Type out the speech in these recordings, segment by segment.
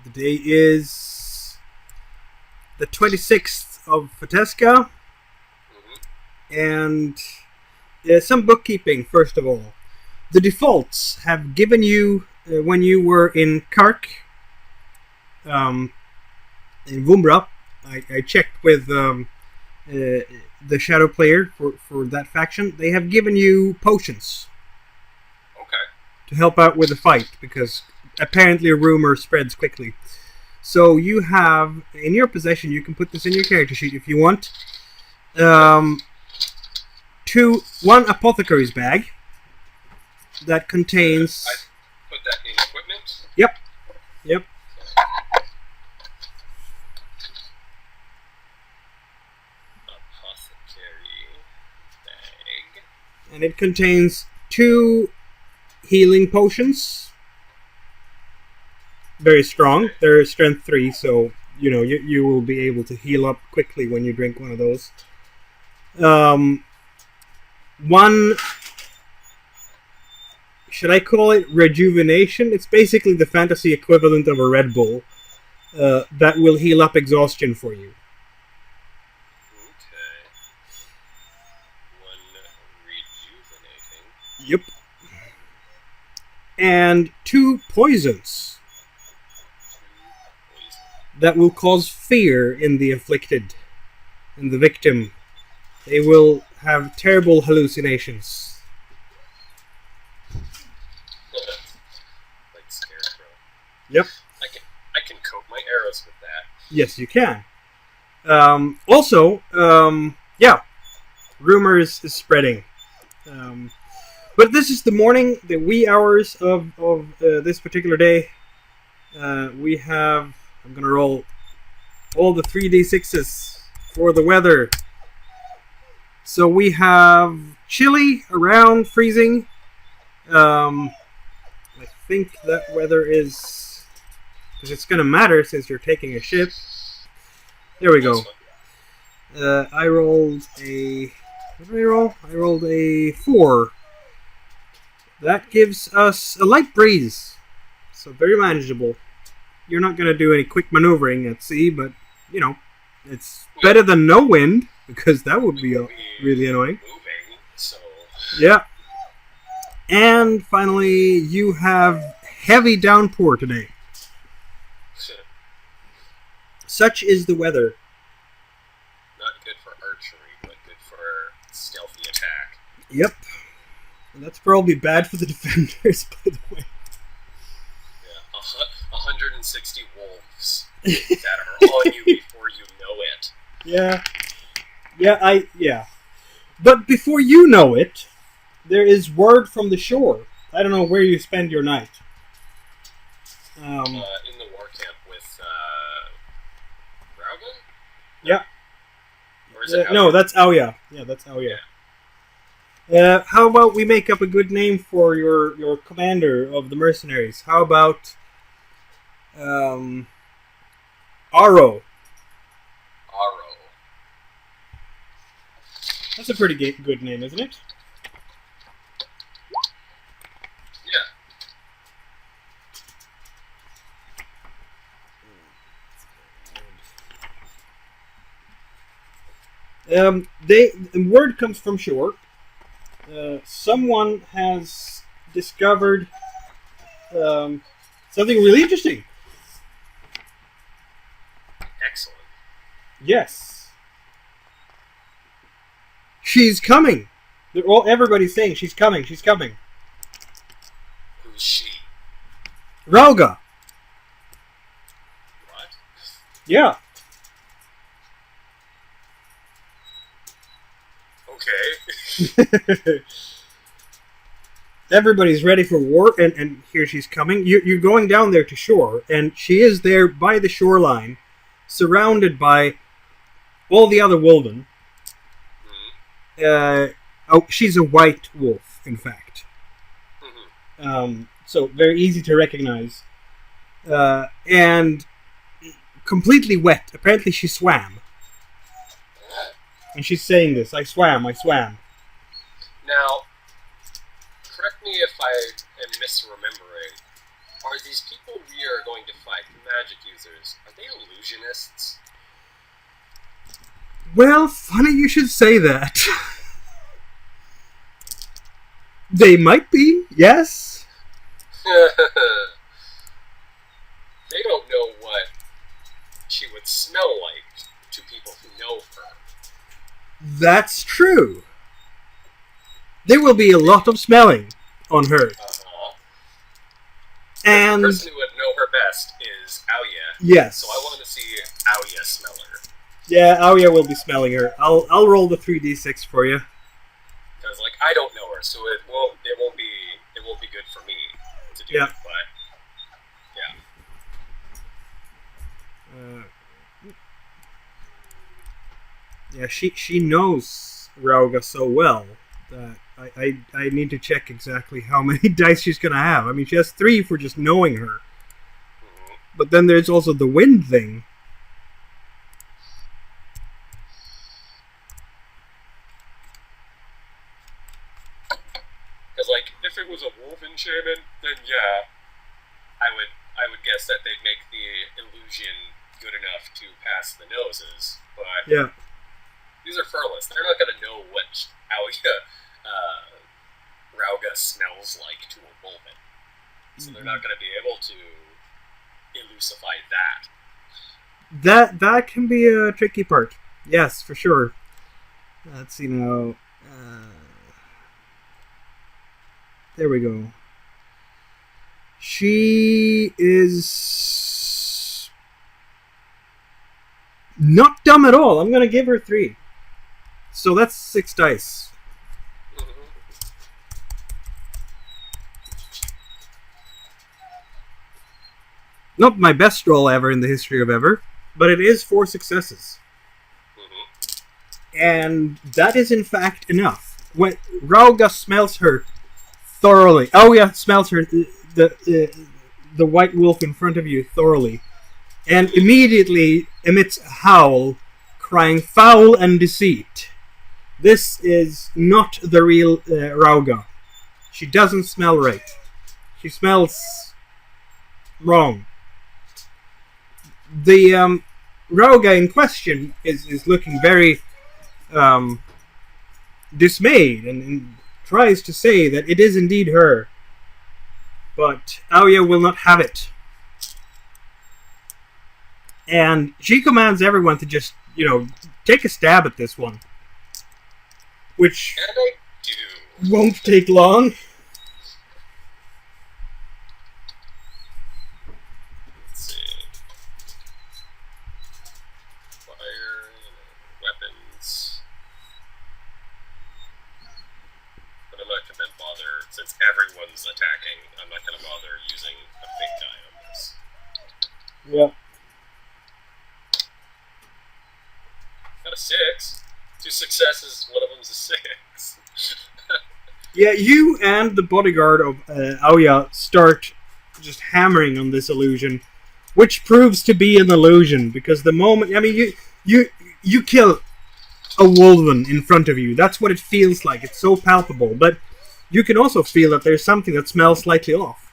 The day is the 26th of Fateska. And some bookkeeping, first of all. The defaults have given you, when you were in Kark, in Vumbra, I checked with the shadow player for that faction. They have given you potions. Okay. To help out with the fight, because apparently a rumor spreads quickly. So you have, in your possession, you can put this in your character sheet if you want. One apothecary's bag that contains. I put that in equipment. Yep. Apothecary bag. And it contains 2 healing potions. Very strong. They're strength 3, so you will be able to heal up quickly when you drink one of those. One, should I call it rejuvenation? It's basically the fantasy equivalent of a Red Bull that will heal up exhaustion for you. Okay. One rejuvenating. Yep. And 2 poisons that will cause fear in the afflicted, in the victim. They will have terrible hallucinations. Like Scarecrow. Yep. I can coat my arrows with that. Yes, you can. Rumors is spreading. But this is the morning, the wee hours of this particular day. We have... I'm going to roll all the 3d6s for the weather. So we have chilly, around freezing. I think that weather is... because it's going to matter since you're taking a ship. There we go. I rolled a... what did I roll? I rolled a 4. That gives us a light breeze. So very manageable. You're not going to do any quick maneuvering at sea, but, it's better than no wind, because that would be really annoying. Moving, so... Yeah. And finally, you have heavy downpour today. Such is the weather. Not good for archery, but good for stealthy attack. Yep. And that's probably bad for the defenders, by the way. Yeah, 160 wolves that are on you before you know it. Yeah. But before you know it, there is word from the shore. I don't know where you spend your night. In the war camp with Rauga? Yeah. Or is it no, that's Aoya. Yeah, that's Aoya. How about we make up a good name for your commander of the mercenaries? How about Aro? Aro. That's a pretty good name, isn't it? Yeah. Word comes from shore. Someone has discovered something really interesting. Excellent. Yes. She's coming. Everybody's saying she's coming. She's coming. Who's she? Rauga. What? Yeah. Okay. Everybody's ready for war, and here she's coming. You're going down there to shore, and she is there by the shoreline, surrounded by all the other wolven. She's a white wolf, in fact. So very easy to recognize. And completely wet. Apparently she swam. And she's saying this, I swam. Now, correct me if I am misremembering, Are these people we are going to fight, magic users, are they illusionists? Well, funny you should say that. They might be, yes. They don't know what she would smell like to people who know her. That's true. There will be a lot of smelling on her. And the person who would know her best is Aoya. Yes. So I want to see Aoya smell her. Yeah, Aoya will be smelling her. I'll roll the 3d6 for you. Because I don't know her, so it won't be good for me to do it. But yeah. She knows Rauga so well that I need to check exactly how many dice she's gonna have. I mean, she has 3 for just knowing her. Mm-hmm. But then there's also the wind thing. Because if it was a wolven shaman, then yeah, I would guess that they'd make the illusion good enough to pass the noses. But yeah. These are furless. They're not going to know what Rauga smells like to a wolven. So they're not going to be able to elusify that. That can be a tricky part. Yes, for sure. Let's see now. There we go. She is not dumb at all. I'm going to give her 3. So that's 6 dice. Mm-hmm. Not my best roll ever in the history of ever, but it is 4 successes. Mm-hmm. And that is in fact enough. When Rauga smells her thoroughly, smells her, the white wolf in front of you thoroughly, and immediately emits a howl, crying foul and deceit. This is not the real Rauga. She doesn't smell right. She smells wrong. The Rauga in question is looking very dismayed and tries to say that it is indeed her. But Aoya will not have it. And she commands everyone to just, take a stab at this one. Which and I do. Won't take long. Let's see. Fire, weapons. But I'm not going to bother, since everyone's attacking, I'm not going to bother using a big die on this. Yeah. Got a 6. 2 successes, one of them's a 6. Yeah, you and the bodyguard of Aoya start just hammering on this illusion, which proves to be an illusion, because the moment... I mean, you kill a wolven in front of you. That's what it feels like. It's so palpable. But you can also feel that there's something that smells slightly off.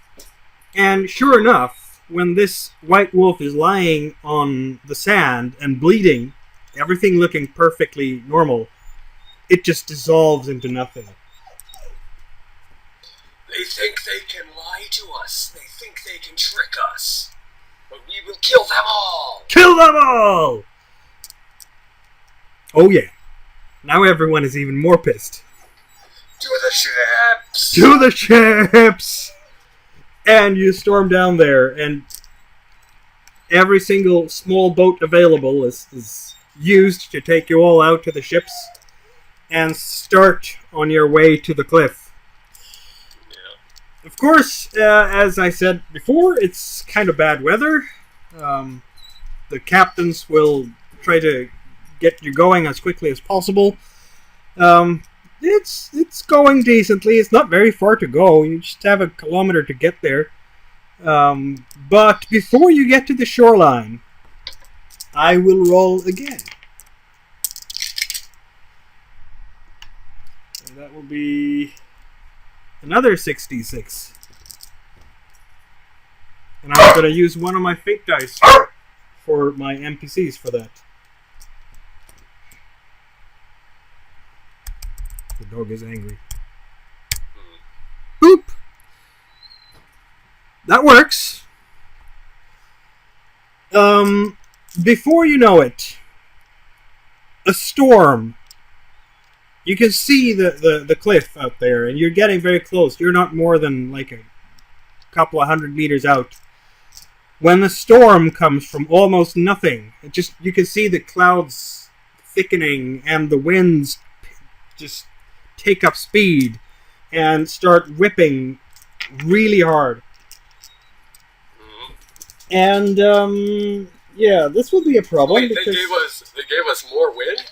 And sure enough, when this white wolf is lying on the sand and bleeding, everything looking perfectly normal, it just dissolves into nothing. They think they can lie to us. They think they can trick us. But we will kill them all! Kill them all! Oh yeah. Now everyone is even more pissed. To the ships! To the ships! And you storm down there, and every single small boat available is used to take you all out to the ships and start on your way to the cliff. Yeah. Of course, as I said before, it's kind of bad weather. The captains will try to get you going as quickly as possible. It's going decently. It's not very far to go. You just have a kilometer to get there. But before you get to the shoreline, I will roll again. And that will be another 66. And I'm going to use one of my fate dice for my NPCs for that. The dog is angry. Boop! That works. Before you know it, a storm. You can see the cliff out there, and you're getting very close. You're not more than like a couple of 100 meters out. When the storm comes from almost nothing, you can see the clouds thickening and the winds just take up speed and start whipping really hard. And yeah, this will be a problem. Wait, they gave us more wind?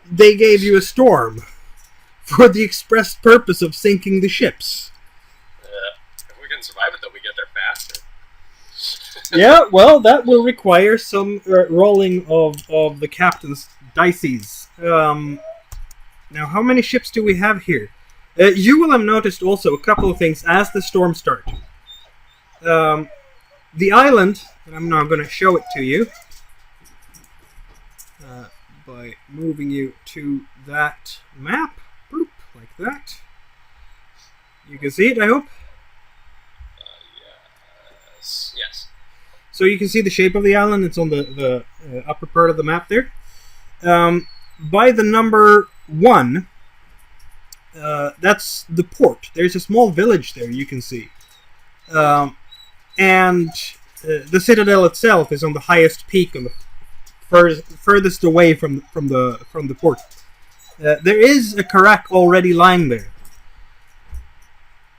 They gave you a storm for the express purpose of sinking the ships. If we can survive it, though, we get there faster. Yeah, well, that will require some rolling of the captain's dices. Now, how many ships do we have here? You will have noticed also a couple of things as the storm starts. The island, and I'm now going to show it to you by moving you to that map. Boop, like that. You can see it, I hope? Yes. So you can see the shape of the island. It's on the upper part of the map there. By the number 1, that's the port. There's a small village there you can see. And the citadel itself is on the highest peak, on the furthest away from the port. There is a carrack already lying there.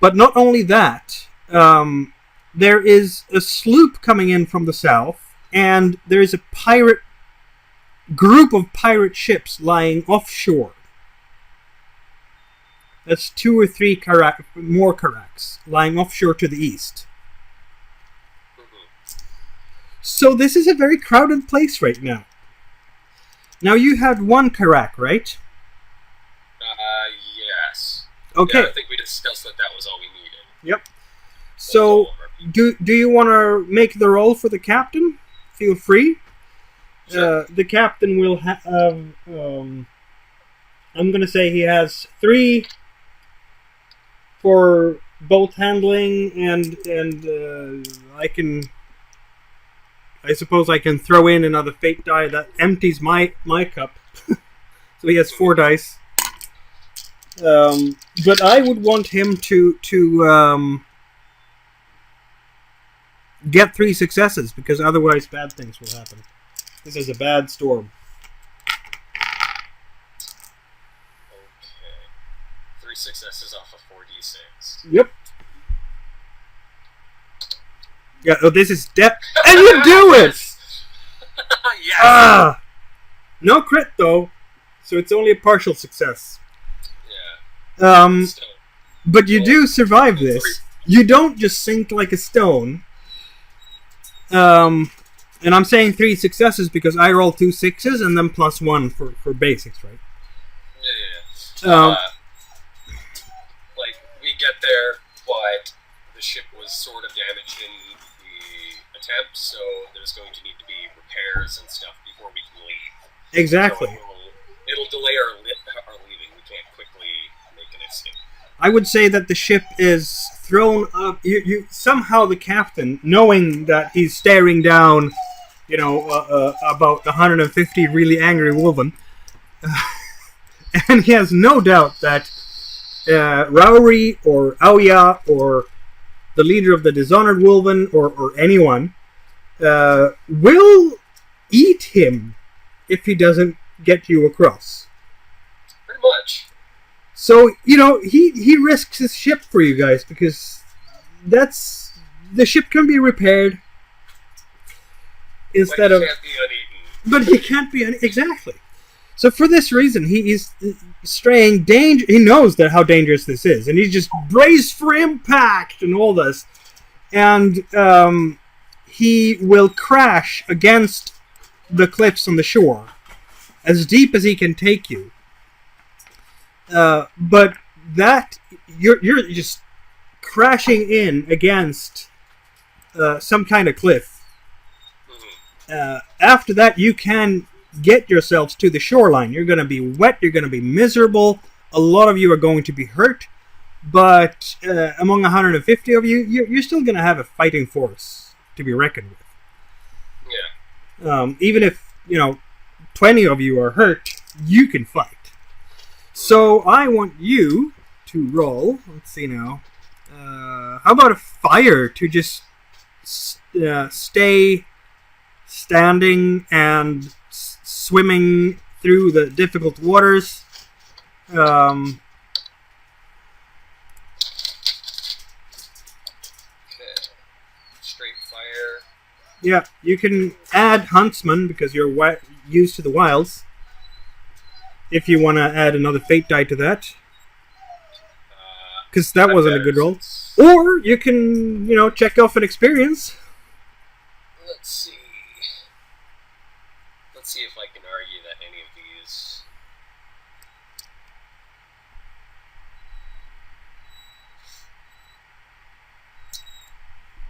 But not only that, there is a sloop coming in from the south, and there is a group of pirate ships lying offshore. That's 2 or 3 more carracks lying offshore to the east. So this is a very crowded place right now. Now you had 1 carrack, right? Yes. Okay. Yeah, I think we discussed that was all we needed. Yep. So, do you want to make the roll for the captain? Feel free. Sure. The captain will have... I'm going to say he has 3 for boat handling, and I suppose I can throw in another fate die that empties my cup. So he has 4 dice. But I would want him to get 3 successes, because otherwise bad things will happen. This is a bad storm. Okay. 3 successes off of 4d6. Yep. Yeah, oh, this is and you do it! Yes! No crit, though, so it's only a partial success. Yeah. But you do survive this. You don't just sink like a stone. And I'm saying 3 successes because I roll 2 6s and then plus 1 for basics, right? Yeah. Like, we get there, but the ship was sort of damaged in the attempt, so there's going to need to be repairs and stuff before we can leave. Exactly. So it'll delay our leaving. We can't quickly make an escape. I would say that the ship is thrown up. You somehow the captain, knowing that he's staring down, about 150 really angry wolven, and he has no doubt that Rauri or Aoya or the leader of the Dishonored Wolven or anyone will eat him if he doesn't get you across. Pretty much. So, he risks his ship for you guys because the ship can be repaired instead of... Can't be uneaten. But he can't be uneaten. Exactly. So for this reason, he is straying danger. He knows how dangerous this is, and he's just braced for impact and all this. And he will crash against the cliffs on the shore, as deep as he can take you. But that you're just crashing in against some kind of cliff. Mm-hmm. After that, you can get yourselves to the shoreline. You're going to be wet. You're going to be miserable. A lot of you are going to be hurt. But among 150 of you, you're still going to have a fighting force to be reckoned with. Yeah. Even if, 20 of you are hurt, you can fight. So I want you to roll. Let's see now. How about a fire to just stay standing and swimming through the difficult waters? Okay. Straight fire. Yeah, you can add Huntsman because you're used to the wilds. If you want to add another fate die to that. Because that wasn't a good roll. Or you can, check off an experience. Let's see. Let's see if I can argue that any of these...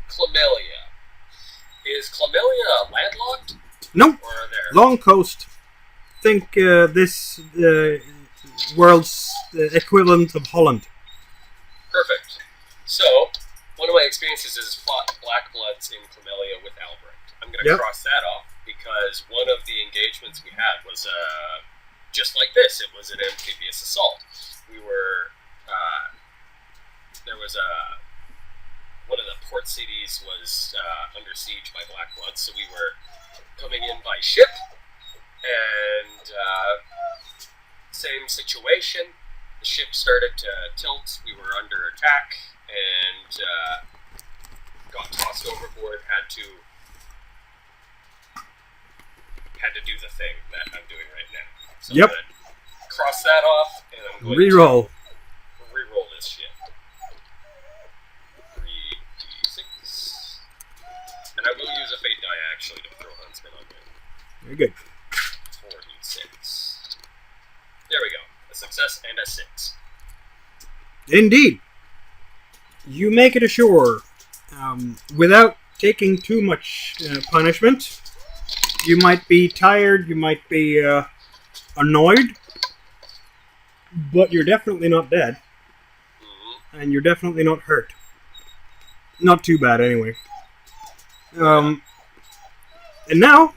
Chlamydia. Is Chlamydia landlocked? Nope. Or are there... Long coast. Think this world's equivalent of Holland. Perfect. So, one of my experiences is fought Black Bloods in Chlamydia with Albrecht. I'm going to cross that off because one of the engagements we had was just like this. It was an amphibious assault. We were... there was one of the port cities was under siege by Black Bloods, so we were coming in by ship. And same situation. The ship started to tilt. We were under attack and got tossed overboard. Had to do the thing that I'm doing right now. So I'm gonna cross that off, and I'm going to reroll this shit. 3d6, and I will use a fate die actually to throw Huntsman on there. Very good. 4d6. There we go. A success and a 6. Indeed. You make it ashore without taking too much punishment. You might be tired, you might be annoyed, but you're definitely not dead. Mm-hmm. And you're definitely not hurt. Not too bad, anyway. And now,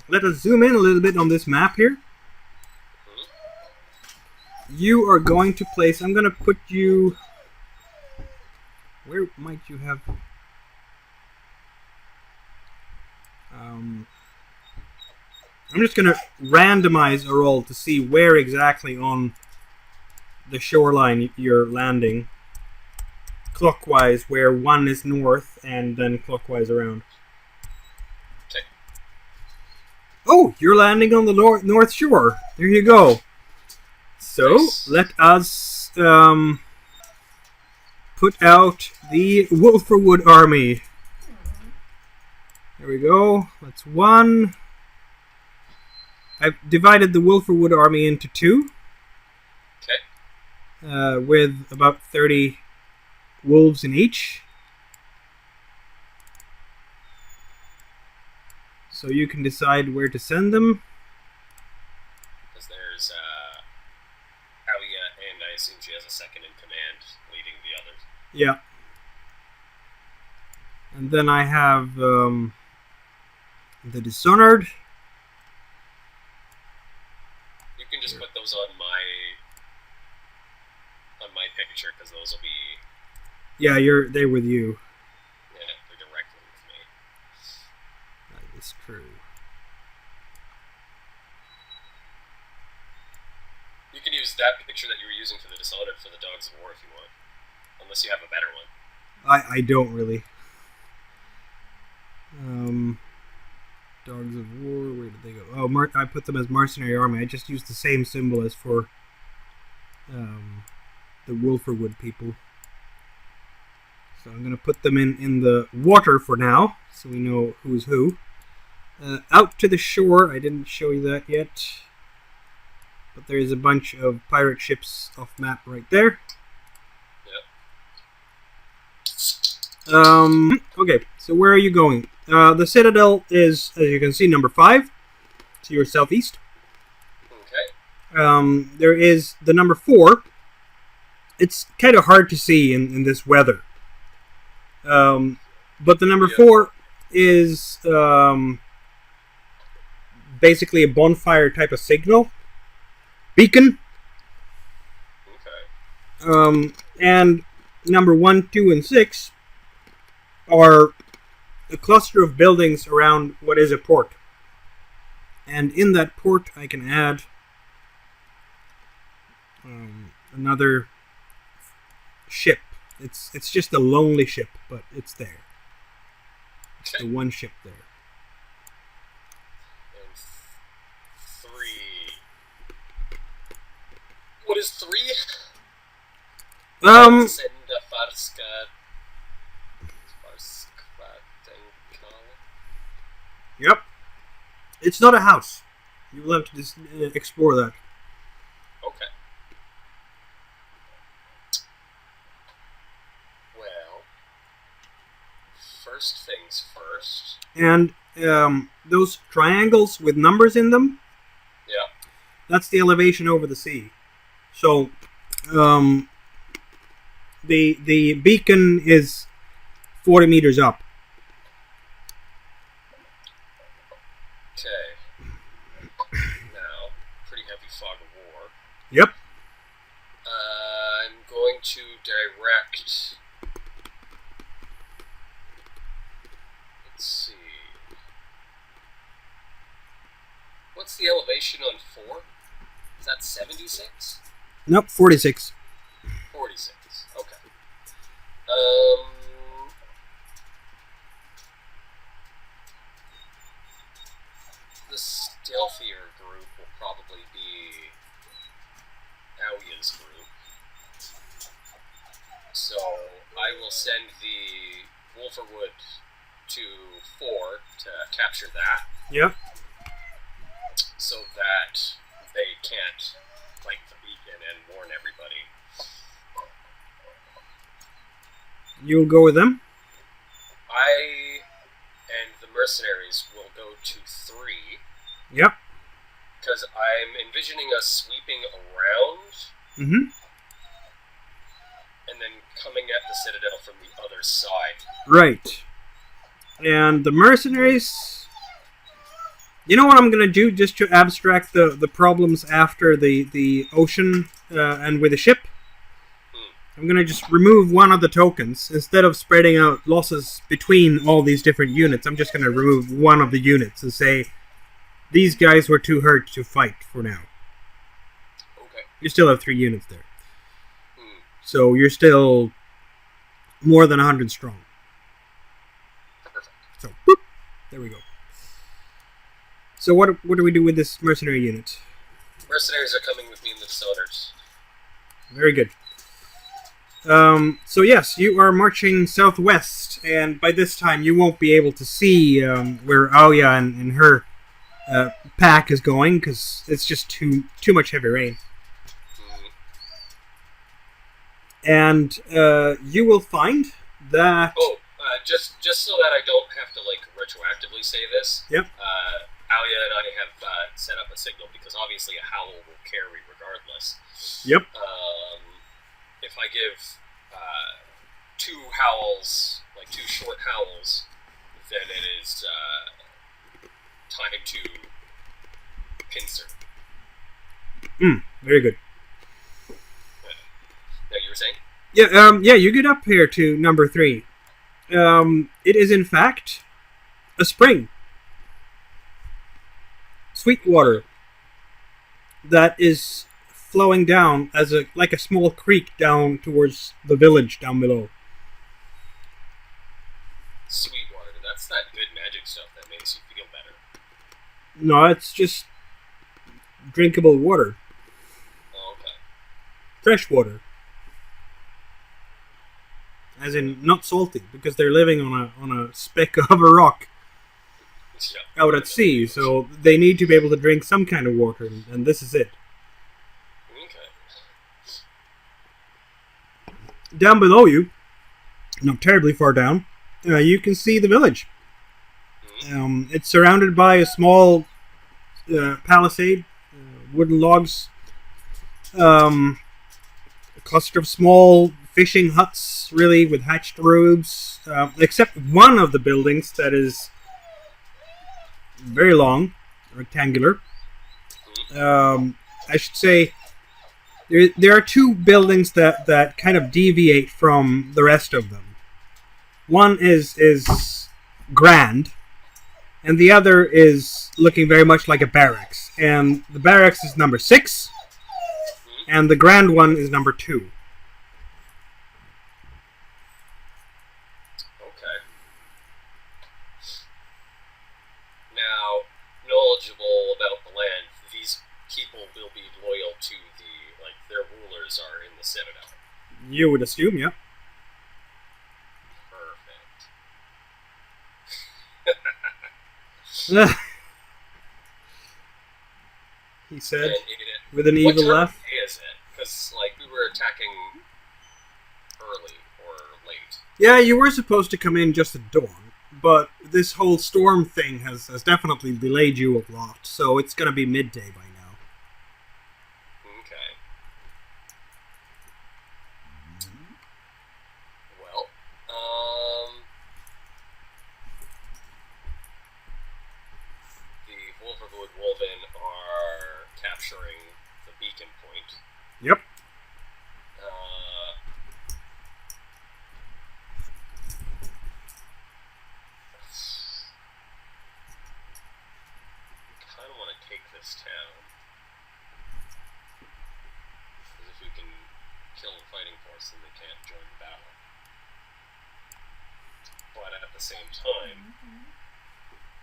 let us zoom in a little bit on this map here. You are going to place... I'm going to put you... Where might you have... I'm just going to randomize a roll to see where exactly on the shoreline you're landing. Clockwise, where one is north, and then clockwise around. Okay. Oh, you're landing on the north shore. There you go. So, let us put out the Wolferwood army. There we go. That's one. I've divided the Wolferwood army into two. Okay. With about 30 wolves in each. So you can decide where to send them. Because there's Alia, and I assume she has a second in command leading the others. Yeah. And then I have the Dishonored. You can just put those on my picture because those will be. Yeah, they're with you. Yeah, they're directly with me. That is true. You can use that picture that you were using for the Dishonored for the Dogs of War if you want, unless you have a better one. I don't really. Dogs of War, where did they go? Oh, I put them as mercenary army. I just used the same symbol as for the Wolferwood people. So I'm going to put them in the water for now, so we know who's who. Out to the shore, I didn't show you that yet. But there is a bunch of pirate ships off map right there. Yep. Okay, so where are you going? The Citadel is, as you can see, number 5. To your southeast. Okay. There is the number 4. It's kind of hard to see in this weather. But the number 4 is basically a bonfire type of signal beacon. Okay. And number 1, 2, and 6 are a cluster of buildings around what is a port. And in that port, I can add another ship. It's just a lonely ship, but it's there. It's the one ship there. And 3. What is 3? Senda Fateska. Yep. It's not a house. You will have to just explore that. Okay. Well, first things first. And those triangles with numbers in them. Yeah. That's the elevation over the sea. So, the beacon is 40 meters up. Okay. Now, pretty heavy fog of war. Yep. I'm going to direct. Let's see. What's the elevation on 4? Is that 76? Nope, 46. 46. Okay. The stealthier group will probably be Aoya's group. So I will send the Wolferwood to 4 to capture that. Yep. So that they can't light the beacon and warn everybody. You'll go with them? I and the mercenaries will go to 3. Yep. Because I'm envisioning us sweeping around. Mm-hmm. And then coming at the Citadel from the other side. Right. And the mercenaries... You know what I'm going to do just to abstract the problems after the ocean and with the ship? I'm going to just remove one of the tokens. Instead of spreading out losses between all these different units, I'm just going to remove one of the units and say, these guys were too hurt to fight for now. Okay. You still have 3 units there. So you're still more than 100 strong. Perfect. So, boop, there we go. So what do we do with this mercenary unit? Mercenaries are coming with me in the cylinders. Very good. So yes, you are marching southwest, and by this time you won't be able to see where Aoya and her pack is going, because it's just too much heavy rain. And you will find that... Oh, just so that I don't have to, like, retroactively say this. Yep. Alia and I have set up a signal, because obviously a howl will carry regardless. Yep. If I give 2 howls, like 2 short howls, then it is time to pincer. Very good. Now you were saying? Yeah, you get up here to number 3. It is in fact a spring. Sweet water that is flowing down as like a small creek down towards the village down below. Sweet water, that's that good magic stuff that makes you feel better. No, it's just drinkable water. Oh, okay. Fresh water. As in, not salty, because they're living on a speck of a rock out at sea, so they need to be able to drink some kind of water, and this is it. Okay. Down below you, not terribly far down, you can see the village. It's surrounded by a small palisade, wooden logs, a cluster of small fishing huts, really, with hatched roofs, except one of the buildings that is very long, rectangular. I should say there are two buildings that kind of deviate from the rest of them. One is grand, and the other is looking very much like a barracks. And the barracks is number 6, and the grand one is number 2. Okay. Now, knowledgeable about the land, these people will be loyal to their rulers are in the Citadel. You would assume, yeah. Perfect. He said, with an evil laugh. What time of day is it? Because, we were attacking early or late. Yeah, you were supposed to come in just at dawn, but this whole storm thing has definitely delayed you a lot, so it's going to be midday by now. Okay. Well, the Wolverwood Wolven are capturing the beacon point. Yep. Kind of want to take this town. Because if we can kill the fighting force, then they can't join the battle. But at the same time,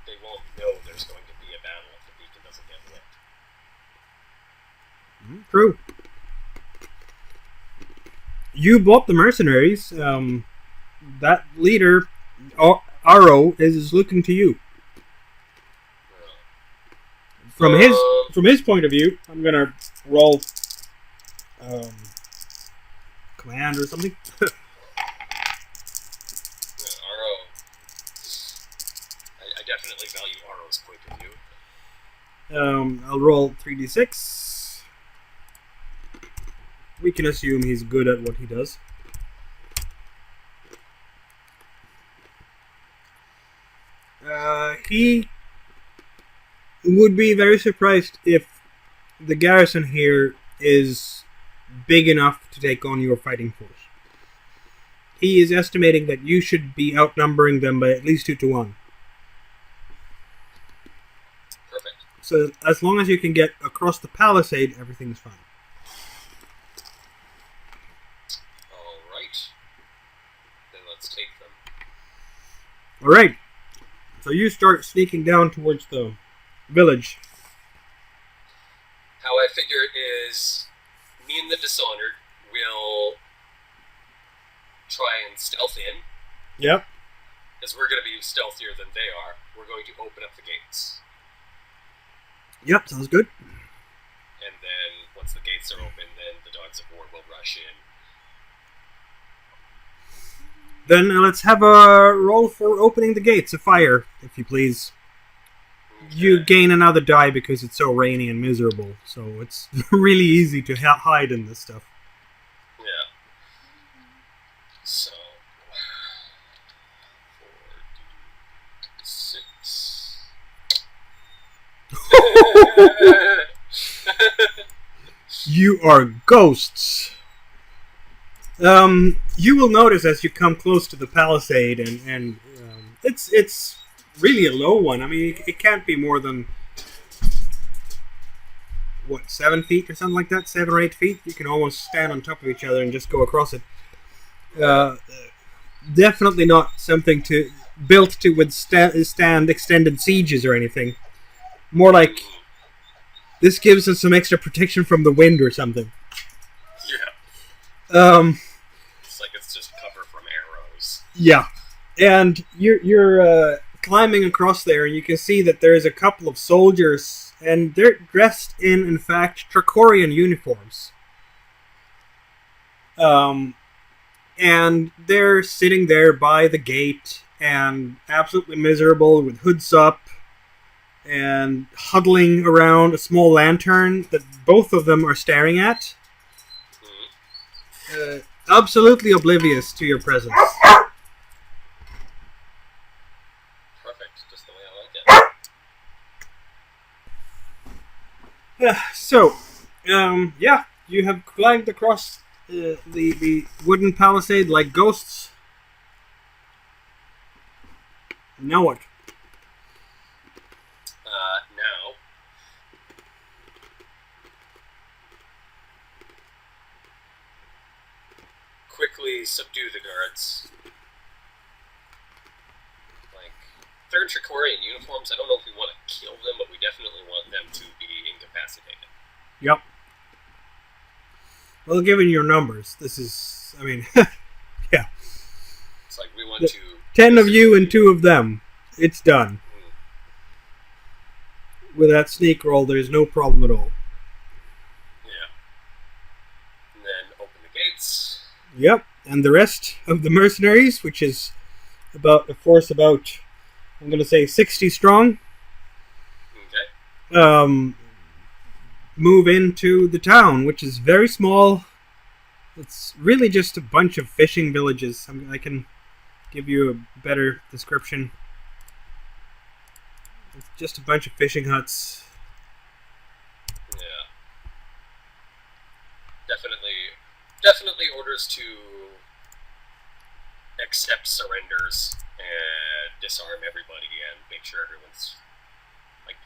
they won't know there's going to be a battle if the beacon doesn't get lit. True. You bought the mercenaries. That leader, Aro, is looking to you. From his point of view, I'm gonna roll command or something. Aro. I definitely value Aro's point of view. I'll roll 3d6. We can assume he's good at what he does. He would be very surprised if the garrison here is big enough to take on your fighting force. He is estimating that you should be outnumbering them by at least 2 to 1. Perfect. So as long as you can get across the palisade, everything's fine. Alright. Then let's take them. Alright. So you start sneaking down towards the village. How I figure is me and the Dishonored will try and stealth in. Yep. Because we're going to be stealthier than they are. We're going to open up the gates. Yep, sounds good. And then, once the gates are open, then the Dogs of War will rush in. Then let's have a roll for opening the gates. A fire, if you please. Okay. You gain another die because it's so rainy and miserable. So it's really easy to hide in this stuff. Yeah. So, 4d6. You are ghosts. You will notice as you come close to the palisade, and it's really a low one. I mean, it can't be more than 7 feet or something like that, 7 or 8 feet. You can almost stand on top of each other and just go across it. Definitely not something built to withstand extended sieges or anything. More like this gives us some extra protection from the wind or something. Yeah. It's like it's just cover from arrows. Yeah, and you're climbing across there, and you can see that there is a couple of soldiers, and they're dressed in fact, Drakorian uniforms. and they're sitting there by the gate and absolutely miserable with hoods up and huddling around a small lantern that both of them are staring at. Absolutely oblivious to your presence. Perfect, just the way I like it. So, yeah, you have climbed across the wooden palisade like ghosts. Now what? Now, quickly subdue the guards. Like, they're in Tricorian uniforms. I don't know if we want to kill them, but we definitely want them to be incapacitated. Yep. Well, given your numbers, this is, I mean, yeah. It's like we want to... 10 of you and 2 of them. It's done. With that sneak roll, there's no problem at all. Yeah. And then open the gates. Yep. And the rest of the mercenaries, which is about a force about, I'm going to say 60 strong. Okay. Move into the town, which is very small. It's really just a bunch of fishing villages. I can give you a better description. It's just a bunch of fishing huts. Yeah. Definitely orders to accept surrenders and disarm everybody and make sure everyone's... Like,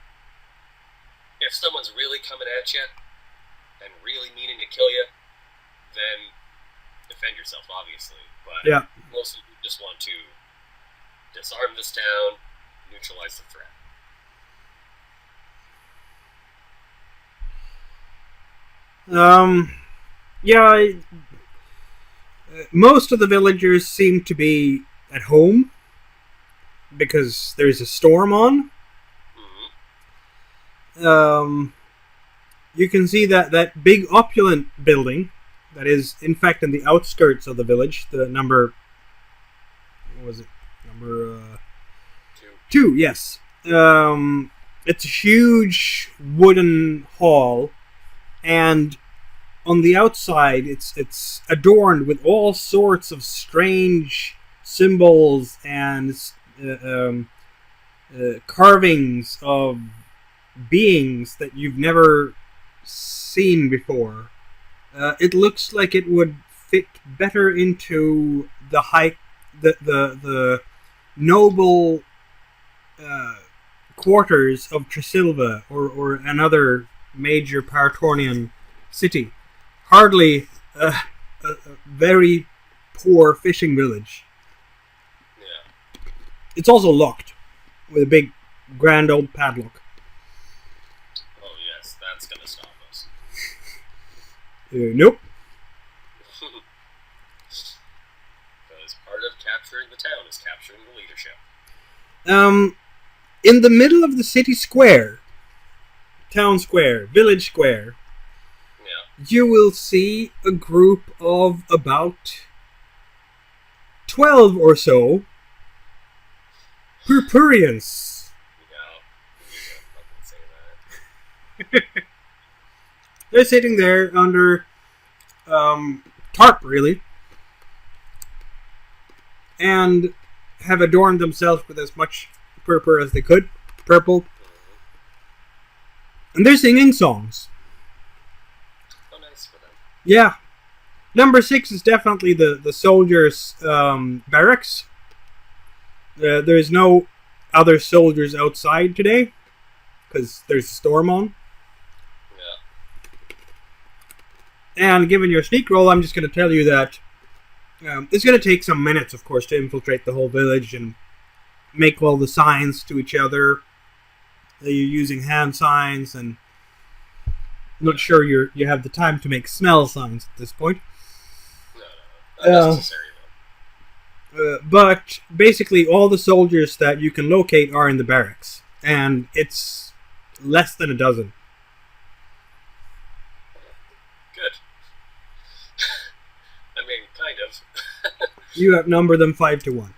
if someone's really coming at you and really meaning to kill you, then defend yourself, obviously. But yeah. Mostly you just want to disarm this town, neutralize the threat. Yeah, most of the villagers seem to be at home because there's a storm on. Mm-hmm. You can see that big opulent building that is, in fact, in the outskirts of the village. The number... What was it? Number... 2, yes. It's a huge wooden hall, and on the outside it's adorned with all sorts of strange symbols and carvings of beings that you've never seen before. It looks like it would fit better into the noble quarters of Tresilva or another major Paratornian city. Hardly a very poor fishing village. Yeah. It's also locked with a big grand old padlock. Oh yes, that's gonna stop us. Nope. Because part of capturing the town is capturing the leadership. In the middle of the city square, town square, village square, yeah, you will see a group of about 12 or so Purpurians. No, you don't fucking say that. They're sitting there under tarp, really, and have adorned themselves with as much purple as they could. Purple. And they're singing songs. Oh, nice for them. Yeah. Number 6 is definitely the soldiers' barracks. There's no other soldiers outside today because there's a storm on. Yeah. And given your sneak roll, I'm just going to tell you that it's going to take some minutes, of course, to infiltrate the whole village and make all the signs to each other. You're using hand signs, and I'm not sure you have the time to make smell signs at this point. No, not necessary though. But basically, all the soldiers that you can locate are in the barracks, and it's less than a dozen. Good. I mean, kind of. You outnumber them 5-1.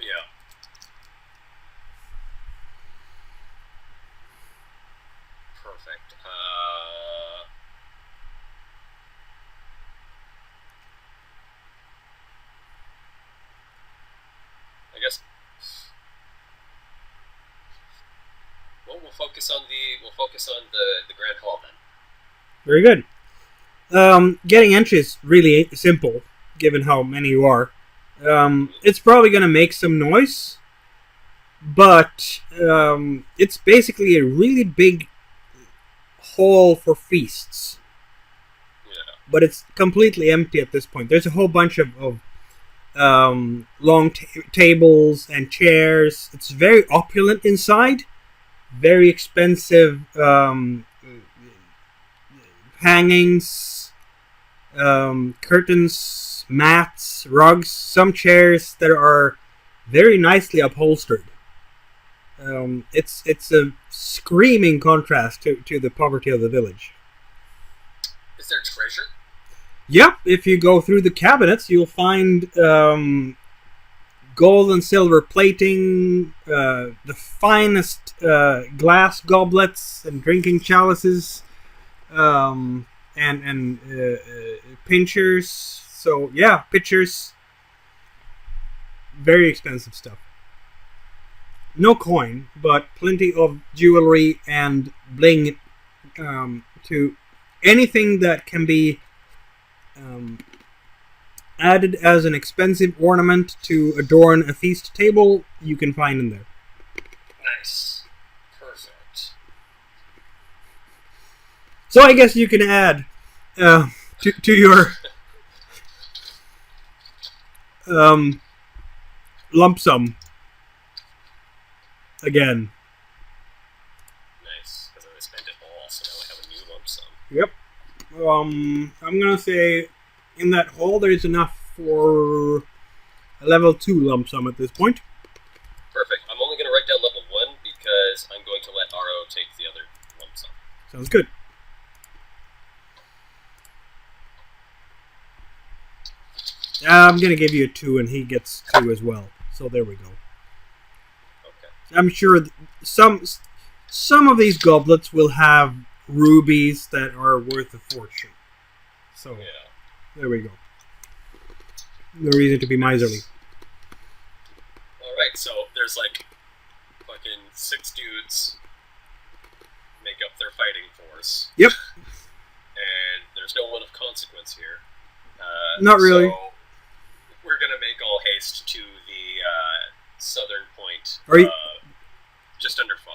Yeah. Perfect. I guess. Well, we'll focus on the grand hall then. Very good. Getting entry is really simple, given how many you are. It's probably going to make some noise, but it's basically a really big hall for feasts. Yeah. But it's completely empty at this point. There's a whole bunch of long tables and chairs. It's very opulent inside. Very expensive hangings, curtains, mats, rugs, some chairs that are very nicely upholstered. It's a screaming contrast to the poverty of the village. Is there treasure? Yep, if you go through the cabinets, you'll find gold and silver plating, the finest glass goblets and drinking chalices, and pinchers. So yeah, pitchers. Very expensive stuff. No coin, but plenty of jewelry and bling to anything that can be added as an expensive ornament to adorn a feast table, you can find in there. Nice. Perfect. So I guess you can add to your lump sum again. Nice, because I spent it all, so now I have a new lump sum. Yep. I'm gonna say in that hall there's enough for a level 2 lump sum at this point. Perfect. I'm only going to write down level 1 because I'm going to let RO take the other lump sum. Sounds good. I'm gonna give you a 2 and he gets 2 as well. So there we go. Okay. I'm sure some of these goblets will have rubies that are worth a fortune. So Yeah. there we go. No reason to be miserly. Alright, so there's like fucking 6 dudes make up their fighting force. Yep. And there's no one of consequence here. Not really. So we're gonna make all haste to the southern point. Are you? Just under 5.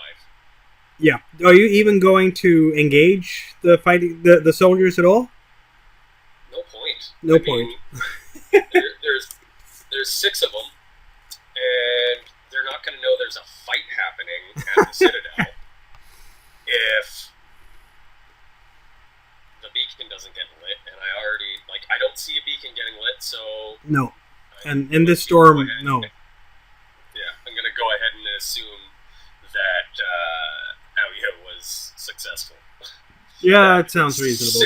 Yeah. Are you even going to engage the fighting the soldiers at all? No point. No I point. Mean, there's 6 of them, and they're not going to know there's a fight happening at the Citadel if the beacon doesn't get lit. And I don't see a beacon getting lit, so No. And in this storm, no. Yeah, I'm going to go ahead and assume that Aoya was successful. Yeah, that sounds reasonable.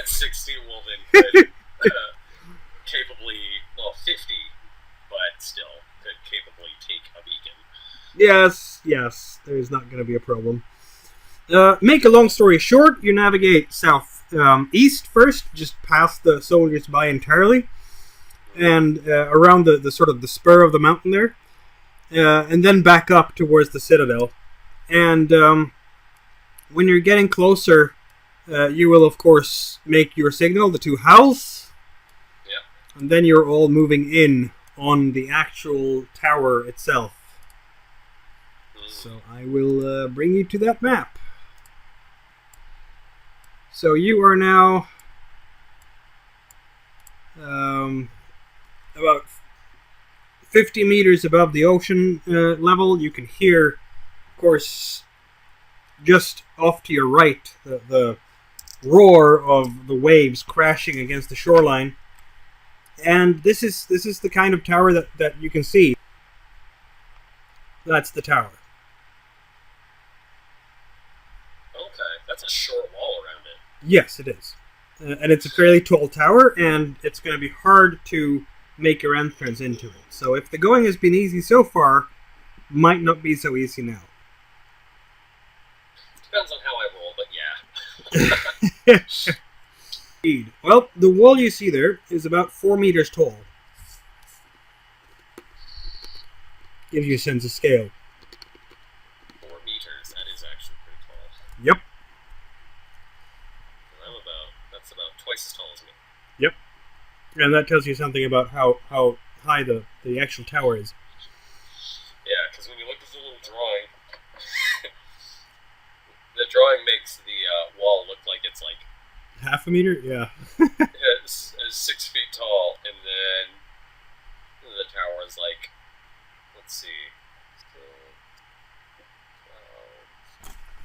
60 Wolven could capably, 50, but still could capably take a beacon. Yes, there's not going to be a problem. Make a long story short, you navigate south east first, just past the soldiers by entirely, and around the sort of the spur of the mountain there, and then back up towards the Citadel. And when you're getting closer, you will, of course, make your signal, the 2 howls. Yeah. And then you're all moving in on the actual tower itself. So I will bring you to that map. So you are now about 50 meters above the ocean level. You can hear, of course, just off to your right, the roar of the waves crashing against the shoreline. And this is the kind of tower that you can see. That's the tower. Okay, that's a short wall around it. Yes, it is. And it's a fairly tall tower, and it's going to be hard to make your entrance into it. So if the going has been easy so far, might not be so easy now. Depends on how I roll, but yeah. Indeed. Well, the wall you see there is about 4 meters tall. Gives you a sense of scale. 4 meters, that is actually pretty tall. Yep. That's about twice as tall as me. Yep. And that tells you something about how high the actual tower is. Yeah, because when you look at the little drawing, the drawing makes the wall look like it's like... Half a meter? Yeah. It's 6 feet tall, and then the tower is like... Let's see.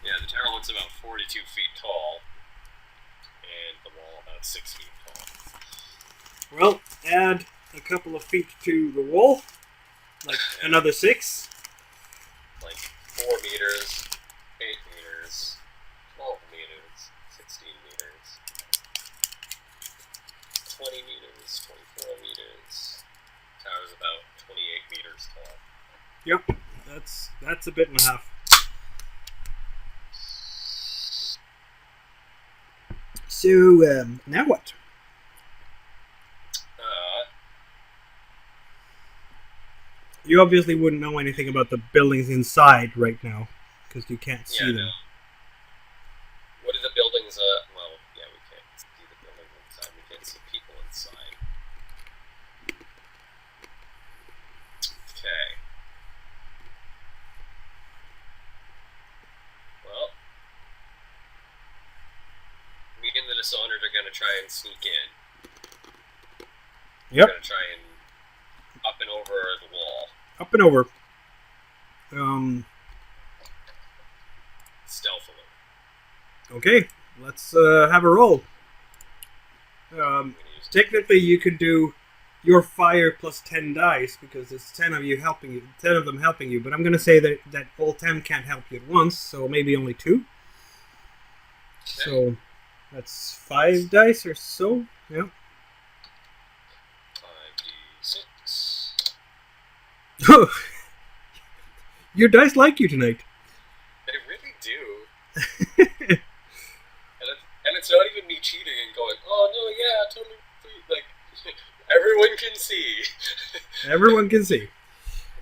Yeah, the tower looks about 42 feet tall, and the wall about 6 feet tall. Well, add a couple of feet to the wall, like another 6. Like 4 meters, 8 meters, 12 meters, 16 meters, 20 meters, 24 meters. Tower's about 28 meters tall. Yep, that's a bit and a half. So, now what? You obviously wouldn't know anything about the buildings inside right now, because you can't see them. No. What are the buildings? Well, yeah, we can't see the buildings inside. We can't see people inside. Okay. Well, me and the Dishonored are going to try and sneak in. Yep. We're going to try and up and over the wall. Up and over. Stealthily. Okay, let's have a roll. Technically, you could do your fire plus 10 dice because there's 10 of you helping you, 10 of them helping you. But I'm going to say that all 10 can't help you at once, so maybe only 2. Okay. So that's 5 dice or so. Yeah. 5d6. Your dice like you tonight. They really do. and it's not even me cheating and going, oh no, yeah, totally. Like, everyone can see. Everyone can see.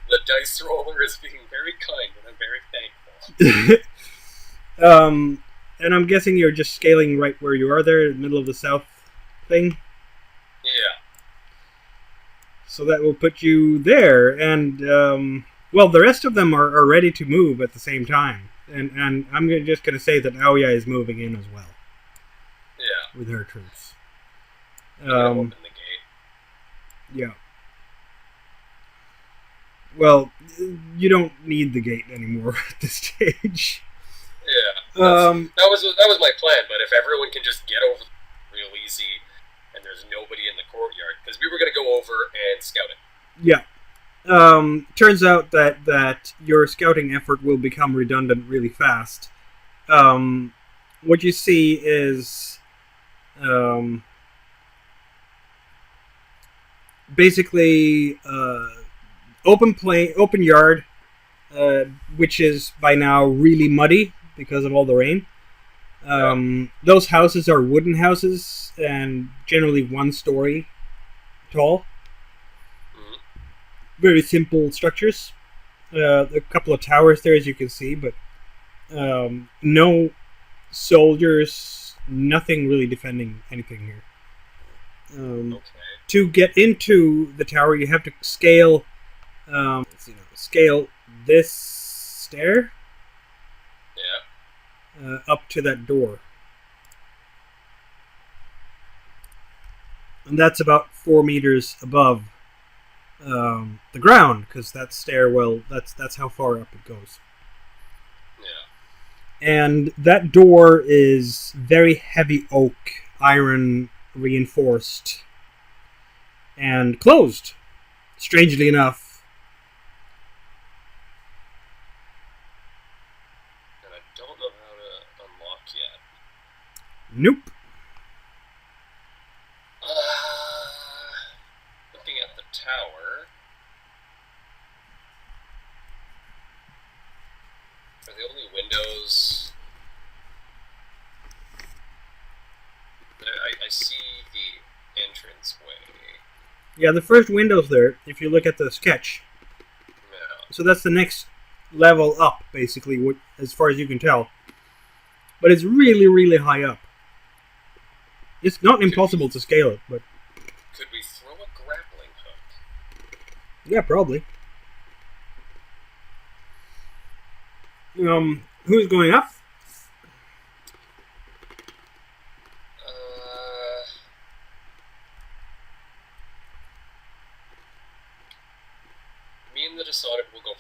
The dice roller is being very kind, and I'm very thankful. And I'm guessing you're just scaling right where you are there, in the middle of the south thing? Yeah. So that will put you there, and, well, the rest of them are ready to move at the same time. And I'm just going to say that Aoya is moving in as well. Yeah. With her troops. Open the gate. Yeah. Well, you don't need the gate anymore at this stage. Yeah. That was my plan, but if everyone can just get over real easy and there's nobody in the courtyard, because we were going to go over and scout it. Yeah. Turns out that your scouting effort will become redundant really fast. What you see is basically open yard, which is by now really muddy because of all the rain. Those houses are wooden houses and generally 1 story tall. Very simple structures. A couple of towers there, as you can see, but no soldiers, nothing really defending anything here. Okay. To get into the tower, you have to scale. Scale this stair. Yeah. Up to that door, and that's about 4 meters above the ground, because that stairwell, that's how far up it goes. Yeah. And that door is very heavy oak, iron reinforced, and closed, strangely enough. And I don't know how to unlock yet. Nope. tower. Are the only windows... I see the entranceway. Yeah, the first window's there, if you look at the sketch. Yeah. So that's the next level up, basically, as far as you can tell. But it's really, really high up. It's not impossible to scale it, but... Could we throw a grappling hook? Yeah, probably. Who's going up? Me and the Dishonored will go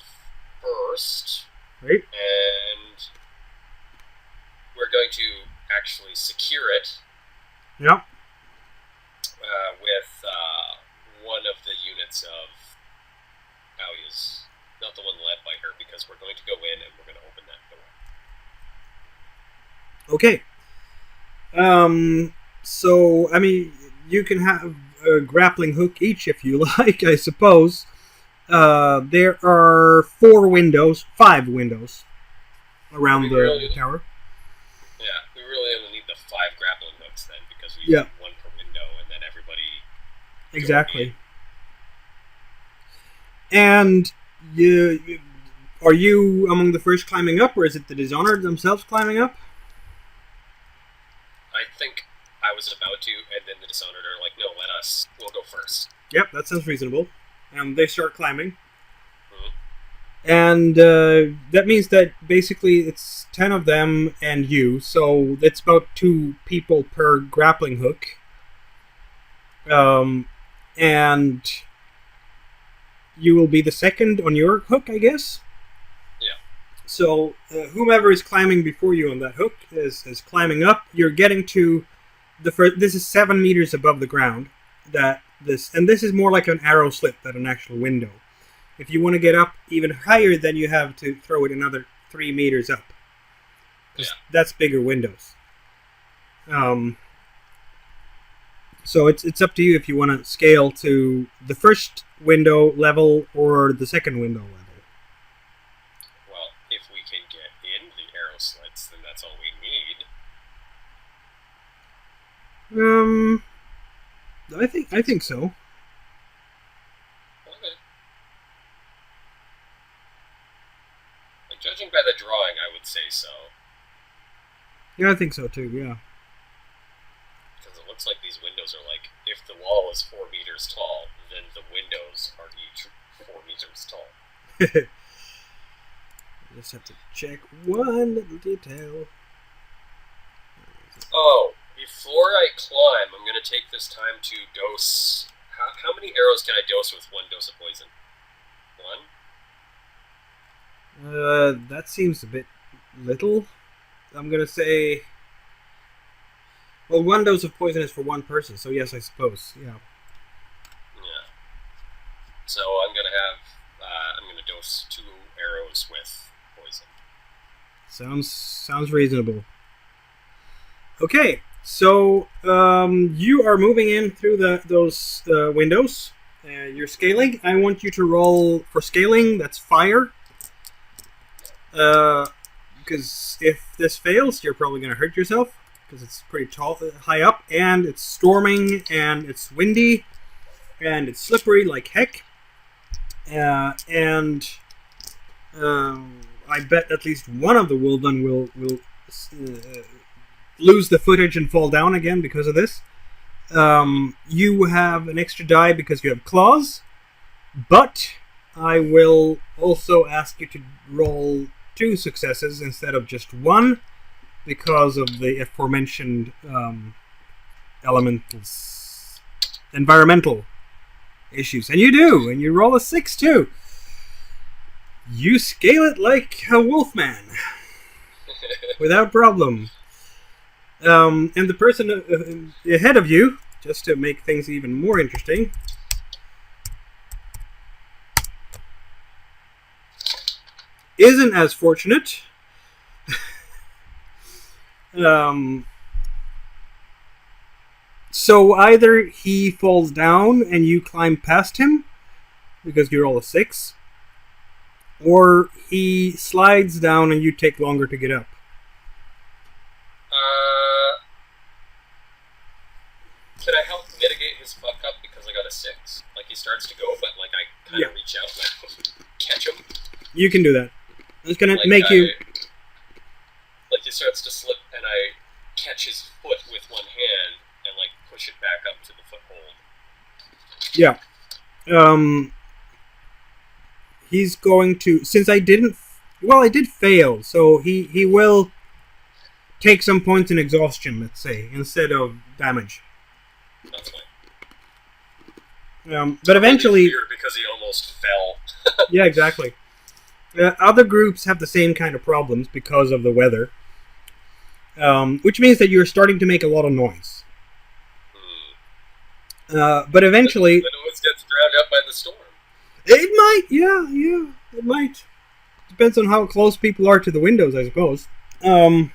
first. Right. And we're going to actually secure it. Yep. With one of the units of Aoya's. Not the one led by her, because we're going to go in and we're going to open that door. Okay. So, I mean, you can have a grappling hook each if you like, I suppose. There are 5 windows around the tower. Yeah, we really only need the 5 grappling hooks then, because we have one per window, and then everybody... Exactly. And are you among the first climbing up, or is it the Dishonored themselves climbing up? I think I was about to, and then the Dishonored are like, no, let us. We'll go first. Yep, that sounds reasonable. And they start climbing. And that means that basically it's 10 of them and you, so that's about 2 people per grappling hook. And you will be the second on your hook, I guess? Yeah. So whomever is climbing before you on that hook is climbing up. You're getting to the first... This is 7 meters above the ground. And this is more like an arrow slit than an actual window. If you want to get up even higher, then you have to throw it another 3 meters up. Yeah. That's bigger windows. So it's up to you if you want to scale to the first window level or the second window level. Well, if we can get in the arrow slits, then that's all we need. I think so. Okay. Like, judging by the drawing, I would say so. Yeah, I think so too, yeah. Because it looks like these windows are like, if the wall is 4 meters tall, then the windows are each 4 meters tall. Just have to check one little detail. Oh, before I climb, I'm going to take this time to dose... How many arrows can I dose with 1 dose of poison? 1? That seems a bit little. I'm going to say... Well, 1 dose of poison is for 1 person, so yes, I suppose, yeah. Yeah. So I'm going to have... I'm going to dose 2 arrows with poison. Sounds reasonable. Okay, so you are moving in through those windows. You're scaling. I want you to roll for scaling. That's fire. Because if this fails, you're probably going to hurt yourself. Because it's pretty tall, high up, and it's storming, and it's windy, and it's slippery like heck. And I bet at least one of the Wilden will lose the footage and fall down again because of this. You have an extra die because you have claws, but I will also ask you to roll 2 successes instead of just 1 because of the aforementioned environmental issues. And you do, and you roll a 6 too. You scale it like a wolfman without problem. And the person ahead of you, just to make things even more interesting, isn't as fortunate. So either he falls down and you climb past him, because you roll a 6, or he slides down and you take longer to get up. Can I help mitigate his fuck up because I got a 6? Like, he starts to go, but like I kind of reach out and catch him. You can do that. It's gonna Like, make you. Like, he starts to slip, and I catch his foot with one hand and like push it back up to the foothold. Yeah. He's going to. Since I didn't. Well, I did fail, so he will take some points in exhaustion, let's say, instead of damage. That's fine. But eventually, weird because he almost fell. Yeah, exactly. Other groups have the same kind of problems because of the weather, which means that you're starting to make a lot of noise. But eventually, the noise gets drowned out by the storm. It might, yeah, it might. Depends on how close people are to the windows, I suppose. Yeah.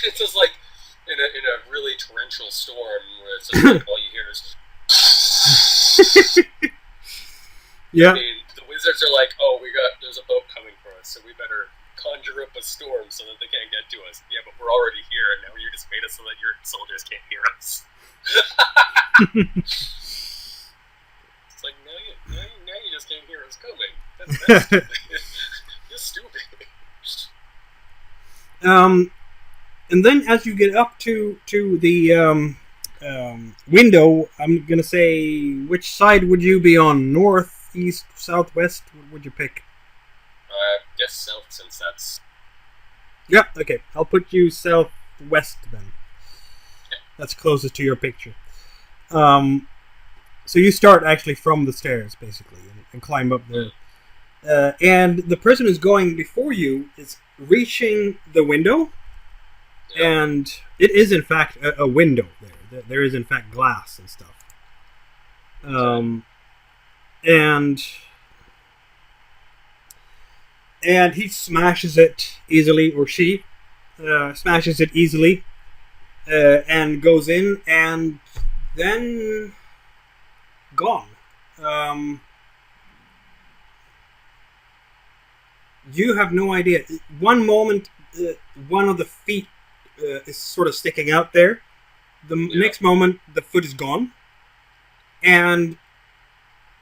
It's just like in a really torrential storm where it's just like all you hear is. Yeah. I mean, the wizards are like, oh, there's a boat coming for us, so we better conjure up a storm so that they can't get to us. Yeah, but we're already here, and now you just made it so that your soldiers can't hear us. It's like, now you just can't hear us coming. That's stupid. You're stupid. And then as you get up to the window, I'm gonna say, which side would you be on? North, east, southwest? What would you pick? I guess south, since that's... Yeah, okay. I'll put you southwest then. Yeah. That's closest to your picture. So you start actually from the stairs, basically, and climb up there. And the person who's going before you is reaching the window, and it is in fact a window there. There is in fact glass and stuff. And he smashes it easily, or she smashes it easily, and goes in, and then gone. You have no idea. One moment, one of the feet is sort of sticking out there. The next moment, the foot is gone. And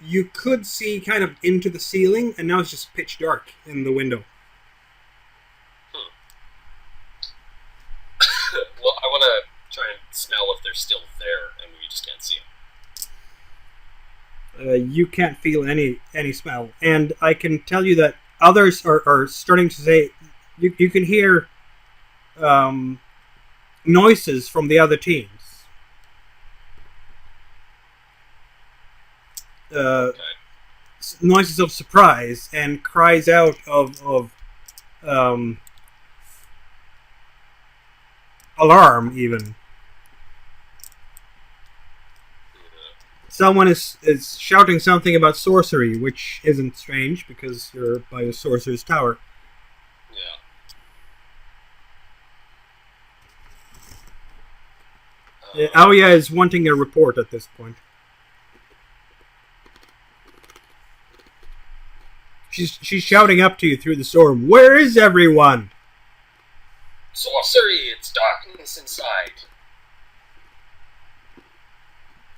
you could see kind of into the ceiling, and now it's just pitch dark in the window. Well, I want to try and smell if they're still there, and we just can't see them. You can't feel any smell. And I can tell you that others are starting to say, you can hear noises from the other teams. Noises of surprise and cries out of alarm, even. Someone is shouting something about sorcery, which isn't strange because you're by a sorcerer's tower. Yeah. Aoya is wanting a report at this point. She's shouting up to you through the storm. Where is everyone? Sorcery! It's darkness inside.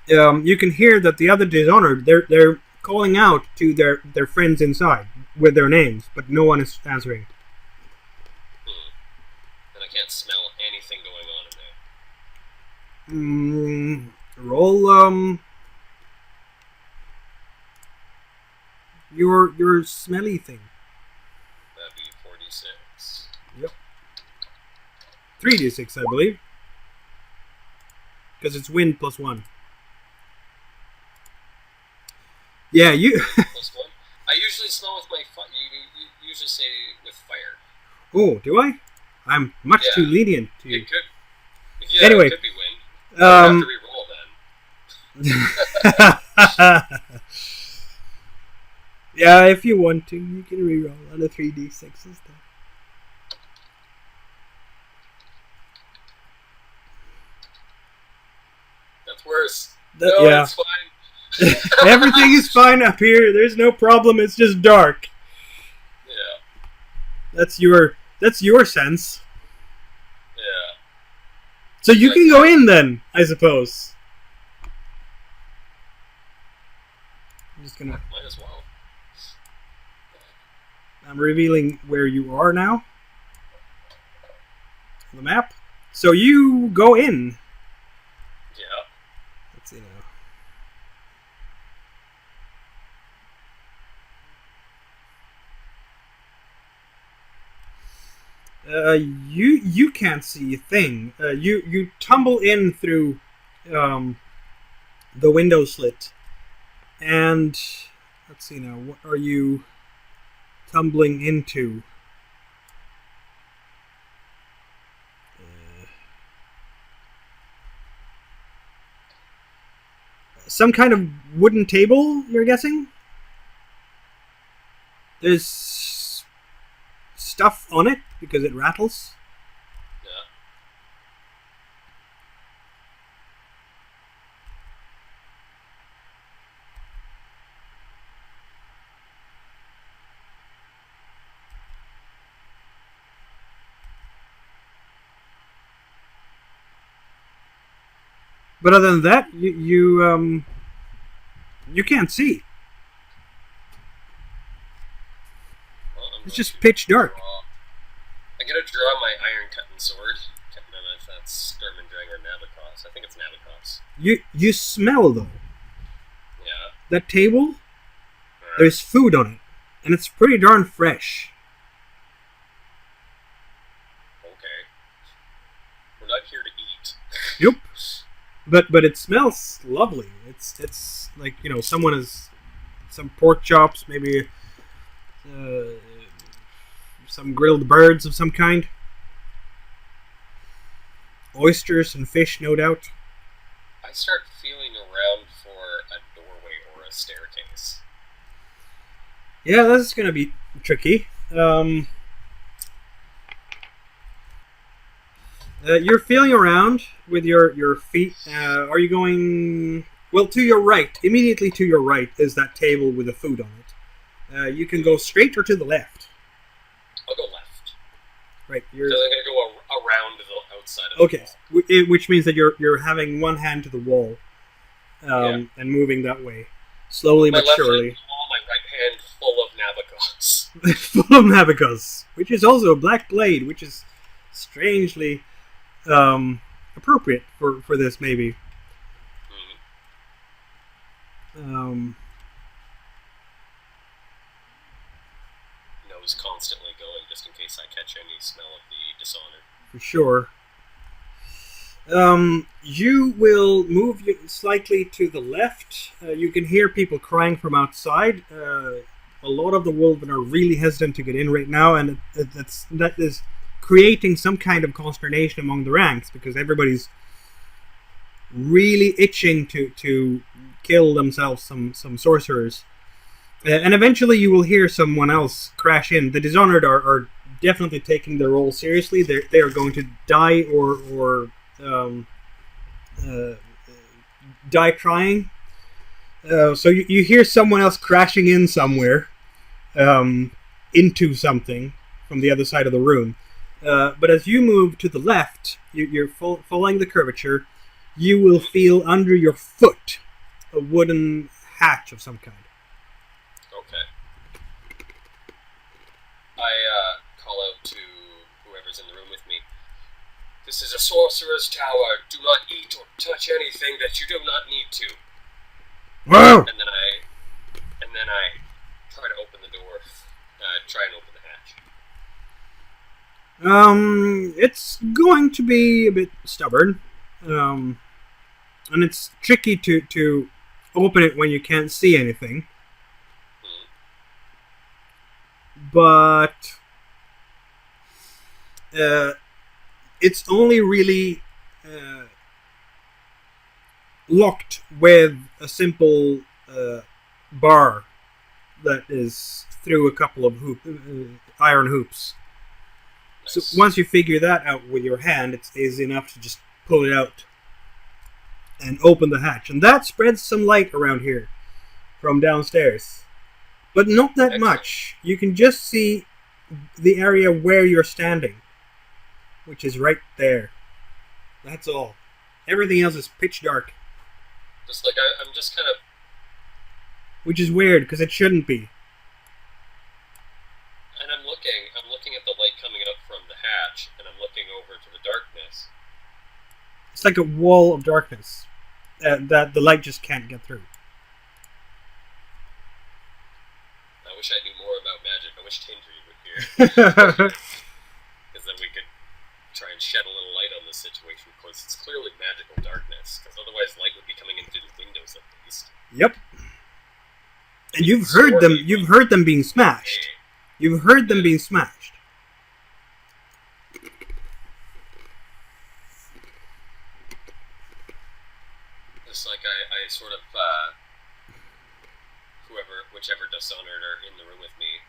You can hear that the other Dishonored, they're calling out to their friends inside with their names, but no one is answering. And I can't smell anything going on in there. Roll your smelly thing. That'd be 46. Yep. 3d6, I believe. Because it's wind plus 1. Yeah, you... Plus 1? I usually smell with my... You usually say with fire. Oh, do I? I'm much too lenient to you. It could... Yeah, anyway, it could be wind. I have to re-roll then. Yeah, if you want to, you can re-roll on a 3d6 instead. That's worse. It's fine. Everything is fine up here. There's no problem. It's just dark. Yeah. That's your sense. Yeah. So you can go in then, I suppose. I'm just gonna. Might as well. I'm revealing where you are now. The map. So you go in. Yeah. Let's see now. You can't see a thing. You tumble in through the window slit, and let's see now. What are you tumbling into? Some kind of wooden table, you're guessing? There's stuff on it because it rattles. Yeah. But other than that, you can't see. Well, It's just pitch dark. I'm gonna draw my iron cutting sword. Can't remember if that's Sturmendrang or Nabokos. I think it's Nabokos. You smell though. Yeah. That table, there's food on it, and it's pretty darn fresh. Okay. We're not here to eat. Yep. But it smells lovely. It's like, you know, someone has some pork chops, maybe some grilled birds of some kind, oysters and fish, no doubt. I start feeling around for a doorway or a staircase. Yeah, that's gonna be tricky. You're feeling around with your feet. Are you going... Well, to your right. Immediately to your right is that table with the food on it. You can go straight or to the left. I'll go left. Right. So I'm going to go around the outside of the Okay. wall. Which means that you're having one hand to the wall and moving that way. Slowly My but left surely. hand wall, my right hand full of Nabokos. Full of Nabokos, which is also a black blade, which is strangely appropriate for this, maybe. Nose constantly going just in case I catch any smell of the dishonor. For sure. You will move slightly to the left. You can hear people crying from outside. A lot of the Wolven are really hesitant to get in right now, and that is creating some kind of consternation among the ranks because everybody's really itching to kill themselves some sorcerers. And eventually you will hear someone else crash in. The Dishonored are definitely taking their role seriously. They are going to die or die trying. So you hear someone else crashing in somewhere into something from the other side of the room. But as you move to the left, you're following the curvature, you will feel under your foot a wooden hatch of some kind. Okay. I call out to whoever's in the room with me. This is a sorcerer's tower. Do not eat or touch anything that you do not need to. Whoa! And then I try to open the door. Try and open the hatch. It's going to be a bit stubborn. And it's tricky to open it when you can't see anything. But it's only really locked with a simple bar that is through a couple of iron hoops. Nice. So once you figure that out with your hand, it's easy enough to just pull it out and open the hatch. And that spreads some light around here from downstairs. But not that much. You can just see the area where you're standing, which is right there. That's all. Everything else is pitch dark. Just like I'm just kind of... Which is weird, because it shouldn't be. And I'm looking at the light coming up from the hatch, and I'm looking over to the darkness. It's like a wall of darkness that the light just can't get through. I wish I knew more about magic. I wish Tindri would be here. Because then we could try and shed a little light on this situation, because it's clearly magical darkness, because otherwise light would be coming in through the windows at least. Yep. And you've heard them being smashed. You've heard them being smashed. Just like I sort of, whichever Dishonored are in the room with me.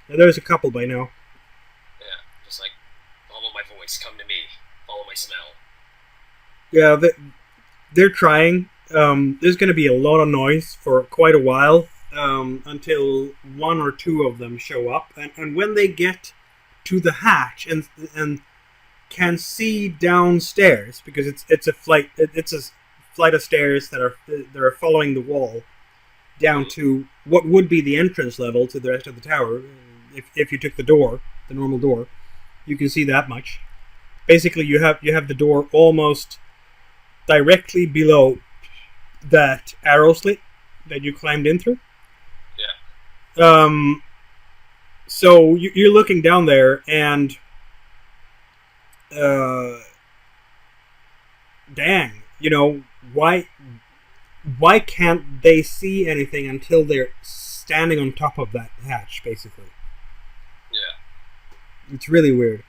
Now, there's a couple by now. Yeah, just like, follow my voice, come to me, follow my smell. Yeah, they're trying. There's going to be a lot of noise for quite a while until one or two of them show up. And when they get to the hatch and can see downstairs, because it's a flight of stairs that are following the wall down to what would be the entrance level to the rest of the tower. If you took the normal door, you can see that much. Basically, you have the door almost directly below that arrow slit that you climbed in through. Yeah. So you're looking down there, and dang, why can't they see anything until they're standing on top of that hatch, basically? Yeah. It's really weird.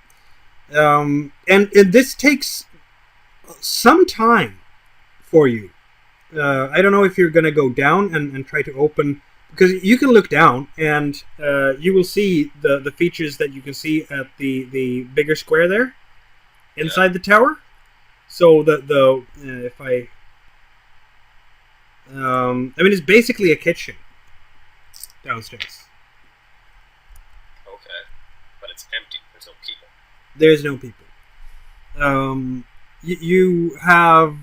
And this takes some time for you. I don't know if you're going to go down and try to open, because you can look down and you will see the features that you can see at the bigger square there inside the tower. So if I mean, it's basically a kitchen downstairs. Okay, but it's empty. There's no people. There's no people. You have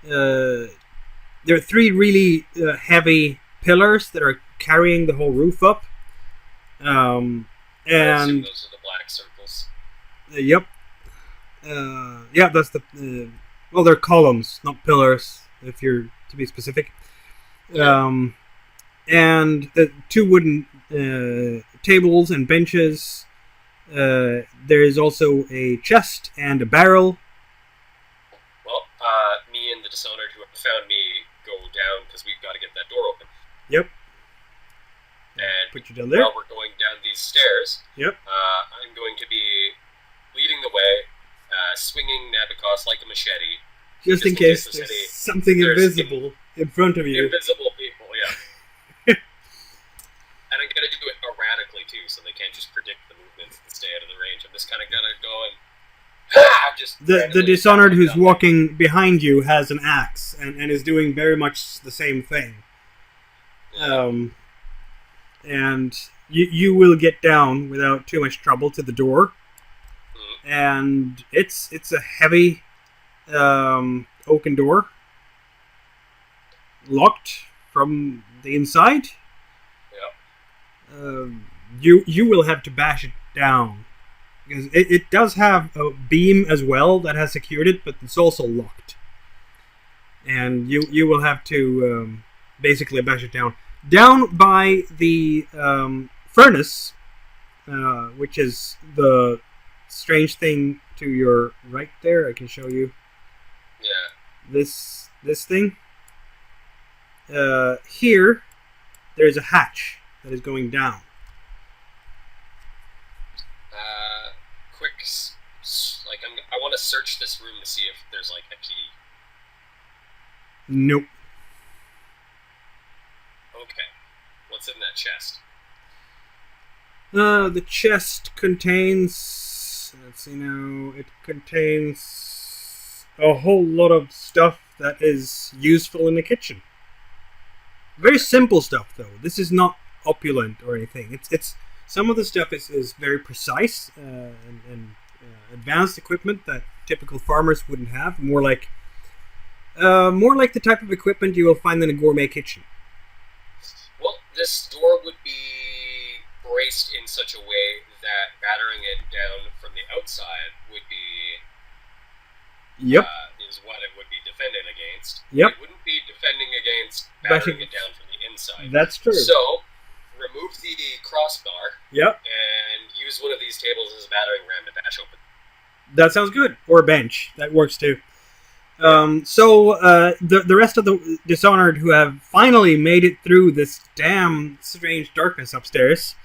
there are three really heavy pillars that are carrying the whole roof up. And I assume those are the black circles. Yep. Yeah, that's the. Well, they're columns, not pillars, if you're to be specific. Yeah. And the two wooden tables and benches. There is also a chest and a barrel. Well, me and the Dishonored who have found me go down because we've got to get that door open. Yep. And put you down there. While we're going down these stairs, yep. I'm going to be leading the way, swinging Nabokos like a machete. Just in case there's something invisible in front of you. Invisible people, yeah. And I'm going to do it erratically, too, so they can't just predict the movements and stay out of the range. I'm just kind of going to go and... The Dishonored who's walking behind you has an axe and is doing very much the same thing. Yeah. And you will get down without too much trouble to the door. Mm-hmm. And it's a heavy oaken door. Locked from the inside. You will have to bash it down, because it does have a beam as well that has secured it, but it's also locked, and you will have to basically bash it down by the furnace, which is the strange thing to your right there. I can show you. Yeah. This thing. Here, there's a hatch that is going down. Quick, I want to search this room to see if there's like a key. Nope. Okay. What's in that chest? The chest contains... Let's see now. It contains a whole lot of stuff that is useful in the kitchen. Very simple stuff, though. This is not opulent or anything. It's some of the stuff is very precise and advanced equipment that typical farmers wouldn't have. More like the type of equipment you will find in a gourmet kitchen. Well, this door would be braced in such a way that battering it down from the outside would be is what it would be defended against. Yep. It wouldn't be defending against battering it down from the inside. That's true. So, remove the crossbar. Yep. And use one of these tables as a battering ram to bash open. That sounds good. Or a bench. That works too. The rest of the Dishonored who have finally made it through this damn strange darkness upstairs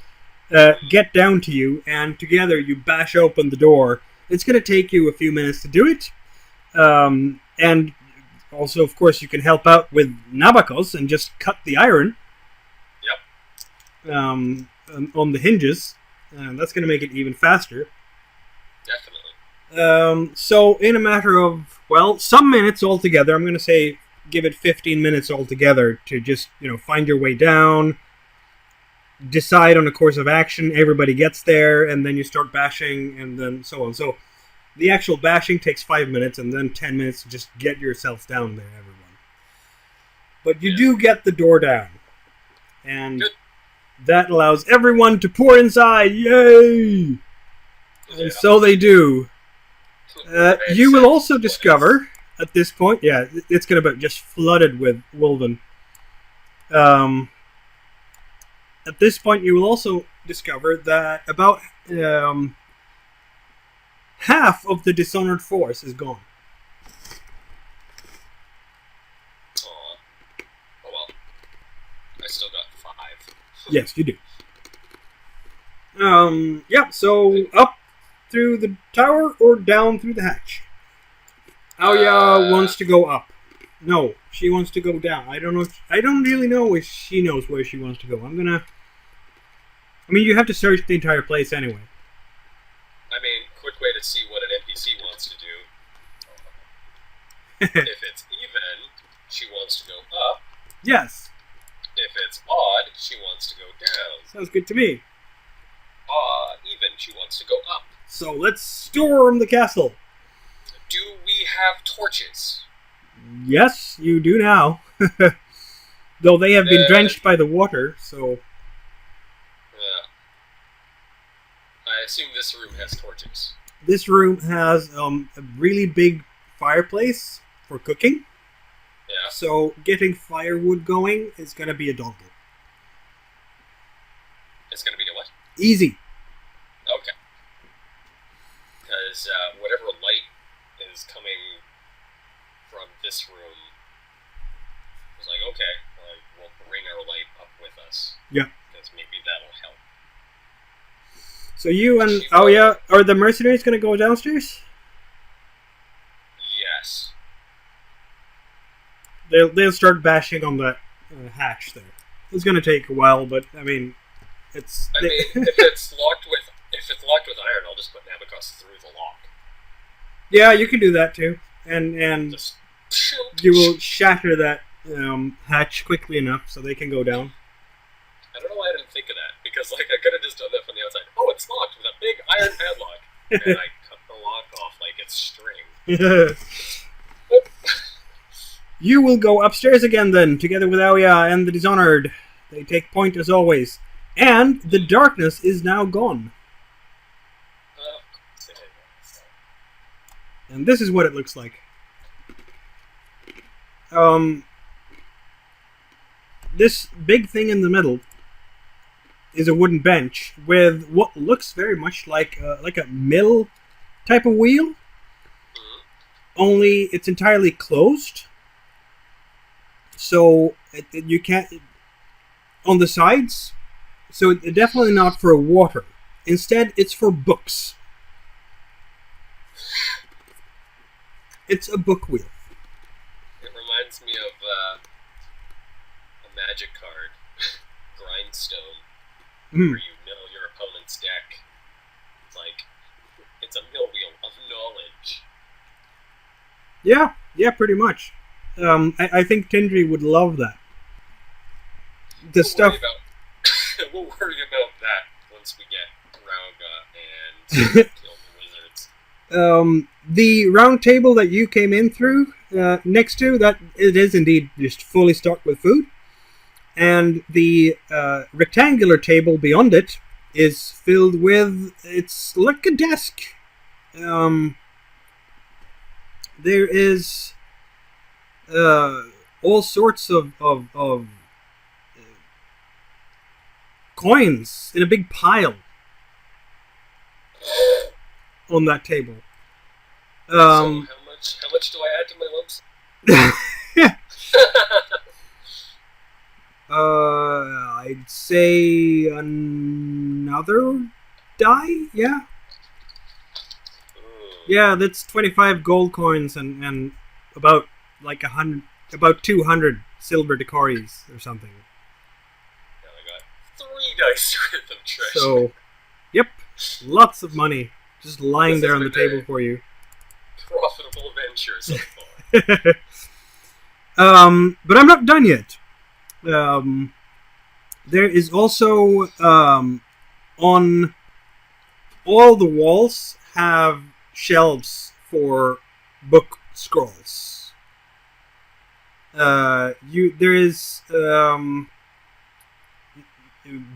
get down to you, and together you bash open the door. It's going to take you a few minutes to do it. And also, of course, you can help out with Nabokos and just cut the iron. Yep. On the hinges. That's going to make it even faster. Definitely. So in a matter of, well, some minutes altogether, I'm going to say give it 15 minutes altogether to just, find your way down, decide on a course of action, everybody gets there, and then you start bashing, and then so on. So the actual bashing takes 5 minutes, and then 10 minutes to just get yourselves down there, everyone. But you do get the door down. And that allows everyone to pour inside. Yay! And so they do. You will also discover at this point, it's going to be just flooded with Wolven. At this point, you will also discover that about half of the Dishonored force is gone. Oh well. I still got 5. Yes, you do. So up through the tower or down through the hatch? Aoya wants to go up. No, she wants to go down. I don't know. I don't really know if she knows where she wants to go. You have to search the entire place anyway. Quick way to see what an NPC wants to do. If it's even, she wants to go up. Yes. If it's odd, she wants to go down. Sounds good to me. Even, she wants to go up. So let's storm the castle. Do we have torches? Yes, you do now. Though they have been drenched by the water, so... I assume this room has torches. This room has a really big fireplace for cooking. Yeah. So getting firewood going is going to be a donkey. It's going to be a what? Easy. Okay. Because whatever light is coming from this room was like, okay, we'll bring our light up with us. Yeah. Because maybe that'll help. So you and Aoya, are the mercenaries going to go downstairs? Yes. They'll start bashing on that hatch there. It's going to take a while, but it's. if it's locked with iron, I'll just put Nabokos through the lock. Yeah, you can do that too, and Just you will shatter that hatch quickly enough so they can go down. I don't know why I didn't think of that, because I could have just done that from the outside. Oh, it's locked with a big iron padlock, and I cut the lock off like it's string. You will go upstairs again then, together with Aoya and the Dishonored. They take point as always. And the darkness is now gone. And this is what it looks like. This big thing in the middle is a wooden bench with what looks very much like a mill type of wheel. Only it's entirely closed. So you can't on the sides. So it's definitely not for water. Instead, it's for books. It's a book wheel. It reminds me of a magic card, Grindstone, where you mill your opponent's deck. It's a mill wheel of knowledge. Yeah, pretty much. I think Tindri would love that. The stuff. We'll worry about that once we get Rauga and kill the wizards. The round table that you came in through next to, that it is indeed just fully stocked with food. And the rectangular table beyond it is filled with, it's like a desk. There is all sorts of coins in a big pile on that table. So how much do I add to my lumps? I'd say another die. Yeah. Yeah, that's 25 gold coins and about like 200 silver decories or something. Now I got 3 dice worth of treasure. So, yep, lots of money just lying there on the table for you. Profitable venture so far. But I'm not done yet. There is also on all the walls have shelves for book scrolls. There is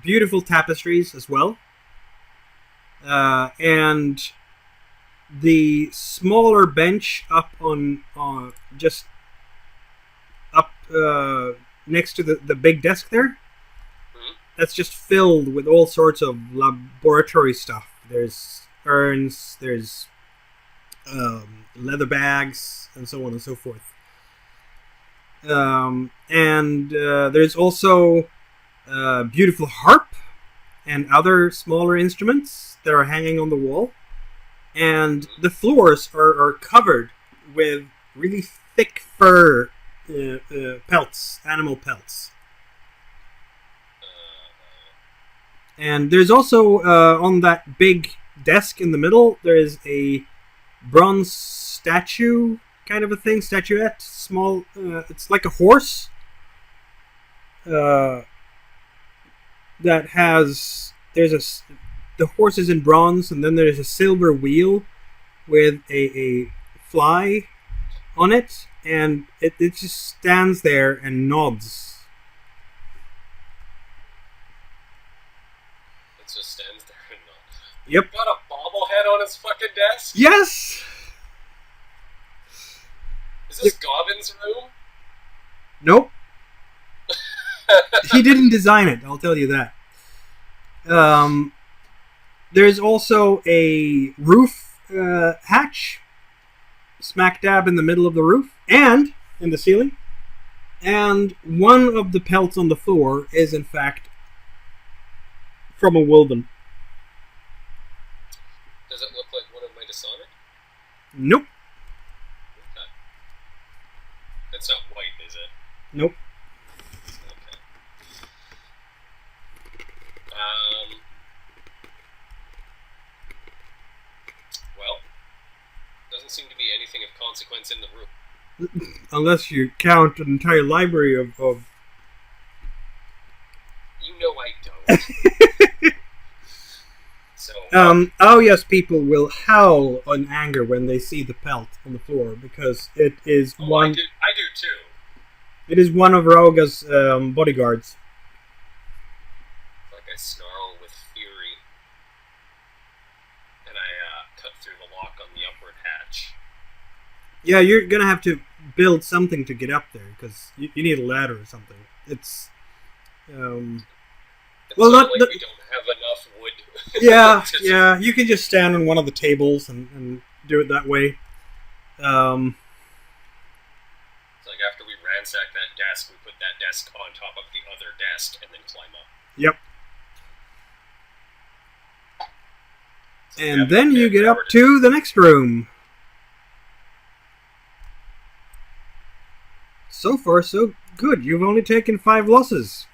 beautiful tapestries as well, and the smaller bench up on just up next to the big desk there. That's just filled with all sorts of laboratory stuff. There's urns, there's leather bags, and so on and so forth. And there's also a beautiful harp and other smaller instruments that are hanging on the wall. And the floors are covered with really thick fur pelts, animal pelts. And there's also, on that big desk in the middle, there is a bronze statue kind of a thing, statuette, small, it's like a horse that has, the horse is in bronze, and then there's a silver wheel with a fly on it, and it just stands there and nods. Just stands there and nods. Yep. Got a bobblehead on his fucking desk? Yes! Is this Gobin's room? Nope. He didn't design it, I'll tell you that. There's also a roof hatch smack dab in the middle of the roof and in the ceiling. And one of the pelts on the floor is in fact from a Wilden. Does it look like one of my Dishonored? Nope. Okay. It's not white, is it? Nope. Okay. Well, doesn't seem to be anything of consequence in the room. Unless you count an entire library of... You know I don't. So, oh yes, people will howl in anger when they see the pelt on the floor because it is one. I do too. It is one of Rauga's bodyguards. Like I snarl with fury, and I cut through the lock on the upward hatch. Yeah, you're gonna have to build something to get up there because you need a ladder or something. It's well, not like we don't have enough wood. Yeah, yeah. You can just stand on one of the tables and do it that way. It's like after we ransack that desk, we put that desk on top of the other desk and then climb up. Yep. So and then you get up to the next room. So far, so good. You've only taken 5 losses.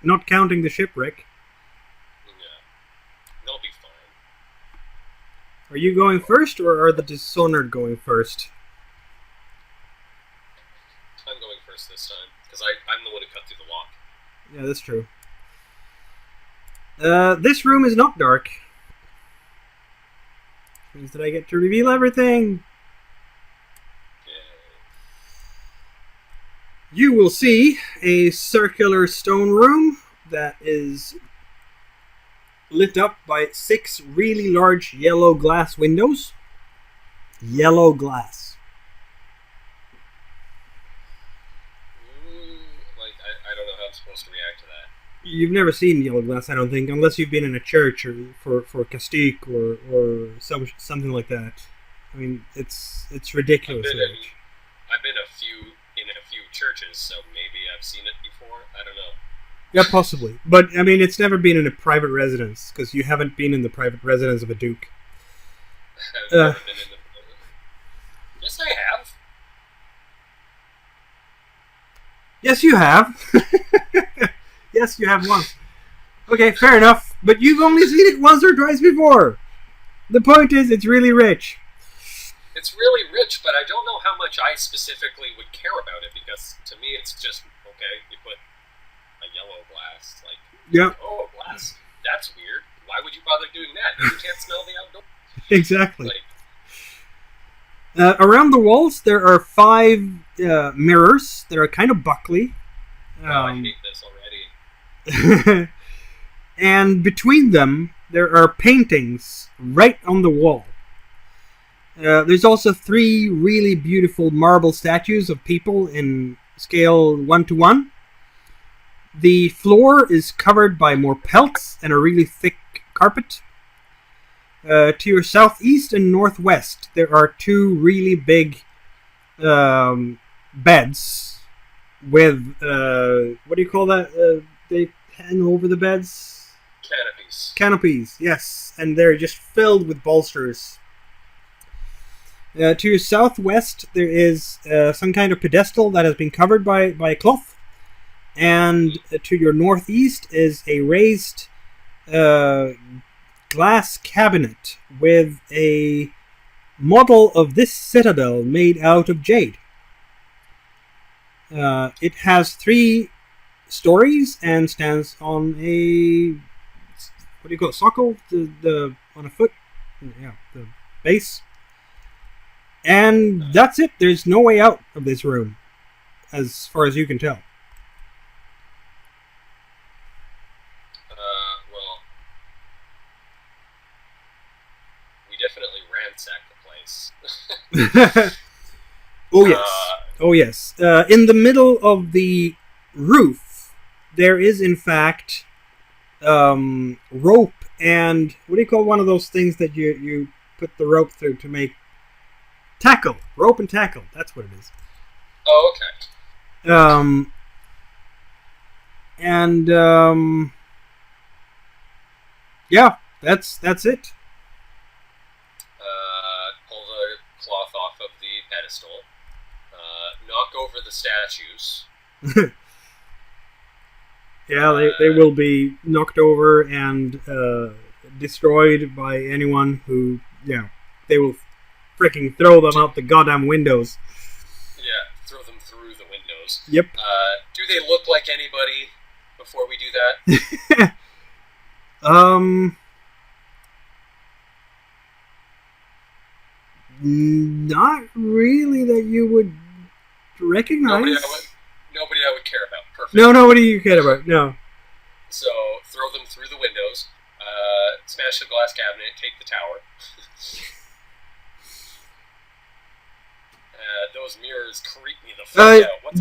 Not counting the shipwreck. Yeah. They'll be fine. Are you going first, or are the Dishonored going first? first this time, because I'm the one who cut through the lock. Yeah, that's true. This room is not dark. Which means that I get to reveal everything. You will see a circular stone room that is lit up by 6 really large yellow glass windows. Yellow glass. I don't know how I'm supposed to react to that. You've never seen yellow glass, I don't think, unless you've been in a church or for Castique or something like that. I mean, it's ridiculous. I've been in a few churches, so maybe I've seen it before. I don't know. Yeah, possibly. But, I mean, it's never been in a private residence, because you haven't been in the private residence of a duke. I've never been in the... Yes, I have. Yes, you have. Yes, you have once. Okay, fair enough. But you've only seen it once or twice before. The point is, it's really rich. It's really rich, but I don't know how much I specifically would care about it, because to me it's just, okay, you put a yellow glass, like, yep. Oh, glass, that's weird. Why would you bother doing that? You can't smell the outdoors. Exactly. Around the walls, there are 5 mirrors that are kind of buckly. I hate this already. And between them, there are paintings right on the wall. There's also 3 really beautiful marble statues of people in scale 1:1. The floor is covered by more pelts and a really thick carpet. To your southeast and northwest, there are 2 really big beds with, what do you call that? They hang over the beds? Canopies. Canopies, yes. And they're just filled with bolsters. To your southwest, there is some kind of pedestal that has been covered by a cloth. And to your northeast is a raised glass cabinet with a model of this citadel made out of jade. It has 3 stories and stands on a, what do you call it, socle? On a foot? Yeah, the base. And that's it. There's no way out of this room, as far as you can tell. Well, we definitely ransacked the place. Oh, yes. Oh, yes. In the middle of the roof, there is, in fact, rope and, what do you call one of those things that you put the rope through to make tackle? Rope and tackle. That's what it is. Oh, okay. Yeah, that's it. Pull the cloth off of the pedestal. Knock over the statues. Yeah, they will be knocked over and destroyed by anyone who, yeah, they will freaking throw them out the goddamn windows. Yeah, throw them through the windows. Yep. Do they look like anybody before we do that? Not really that you would recognize. Nobody I would care about. Perfect. No, nobody you care about. No. So throw them through the windows. Smash the glass cabinet. Take the tower. Those mirrors creep me the fuck out.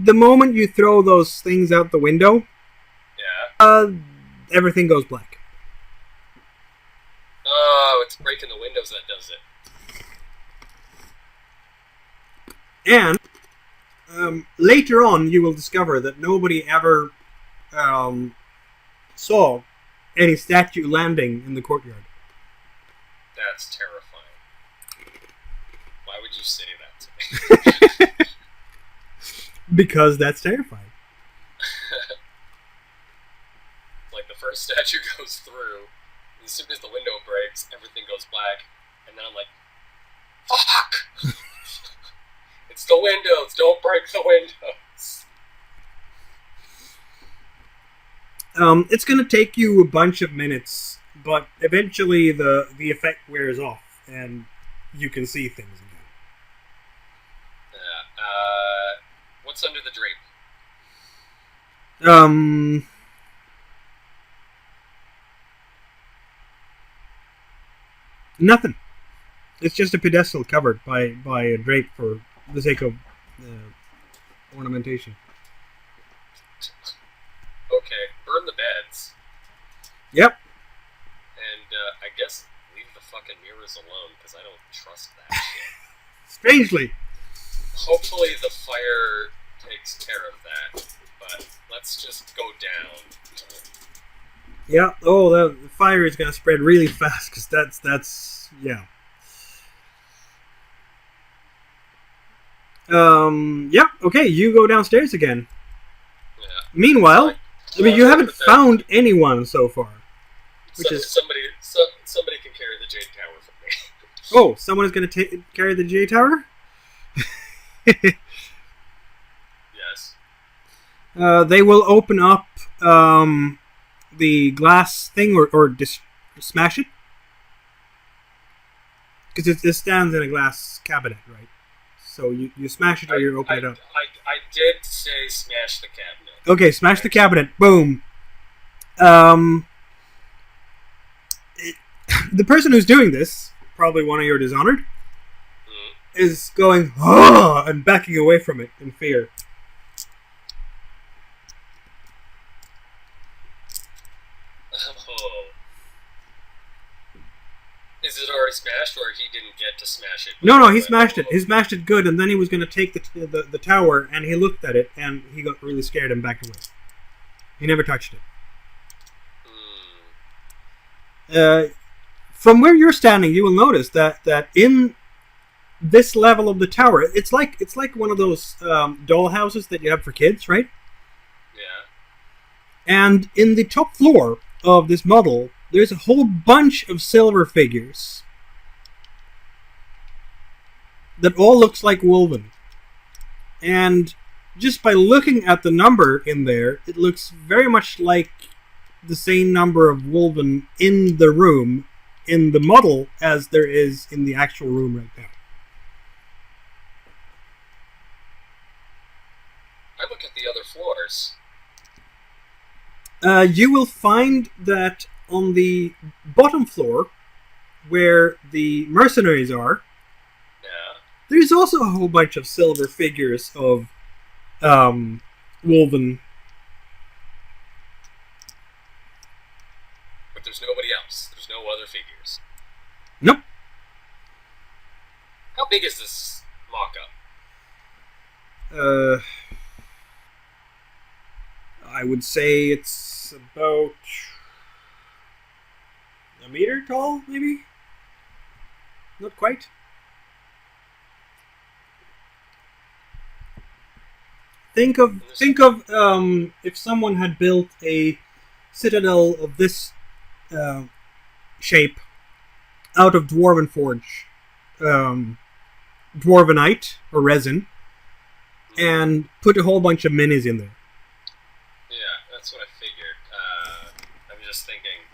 The moment you throw those things out the window, yeah, everything goes black. Oh, it's breaking the windows that does it. And later on, you will discover that nobody ever saw any statue landing in the courtyard. That's terrifying. Why would you say that to me? Because that's terrifying. Like the first statue goes through, and as soon as the window breaks, everything goes black, and then I'm like, fuck! It's the windows. Don't break the windows. It's going to take you a bunch of minutes, but eventually the effect wears off, and you can see things again. What's under the drape? Nothing. It's just a pedestal covered by a drape for the sake of ornamentation. Okay, burn the beds. Yep. And I guess leave the fucking mirrors alone, because I don't trust that shit. Strangely. Hopefully the fire takes care of that, but let's just go down. Yeah. Oh, the fire is gonna spread really fast because that's yeah. Yeah. Okay, you go downstairs again. Yeah. Meanwhile, I mean, you haven't found anyone so far. Somebody can carry the Jade Tower for me. Oh, someone is gonna carry the Jade Tower. Yes. They will open up the glass thing or smash it. Because it stands in a glass cabinet, right? So you smash it or you open it up. I did say smash the cabinet. Okay, smash the cabinet. Boom. The person who's doing this, probably one of your Dishonored, is going, oh, and backing away from it in fear. Oh. Is it already smashed, or he didn't get to smash it? No, he smashed it. He smashed it good, and then he was going to take the tower, and he looked at it, and he got really scared and backed away. He never touched it. From where you're standing, you will notice that in this level of the tower, it's like one of those doll houses that you have for kids, right? Yeah. And in the top floor of this model, there's a whole bunch of silver figures that all looks like woven. And just by looking at the number in there, it looks very much like the same number of woven in the room, in the model, as there is in the actual room right now. I look at the other floors. You will find that on the bottom floor, where the mercenaries are, there's also a whole bunch of silver figures of woven. But there's nobody else. There's no other figures. Nope. How big is this mock-up? I would say it's about a meter tall, maybe? Not quite. Think of if someone had built a citadel of this shape out of dwarven forge, dwarvenite or resin, and put a whole bunch of minis in there. Yeah, that's what I figured. I'm just thinking,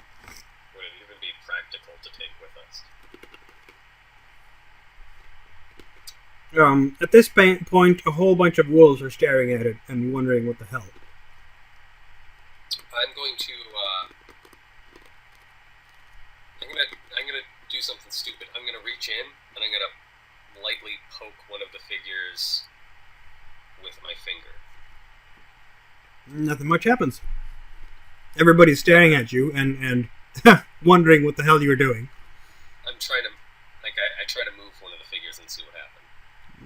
would it even be practical to take with us? At this point, a whole bunch of wolves are staring at it and wondering what the hell. I'm going to. I'm gonna do something stupid. I'm gonna reach in and I'm gonna lightly poke one of the figures with my finger. Nothing much happens. Everybody's staring at you and wondering what the hell you're doing. I'm trying to, I try to move one of the figures and see what happens.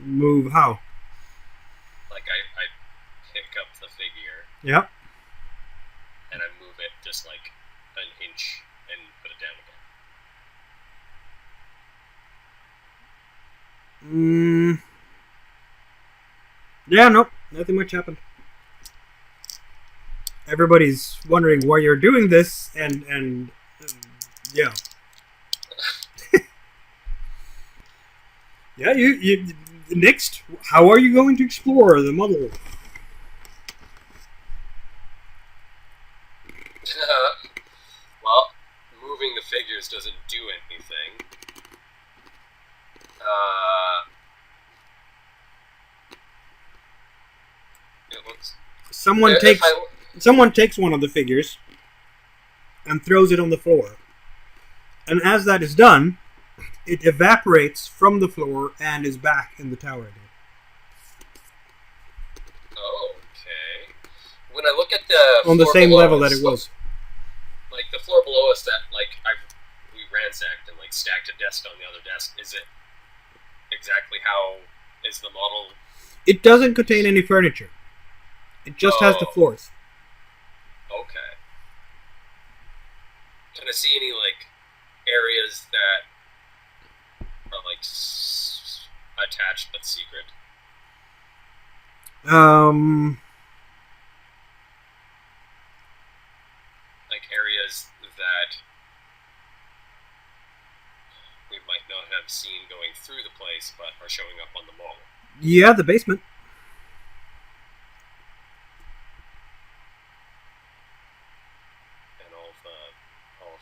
Move how? Like I pick up the figure. Yep. And I move it just like an inch and put it down again. Yeah, nope. Nothing much happened. Everybody's wondering why you're doing this, and yeah. Yeah, Next, how are you going to explore the model? Well, moving the figures doesn't do anything. It looks. Someone takes one of the figures and throws it on the floor. And as that is done, it evaporates from the floor and is back in the tower again. Okay. When I look at the on the floor same below level us, that it was. Like the floor below us that we ransacked and like stacked a desk on the other desk, is it exactly how is the model? It doesn't contain any furniture. It just has the floors. Okay. Can I see any like areas that are like attached but secret? Like areas that we might not have seen going through the place, but are showing up on the model. Yeah, the basement. And all of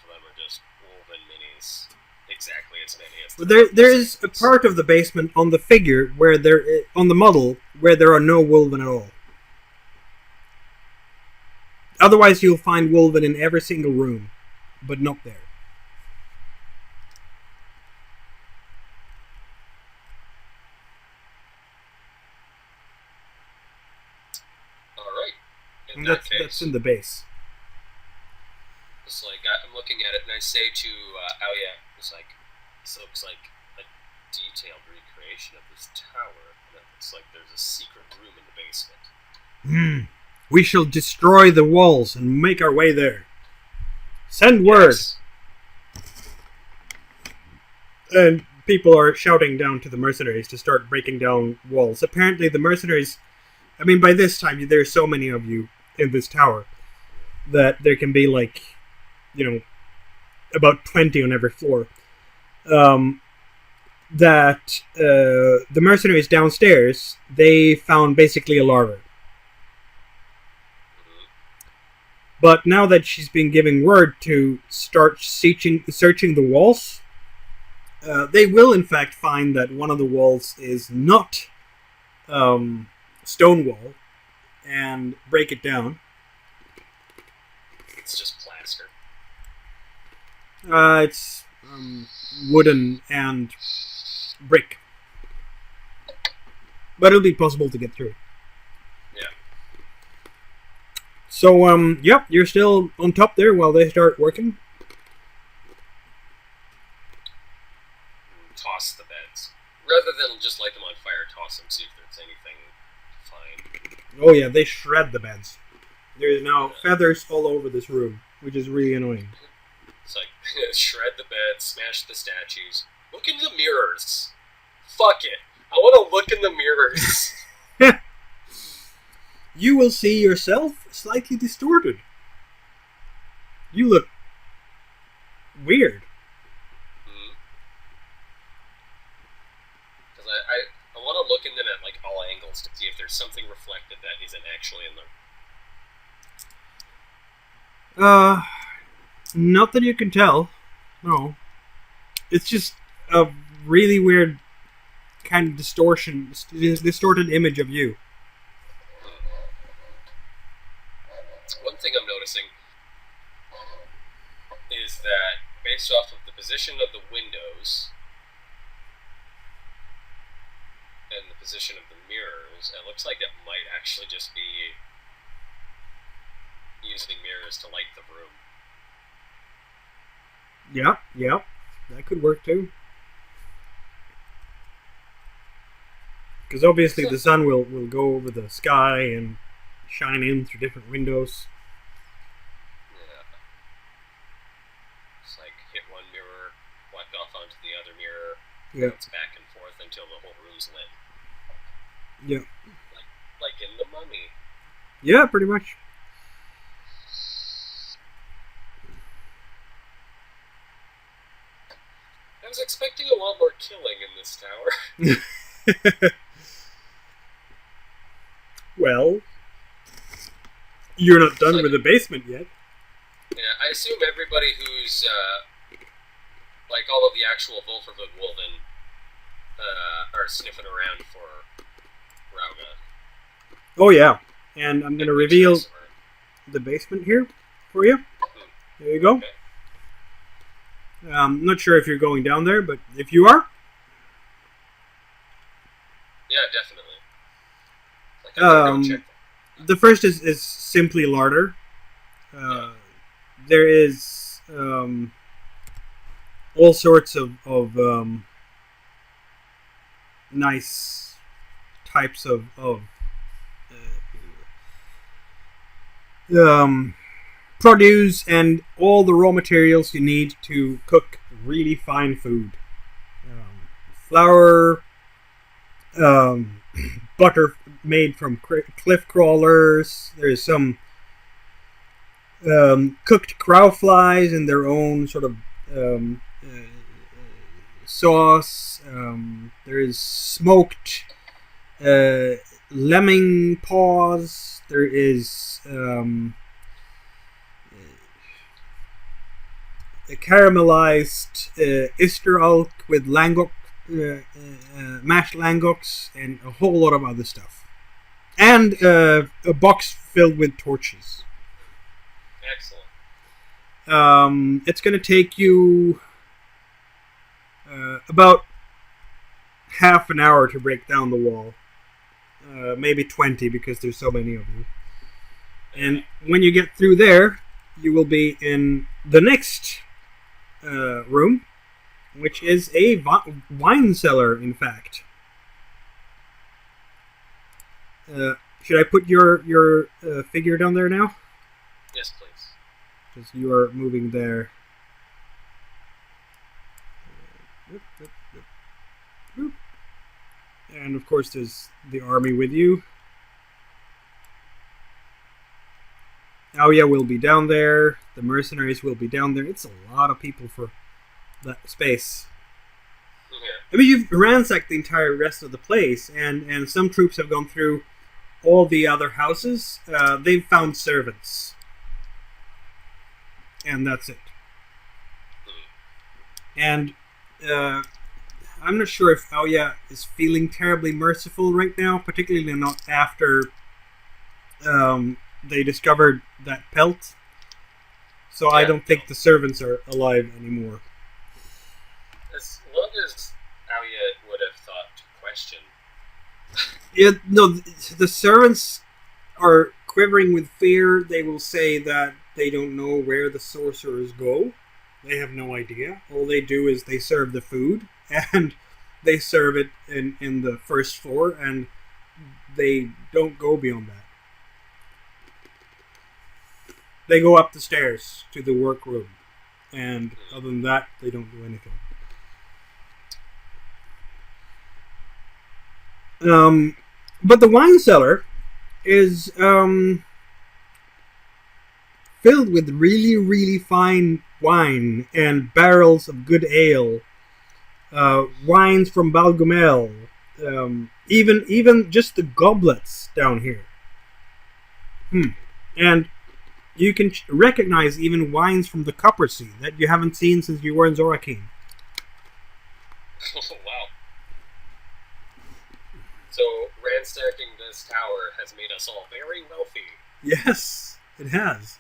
them are just woven minis, exactly as many as. There is a part of the basement on the figure where on the model where there are no woven at all. Otherwise, you'll find woven in every single room, but not there. All right. That's in the base. It's like I'm looking at it and I say to Aoya, it's like this looks like a detailed recreation of this tower. And it looks like there's a secret room in the basement. We shall destroy the walls and make our way there. Send word. Yes. And people are shouting down to the mercenaries to start breaking down walls. Apparently the mercenaries, I mean, by this time there's so many of you in this tower that there can be like, about 20 on every floor. That the mercenaries downstairs, they found basically a larva. But now that she's been giving word to start searching the walls, they will in fact find that one of the walls is not stone wall and break it down. It's just plaster. It's wooden and brick. But it'll be possible to get through. Yeah. So, yep, you're still on top there while they start working. Toss the beds. Rather than just light them on fire, toss them, see if there's anything fine. Oh yeah, they shred the beds. There's now feathers all over this room, which is really annoying. It's like, shred the bed, smash the statues. Look in the mirrors. Fuck it. I want to look in the mirrors. You will see yourself slightly distorted. You look weird. Because I want to look in them at like all angles to see if there's something reflected that isn't actually in them. Not that you can tell. No. It's just a really weird kind of distorted image of you. One thing I'm noticing is that based off of the position of the windows and the position of the mirrors, it looks like it might actually just be using mirrors to light the room. Yeah, that could work too. Because obviously the sun will go over the sky and shine in through different windows. Yeah. It's like hit one mirror, walk off onto the other mirror, bounce back and forth until the whole room's lit. Yeah. Like in The Mummy. Yeah, pretty much. I was expecting a lot more killing in this tower. Well, you're not done with the basement yet. Yeah, I assume everybody who's like all of the actual Volferwood Wolven are sniffing around for Rauga. Oh yeah, and I'm going to reveal the basement here for you. There you go. Okay. I'm not sure if you're going down there, but if you are, yeah, definitely. Like, I'm gonna go check that. the first is simply larder. There is all sorts of nice types of produce and all the raw materials you need to cook really fine food. Flour, butter made from cliff crawlers. There's some cooked crow flies in their own sort of sauce. There is smoked lemming paws. There is a caramelized Easter elk with langok, mashed langoks, and a whole lot of other stuff. And a box filled with torches. Excellent. It's going to take you about half an hour to break down the wall. Maybe 20 because there's so many of you. And when you get through there, you will be in the next room, which is a wine cellar, in fact. Should I put your figure down there now? Yes, please. Because you are moving there. And of course there's the army with you. Aoya will be down there. The mercenaries will be down there. It's a lot of people for that space. Yeah. I mean, you've ransacked the entire rest of the place, and some troops have gone through all the other houses. They've found servants. And that's it. And I'm not sure if Aoya is feeling terribly merciful right now, particularly not after they discovered that pelt. So yeah. I don't think the servants are alive anymore. As long as Aoya would have thought to question. Yeah, no, the servants are quivering with fear. They will say that they don't know where the sorcerers go. They have no idea. All they do is they serve the food, and they serve it in the first floor, and they don't go beyond that. They go up the stairs to the workroom, and other than that, they don't do anything. But the wine cellar is filled with really, really fine wine and barrels of good ale. Wines from Balgomel. Even just the goblets down here. And you can recognize even wines from the Copper Sea that you haven't seen since you were in Zorakeen. Oh, wow. So, ransacking this tower has made us all very wealthy. Yes, it has.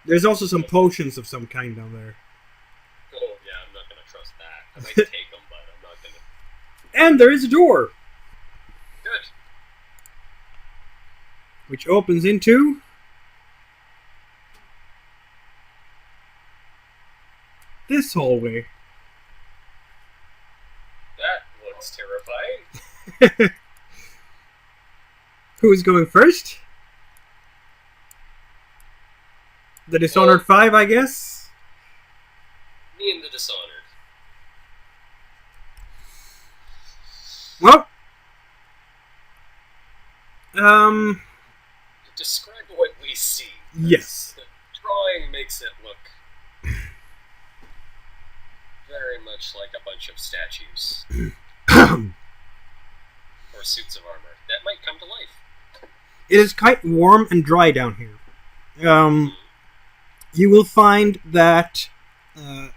There's also some potions of some kind down there. Oh, yeah, I'm not going to trust that. I might take them, but I'm not going to... And there is a door. Good. Which opens into... this hallway. That looks terrifying. Who's going first? The Dishonored 5, I guess? Me and the Dishonored. Well... Describe what we see. Yes. The drawing makes it look... very much like a bunch of statues. Or suits of armor. That might come to life. It is quite warm and dry down here. You will find that, I'll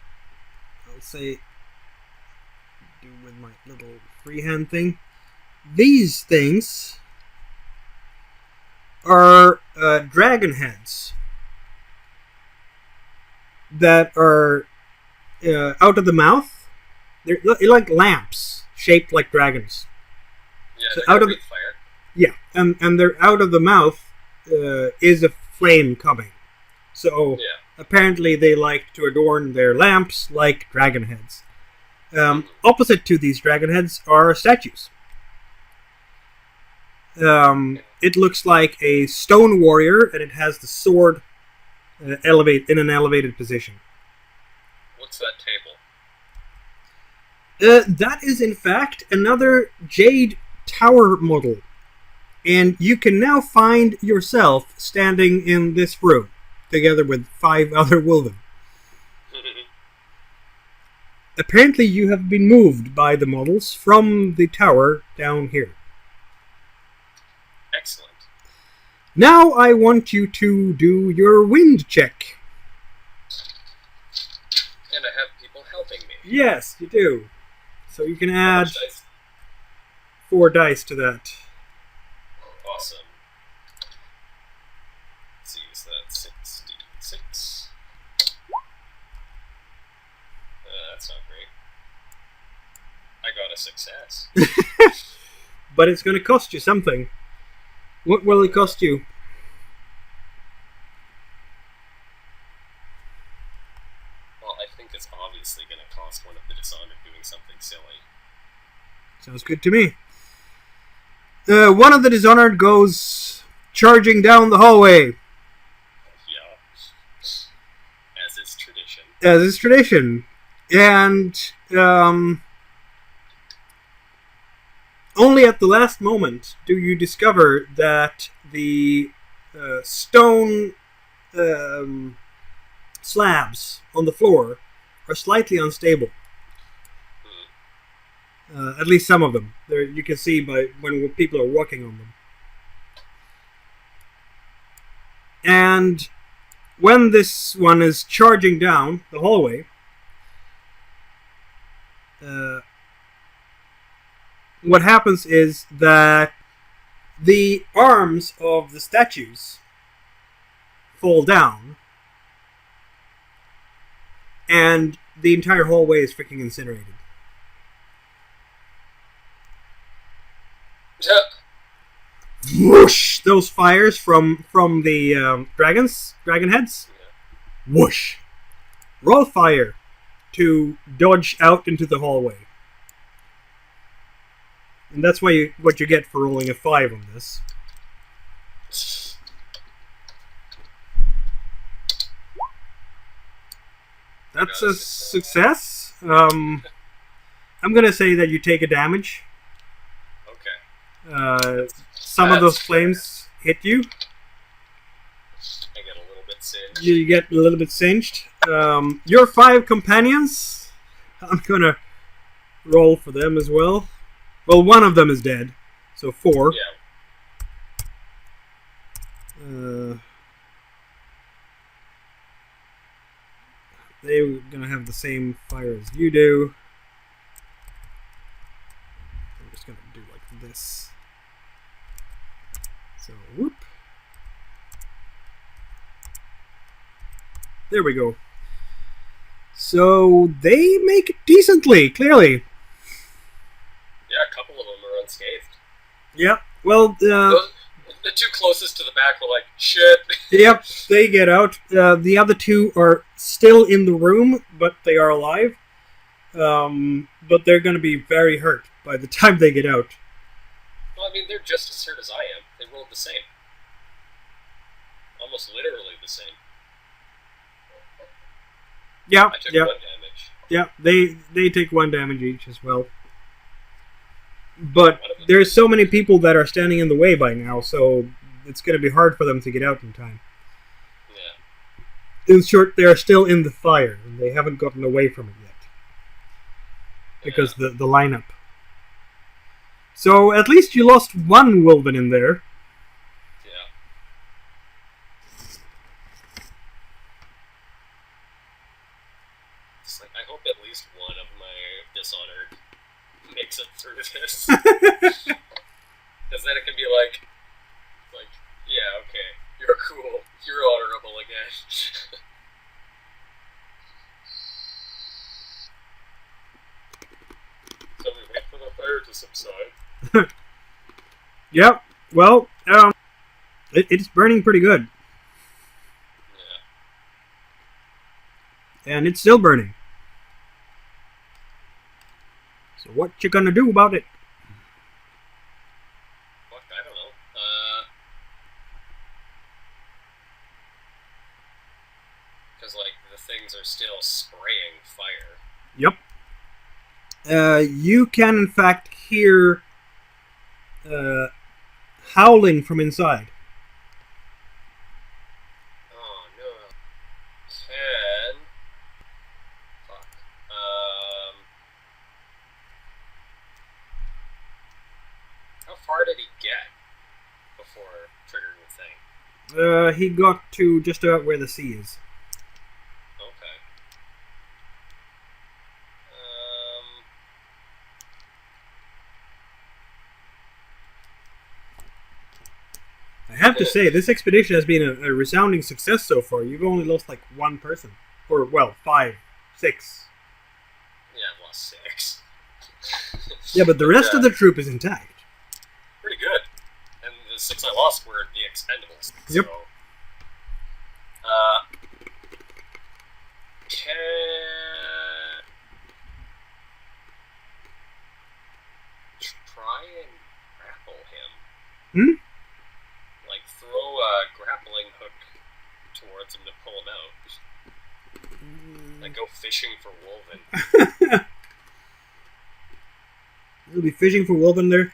say, do with my little freehand thing. These things are dragon heads that are out of the mouth. They're like lamps shaped like dragons. Yeah, So they're out of breathe fire. Yeah, and they're out of the mouth is a flame coming. So apparently they like to adorn their lamps like dragon heads. Opposite to these dragon heads are statues. It looks like a stone warrior, and it has the sword in an elevated position. What's that table? That is in fact another jade tower model. And you can now find yourself standing in this room, together with 5 other Wolven. Apparently you have been moved by the models from the tower down here. Excellent. Now I want you to do your wind check. And I have people helping me. Yes, you do. So you can add How much dice? 4 dice to that. Awesome. Let's see, is that 66? That's not great. I got a success. But it's going to cost you something. What will it cost you? Well, I think it's obviously going to cost one of the Dishonored doing something silly. Sounds good to me. One of the Dishonored goes charging down the hallway. Yeah. As is tradition. As is tradition. And only at the last moment do you discover that the stone slabs on the floor are slightly unstable. At least some of them. You can see by when people are walking on them. And when this one is charging down the hallway, what happens is that the arms of the statues fall down, and the entire hallway is freaking incinerated. Whoosh! Those fires from the dragon heads. Whoosh! Roll fire to dodge out into the hallway. And that's what you get for rolling a 5 on this. That's a success. I'm gonna say that you take a damage. Okay. Some of those flames hit you. I get a little bit singed. You get a little bit singed. Your 5 companions, I'm gonna roll for them as well. Well, one of them is dead, so 4. Yeah. They're gonna have the same fire as you do. I'm just gonna do like this. So, whoop. There we go. So, they make it decently, clearly. Yeah, a couple of them are unscathed. Yep. Well, The 2 closest to the back were like, shit. Yep, they get out. The other 2 are still in the room, but they are alive. But they're going to be very hurt by the time they get out. Well, I mean, they're just as hurt as I am. They rolled the same. Almost literally the same. Yeah, I took yeah. 1 damage. Yeah, they take 1 damage each as well. But there's so many people that are standing in the way by now, so it's going to be hard for them to get out in time. Yeah. In short, they are still in the fire, and they haven't gotten away from it yet. because the lineup. So at least you lost one Wolven in there. Yeah. It's like, I hope at least one of my Dishonored makes it through this. Because then it can be like, yeah, okay, you're cool, you're honorable again. So we wait for the fire to subside. Yep. Well, it's burning pretty good. Yeah. And it's still burning. So what you gonna do about it? Fuck, I don't know. Because, like, the things are still spraying fire. Yep. You can in fact hear howling from inside. Oh, no. Fuck. How far did he get before triggering the thing? He got to just about where the sea is. Okay. I have to say, this expedition has been a resounding success so far. You've only lost like one person. Or, well, 5, 6. Yeah, I've lost 6. Yeah, but the rest of the troop is intact. Pretty good. And the 6 I lost were the expendables. Yep. So, try and grapple him. Hmm? Like, throw a grappling hook towards him to pull him out. Like, go fishing for Wolven. You'll be fishing for Wolven there.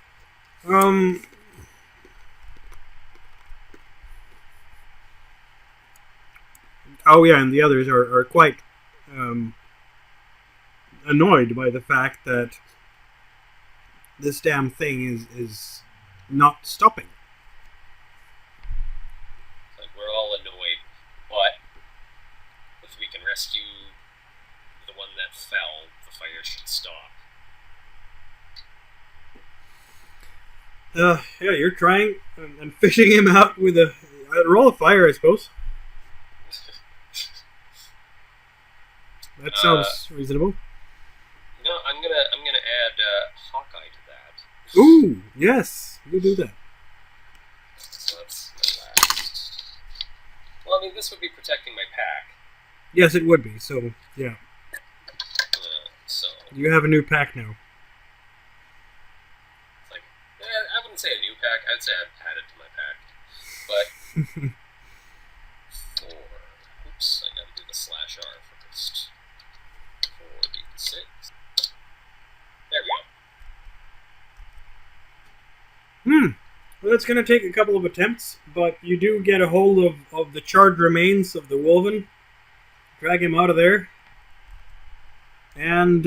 Oh yeah, and the others are quite annoyed by the fact that this damn thing is not stopping. Like, we're all annoyed, but if we can rescue the one that fell, the fire should stop. Yeah, you're trying and fishing him out with a roll of fire, I suppose. That sounds reasonable. No, I'm gonna add Hawkeye to that. Ooh, yes, you do that. So that's my last. Well, I mean, this would be protecting my pack. Yes, it would be. So yeah, so you have a new pack now. it's like, I wouldn't say a new pack. I'd say I'd add it to my pack. But 4. Oops, I gotta do the /R first. 4d6. There we go. Well, it's going to take a couple of attempts, but you do get a hold of the charred remains of the Wolven, drag him out of there, and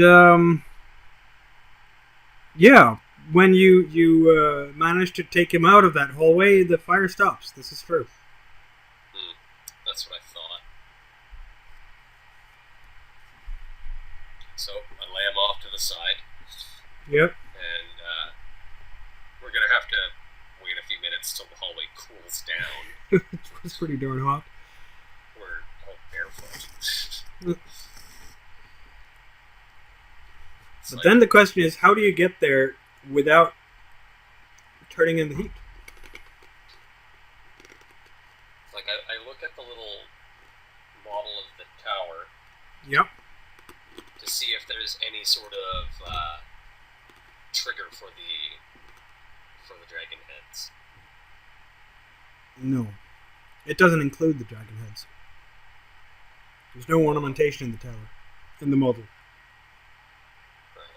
yeah, when you manage to take him out of that hallway, the fire stops. This is true. That's what I thought. So I lay him off to the side. Yep. And we're going to have to wait a few minutes till the hallway cools down. It's pretty darn hot. We're all barefoot. But then the question is, how do you get there without turning in the heat? Like, I look at the little model of the tower. Yep. To see if there's any sort of trigger for the dragon heads. No. It doesn't include the dragon heads. There's no ornamentation in the tower. In the model. Right.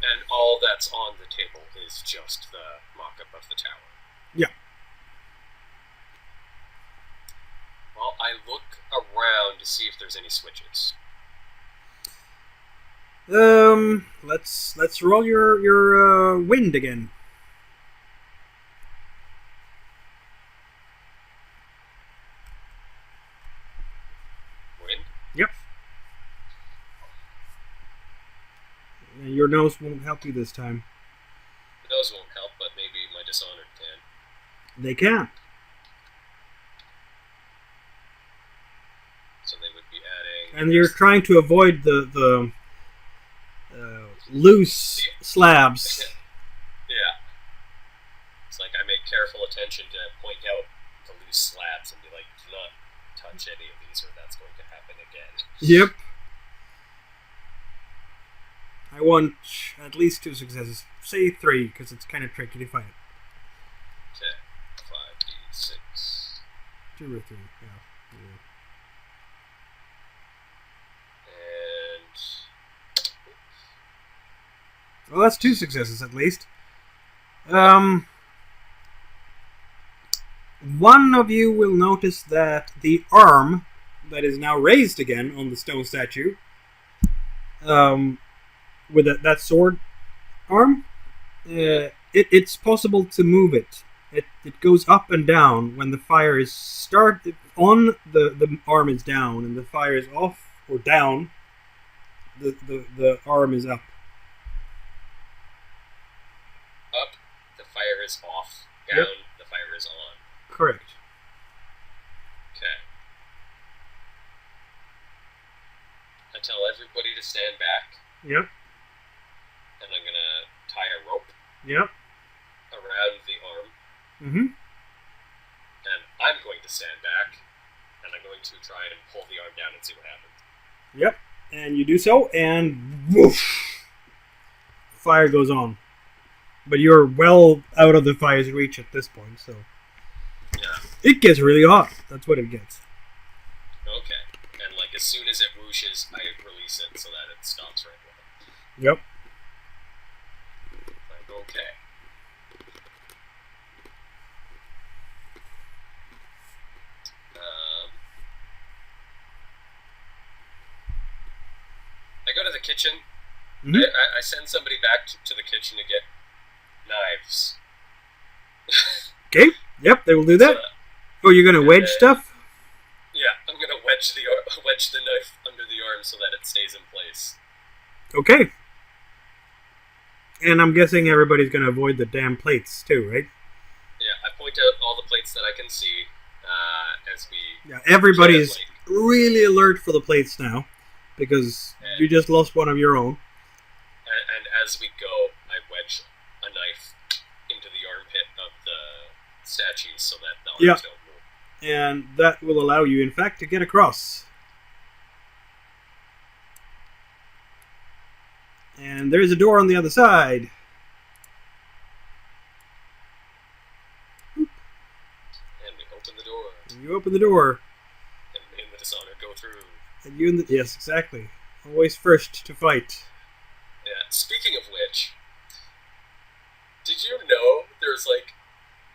And all that's on the table is just the mock-up of the tower. Yeah. Well, I look around to see if there's any switches. Let's roll your wind again. Wind? Yep. Your nose won't help you this time. The nose won't help, but maybe my Dishonored can. They can. So they would be adding... And you're trying to avoid the loose slabs. Yeah. It's like I make careful attention to point out the loose slabs and be like, do not touch any of these or that's going to happen again. Yep. I want at least 2 successes. Say 3, because it's kind of tricky to find. Okay. 5d6. 2 or 3, yeah. And... Well, that's 2 successes at least. One of you will notice that the arm that is now raised again on the stone statue, with that sword arm, it's possible to move it. It goes up and down when the fire is started. On the arm is down, and the fire is off or down. The arm is up. Up, the fire is off. Down, Yep. the fire is on. Correct. Okay. I tell everybody to stand back, Yep. and I'm gonna tie a rope Yep. around the arm, Mm-hmm. and I'm going to stand back, and I'm going to try and pull the arm down and see what happens. Yep. And you do so, and whoosh! Fire goes on. But you're well out of the fire's reach at this point, so... Yeah. It gets really hot. That's what it gets. Okay. And like as soon as it whooshes, I release it so that it stops right away. Yep. Like, okay. I go to the kitchen. Mm-hmm. I send somebody back to the kitchen to get knives. Okay. Yep, they will do that. Oh, you're gonna wedge stuff? Yeah, I'm gonna wedge the knife under the arm so that it stays in place. Okay. And I'm guessing everybody's gonna avoid the damn plates too, right? Yeah, I point out all the plates that I can see as we... Yeah, everybody's translate. really alert for the plates now, because you just lost one of your own. And as we go, I wedge a knife into the armpit of the statues so that the arms don't move. And that will allow you, in fact, to get across. And there is a door on the other side. And we open the door. And you open the door. And me and the Dishonored go through. And you and the... Yes, exactly. Always first to fight. Yeah, speaking of which, did you know there's like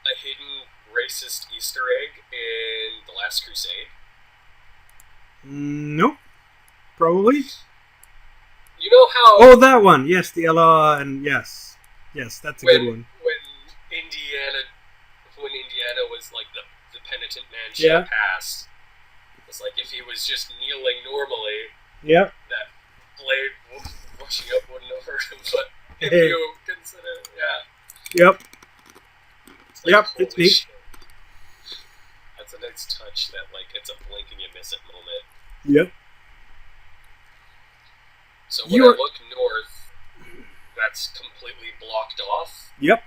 a hidden racist Easter egg in The Last Crusade? No. Probably. You know how... Oh, that one. Yes, the Allah and... Yes. Yes, that's a good one. When Indiana was like the penitent man she passed, it's like if he was just kneeling normally, Yep. that blade rushing up wouldn't have hurt him, but if you consider... Yeah. Yep. It's like, Yep, it's holy neat. shit. That's a nice touch that, like, it's a blink and you miss it moment. Yep. So when I look north, that's completely blocked off? Yep.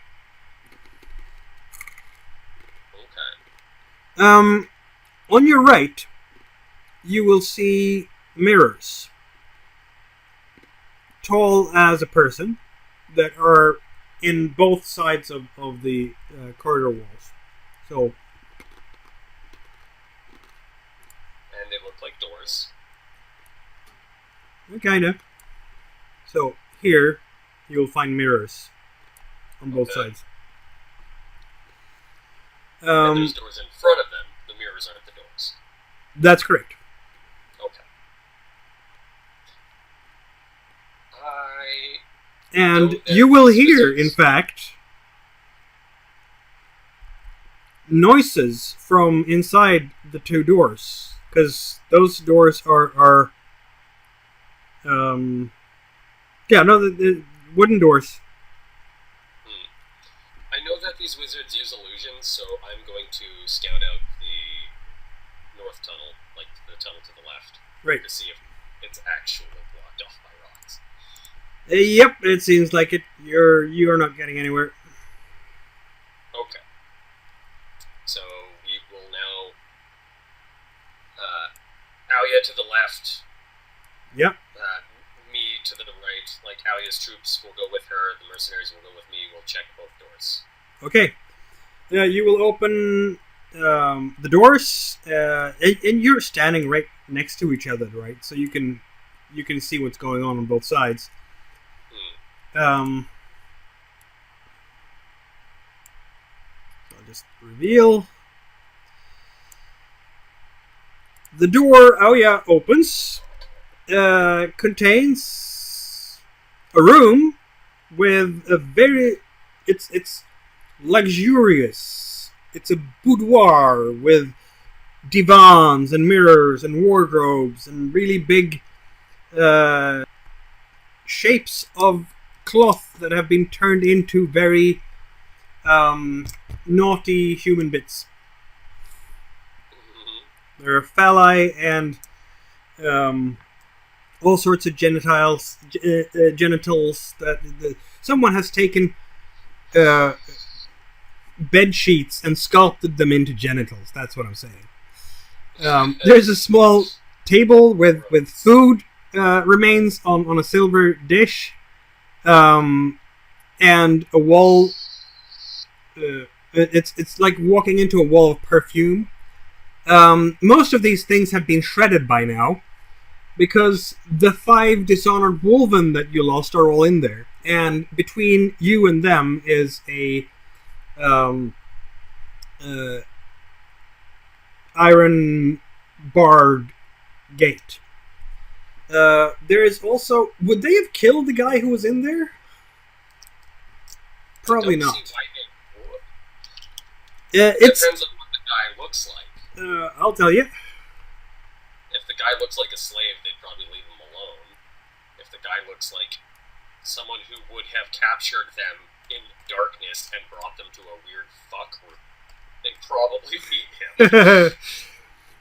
Okay. On your right, you will see mirrors. Tall as a person, that are in both sides of the corridor walls. So... And they look like doors. Kinda. So, here, you'll find mirrors on both sides. And there's doors in front of them. The mirrors aren't the doors. That's correct. Okay. And No, you will these hear, in wizards- fact, noises from inside the two doors. Because those doors are the wooden doors. I know that these wizards use illusions, so I'm going to scout out the north tunnel, like the tunnel to the left, Right. to see if it's actually blocked off by rocks. Yep, it seems like it. You are not getting anywhere. Okay. So we will now Alia to the left. Yep. Me to the right. Like Alia's troops will go with her. The mercenaries will go with me. We'll check both doors. Okay. You will open the doors, and you're standing right next to each other, right? So you can see what's going on both sides. I'll just reveal. The door, opens. Contains a room with a very... It's luxurious. It's a boudoir with divans and mirrors and wardrobes and really big shapes of cloth that have been turned into very naughty human bits. There are phalli and all sorts of genitals that someone has taken bed sheets and sculpted them into genitals. That's what I'm saying. There's a small table with food remains on a silver dish, and a wall. It's like walking into a wall of perfume. Most of these things have been shredded by now, because the 5 dishonored wolven that you lost are all in there, and between you and them is a iron barred gate. There is also... Would they have killed the guy who was in there? Probably Don't not. see why they would. It's... Depends on what the guy looks like. I'll tell you. If the guy looks like a slave, they'd probably leave him alone. If the guy looks like someone who would have captured them in darkness and brought them to a weird fuck room, they'd probably beat him.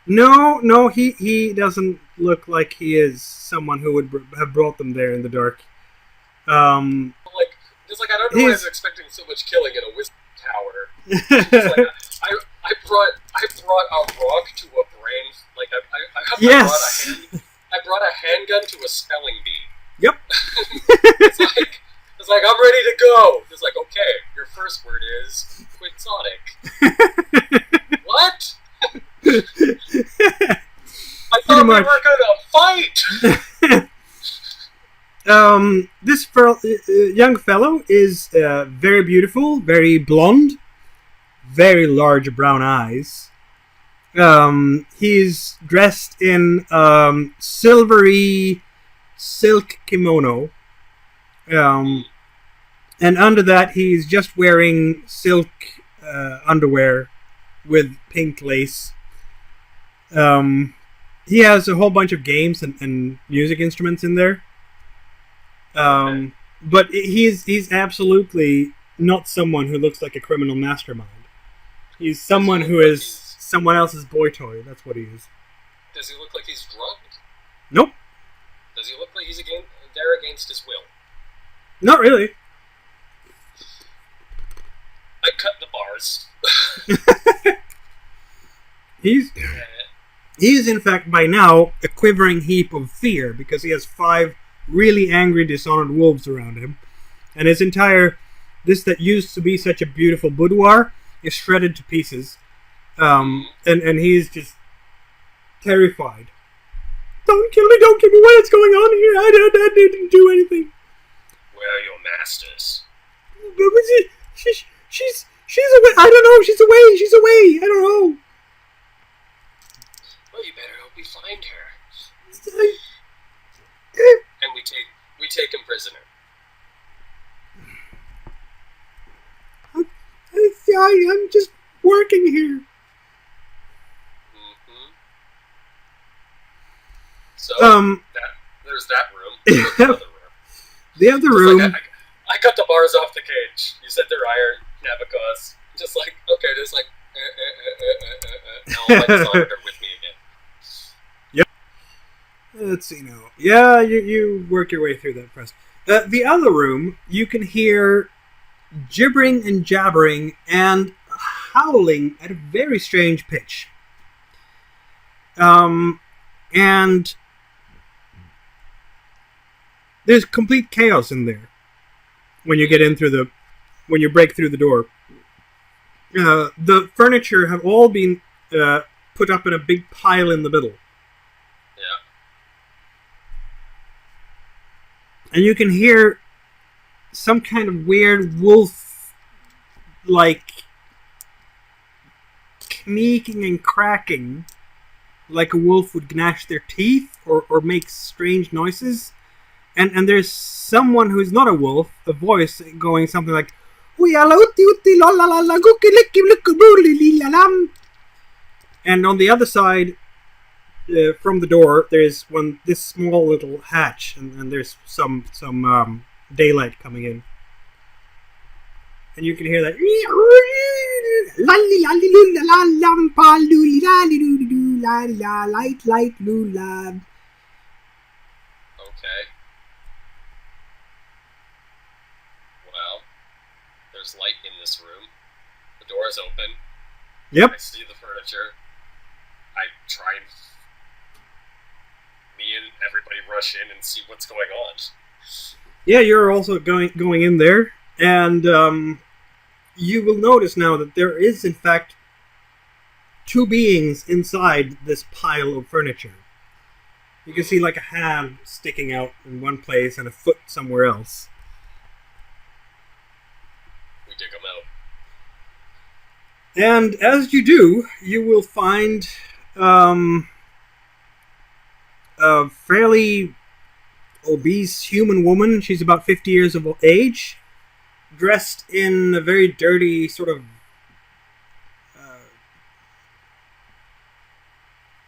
No, he doesn't look like he is someone who would have brought them there in the dark. Like, just like I don't know why I was expecting so much killing in a wizard tower. Just like, I brought a rock to a brain. Like Yes. I brought a handgun to a spelling bee. Yep. It's like I'm ready to go. It's like, okay, your first word is quixotic. What? I thought we were gonna fight. This young fellow is very beautiful, very blonde, very large brown eyes. He's dressed in silvery silk kimono. And under that, he's just wearing silk underwear with pink lace. He has a whole bunch of games and music instruments in there. But he's absolutely not someone who looks like a criminal mastermind. He's someone who is someone else's boy toy. That's what he is. Does he look like he's drunk? Nope. Does he look like he's there against his will? Not really. I cut the bars. He is in fact by now a quivering heap of fear, because he has 5 really angry dishonored wolves around him, and his entire this that used to be such a beautiful boudoir is shredded to pieces, and he's just terrified. Don't kill me! What's going on here? I didn't do anything. Where are your masters? She's away. I don't know. She's away. I don't know. Well, you better hope we find her. And we take him prisoner. I'm just working here. Mm-hmm. So, there's that room. There's another room. The other Just room... Like, I cut the bars off the cage. You said they're iron, Nabokos. Just like, okay, just like, all my Dishonored are with me again. Yep. Let's see now. Yeah, you work your way through that first. The other room, you can hear gibbering and jabbering and howling at a very strange pitch. And there's complete chaos in there when you get in through when you break through the door. The furniture have all been put up in a big pile in the middle. Yeah. And you can hear some kind of weird wolf-like sneaking and cracking, like a wolf would gnash their teeth or make strange noises. And there's someone who's not a wolf, a voice going something like, and on the other side, from the door, there's this small little hatch, and there's some daylight coming in, and you can hear that. Okay. Well, there's light in this room. The door is open. Yep. I see the furniture. I try and... Me and everybody rush in and see what's going on. Yeah, you're also going in there, and you will notice now that there is, in fact, two beings inside this pile of furniture. You can see like a hand sticking out in one place and a foot somewhere else. We dig them out. And as you do, you will find a fairly obese human woman. She's about 50 years of age, dressed in a very dirty sort of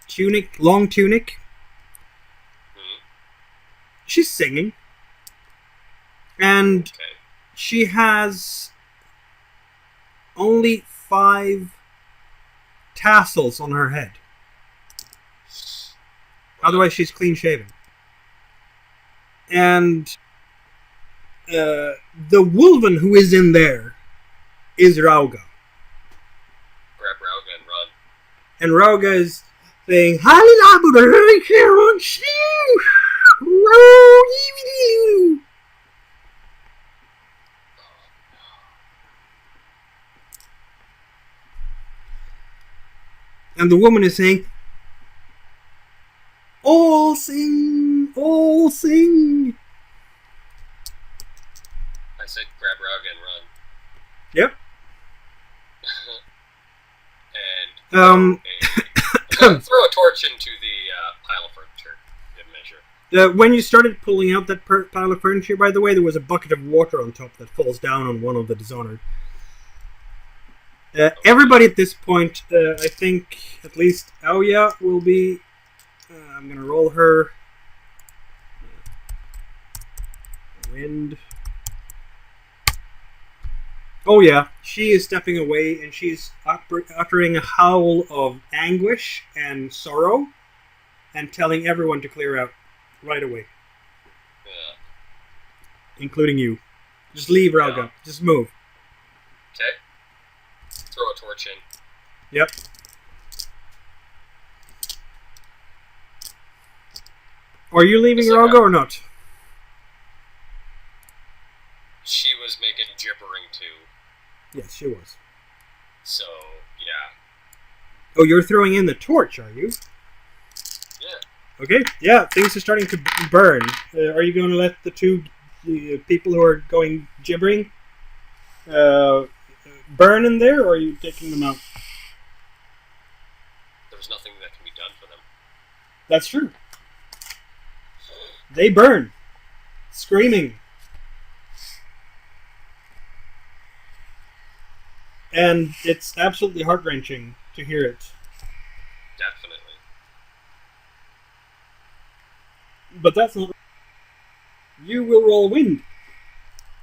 tunic, long tunic. She's singing, and she has only 5 tassels on her head. Otherwise, she's clean shaven. And the Wolven who is in there is Rauga. Grab Rauga and run. And Rauga is saying, and the woman is saying, all sing, all sing. I said grab Rauga and run. Yep. And throw a torch into the pile of furniture in measure. When you started pulling out that pile of furniture, by the way, there was a bucket of water on top that falls down on one of the Dishonored. Everybody at this point, I think at least Aoya will be... I'm going to roll her. Wind. Oh yeah, she is stepping away and she's uttering a howl of anguish and sorrow and telling everyone to clear out right away. Yeah. Including you. Just leave, Rauga. Yeah. Just move. Okay. Throw a torch in. Yep. Are you leaving Rauga or not? She was making gibbering too. Yes, she was. So, yeah. Oh, you're throwing in the torch, are you? Yeah. Okay, yeah, things are starting to burn. Are you going to let the people who are going gibbering burn in there, or are you taking them out? There's nothing that can be done for them. That's true. They burn. Screaming. And it's absolutely heart-wrenching to hear it. Definitely. But that's not... You will roll wind.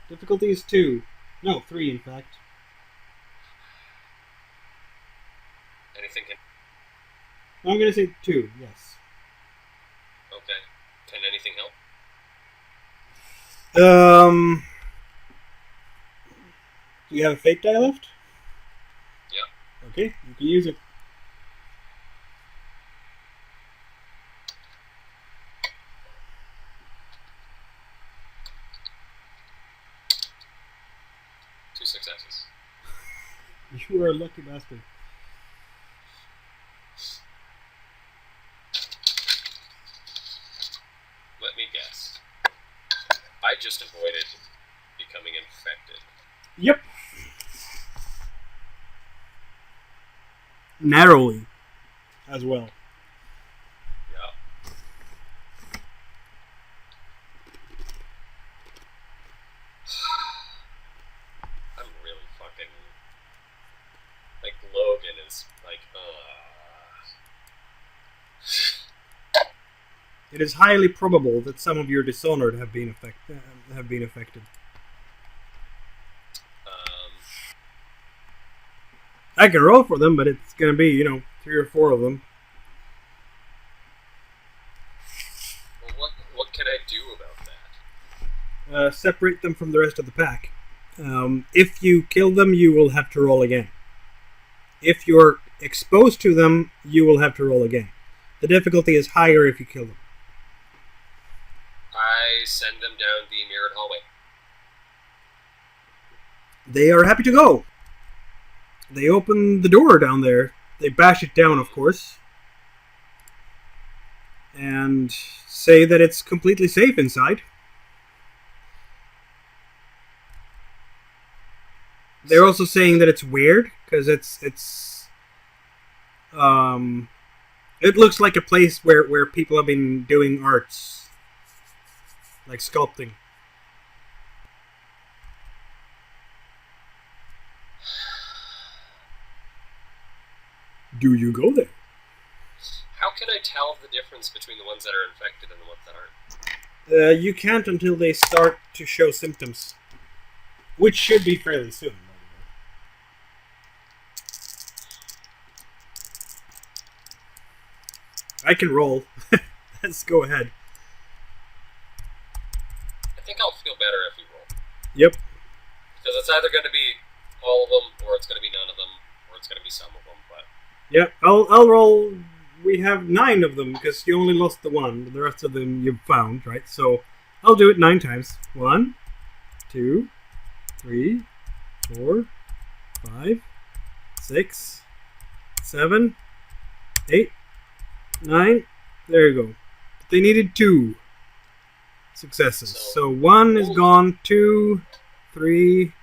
Difficulty is 2. No, 3 in fact. Anything can... I'm going to say 2, yes. Okay. Can anything help? Do you have a fate die left? Yeah. Okay, you can use it. Two successes. You are a lucky bastard. Let me guess. I just avoided becoming infected. Yep. Narrowly, as well. Yeah. I'm really fucking... Like, Logan is like, It is highly probable that some of your Dishonored have been affected. I can roll for them, but it's going to be, 3 or 4 of them. Well, what can I do about that? Separate them from the rest of the pack. If you kill them, you will have to roll again. If you're exposed to them, you will have to roll again. The difficulty is higher if you kill them. I send them down the mirrored hallway. They are happy to go. They open the door down there. They bash it down, of course. And say that it's completely safe inside. They're also saying that it's weird, because it looks like a place where people have been doing arts. Like sculpting. Do you go there? How can I tell the difference between the ones that are infected and the ones that aren't? You can't until they start to show symptoms. Which should be fairly soon. I can roll. Let's go ahead. I think I'll feel better if we roll. Yep. Because it's either going to be all of them, or it's going to be none of them, or it's going to be some of them. But yep, I'll roll. We have 9 of them because you only lost the one. The rest of them you've found, right? So I'll do it 9 times. 1, 2, 3, 4, 5, 6, 7, 8, 9. There you go. They needed 2 successes. So 1 is gone. 2, 3,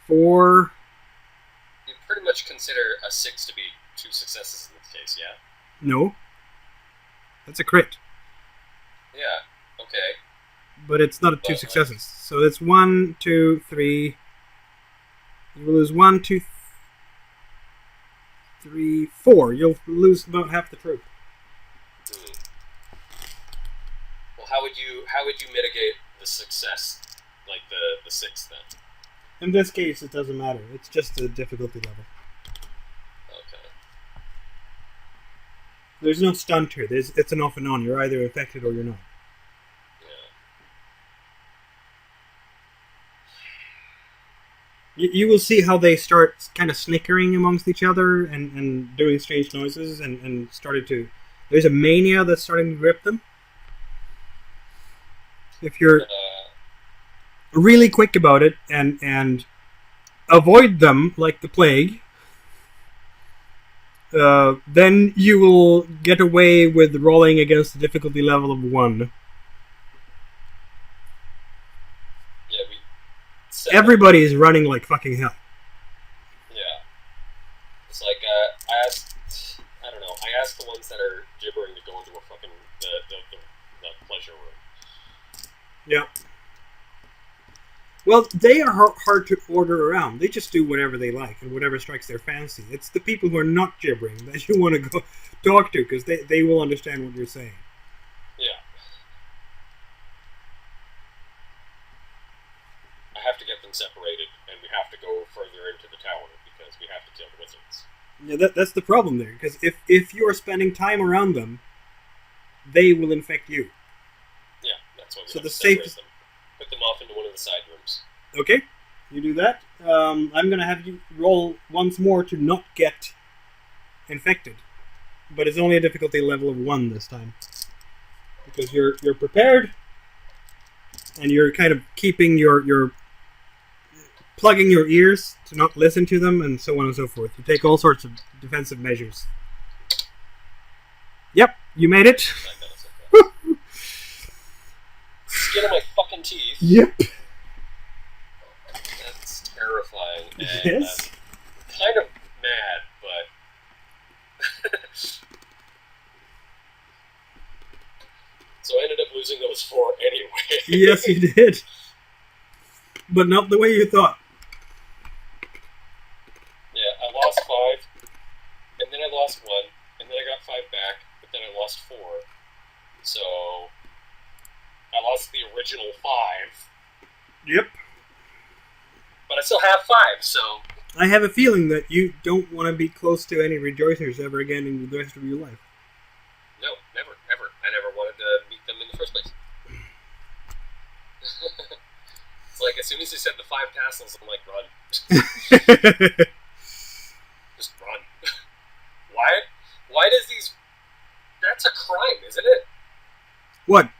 4. you pretty much consider a 6 to be 2 successes in this case, yeah? No. That's a crit. Yeah, okay. But it's not 2 successes. So it's 1, 2, 3. You will lose 1, 2, 3, 4. You'll lose about half the troop. Well, how would you mitigate the success, like the 6 then? In this case, it doesn't matter. It's just the difficulty level. Okay. There's no stunt here. It's an off and on. You're either affected or you're not. You will see how they start kind of snickering amongst each other and doing strange noises and started to... There's a mania that's starting to grip them. If you're really quick about it and avoid them like the plague, then you will get away with rolling against the difficulty level of 1. Everybody is running like fucking hell. Yeah. It's like, I asked the ones that are gibbering to go into a fucking, the pleasure room. Yeah. Well, they are hard to order around. They just do whatever they like and whatever strikes their fancy. It's the people who are not gibbering that you want to go talk to because they will understand what you're saying. Yeah. I have to get them separated, and we have to go further into the tower because we have to kill the wizards. Yeah, that's the problem there. Because if you are spending time around them, they will infect you. Yeah, that's why we So have the to separate safest... them. Put them off into one of the side rooms. Okay, you do that. I'm going to have you roll once more to not get infected. But it's only a difficulty level of 1 this time. Because you're prepared, and you're kind of keeping your plugging your ears to not listen to them, and so on and so forth. You take all sorts of defensive measures. Yep, you made it. Skin of my fucking teeth. Yep. That's terrifying. And Yes. I'm kind of mad, but... So I ended up losing those 4 anyway. Yes, you did. But not the way you thought. Yeah, I lost 5, and then I lost 1, and then I got 5 back, but then I lost 4. So I lost the original 5. Yep. But I still have 5, so... I have a feeling that you don't want to be close to any rejoicers ever again in the rest of your life. No, never, ever. I never wanted to meet them in the first place. It's like, as soon as he said the 5 tassels, I'm like, run. Just run. Why does these... That's a crime, isn't it? What?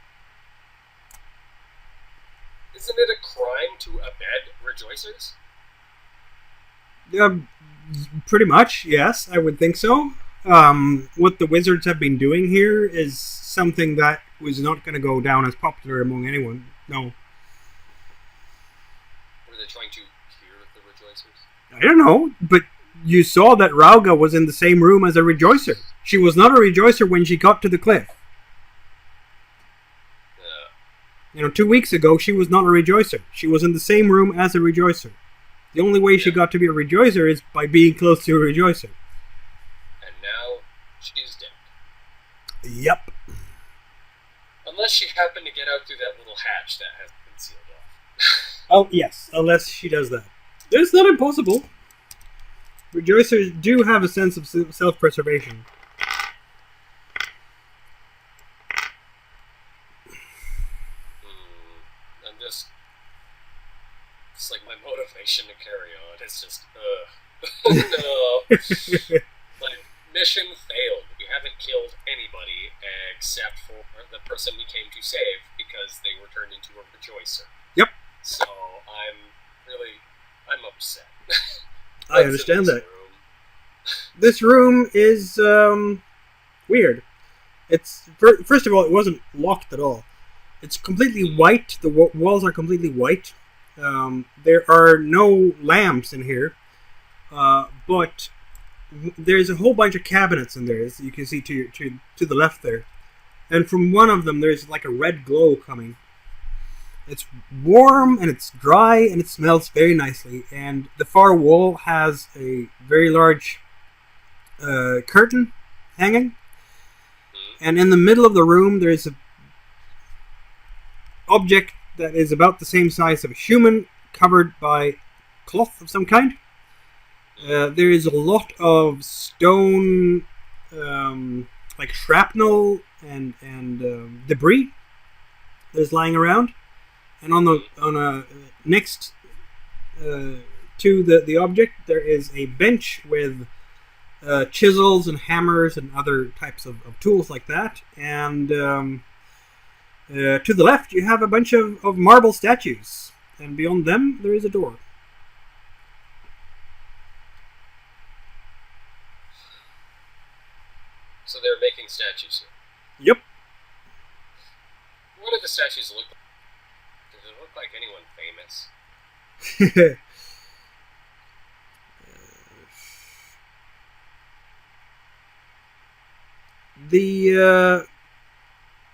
Isn't it a crime to abet rejoicers? Pretty much, yes, I would think so. What the wizards have been doing here is something that was not going to go down as popular among anyone. No. Were they trying to cure the rejoicers? I don't know, but you saw that Rauga was in the same room as a rejoicer. She was not a rejoicer when she got to the cliff. 2 weeks ago, she was not a rejoicer. She was in the same room as a rejoicer. The only way she got to be a rejoicer is by being close to a rejoicer. And now she's dead. Yep. Unless she happened to get out through that little hatch that has been sealed off. Oh, yes, unless she does that. It's not impossible. Rejoicers do have a sense of self-preservation. I'm just... It's like my motivation to carry on. It's just, no. Like, mission failed. We haven't killed anybody except for the person we came to save because they were turned into a rejoicer. Yep. So I'm upset. I understand that. This room is weird. It's first of all, it wasn't locked at all. It's completely white. The walls are completely white. There are no lamps in here, but there's a whole bunch of cabinets in there, as you can see to the left there. And from one of them, there's like a red glow coming. It's warm and it's dry and it smells very nicely. And the far wall has a very large curtain hanging. And in the middle of the room, there's an object that is about the same size of a human, covered by cloth of some kind. There is a lot of stone, like shrapnel and debris that is lying around. And on a next to the object, there is a bench with chisels and hammers and other types of tools like that. And to the left, you have a bunch of marble statues. And beyond them, there is a door. So they're making statues here. Yep. What do the statues look like? Does it look like anyone famous?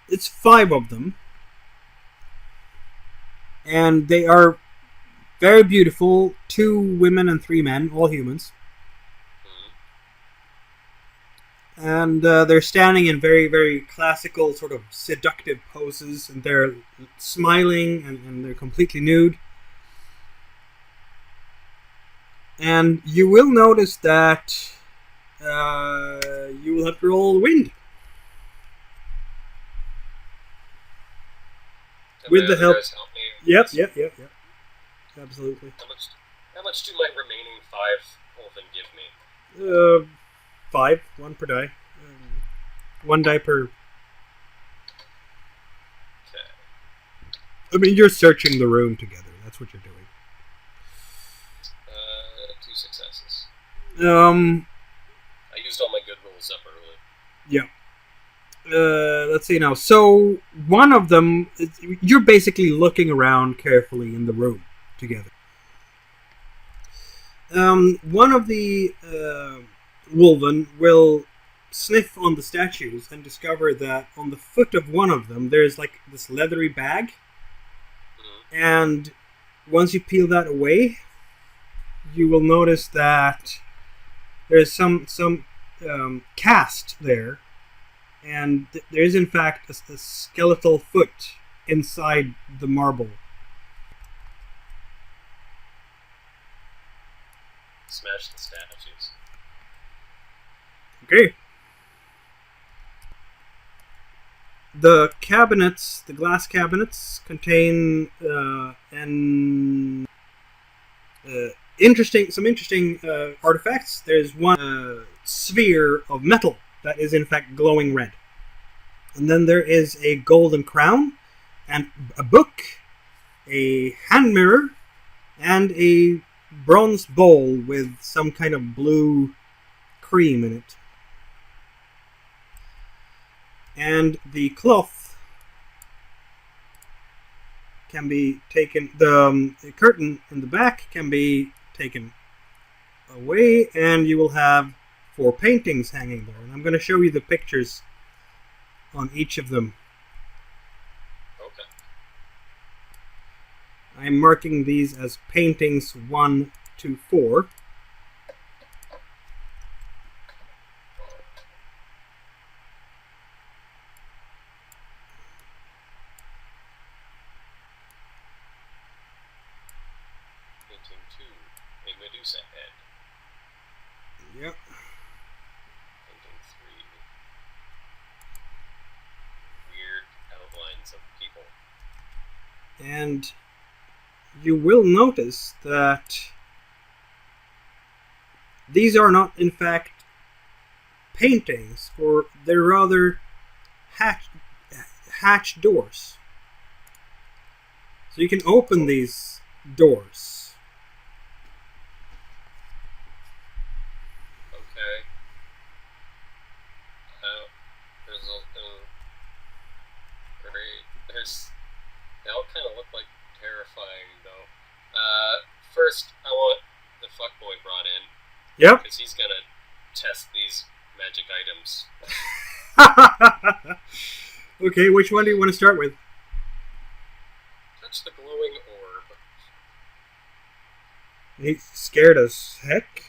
It's 5 of them, and they are Very beautiful. 2 women and 3 men, all humans. And they're standing in very, very classical, sort of seductive poses, and they're smiling, and they're completely nude. And you will notice that you will have to roll wind. With the help. Yep. Absolutely. How much do my remaining 5 Olven give me? 5, 1 per die. 1 die per. Okay. I mean, you're searching the room together. That's what you're doing. 2 successes. I used all my good rolls up early. Yeah. Let's see now. So one of them, you're basically looking around carefully in the room together. One of the Wolven will sniff on the statues and discover that on the foot of one of them there's like this leathery bag. And once you peel that away, you will notice that there's some cast there, and there is in fact a skeletal foot inside the marble. Smash the statues. Okay. The cabinets, the glass cabinets, contain some interesting artifacts. There's one sphere of metal that is in fact glowing red. And then there is a golden crown, and a book, a hand mirror, and a bronze bowl with some kind of blue cream in it. And the cloth can be taken, the curtain in the back can be taken away, and you will have 4 paintings hanging there. And I'm going to show you the pictures on each of them. Okay. I'm marking these as paintings 1 to 4. Painting 2, a Medusa head. Yep. Painting 3, weird outlines of people. And you will notice that these are not in fact paintings, or they're rather hatch doors. So you can open these doors. Okay. They all kind of look like terrifying, though. First, I want the fuckboy brought in. Yep. Because he's gonna test these magic items. Okay, which one do you want to start with? Touch the glowing orb. He's scared as heck.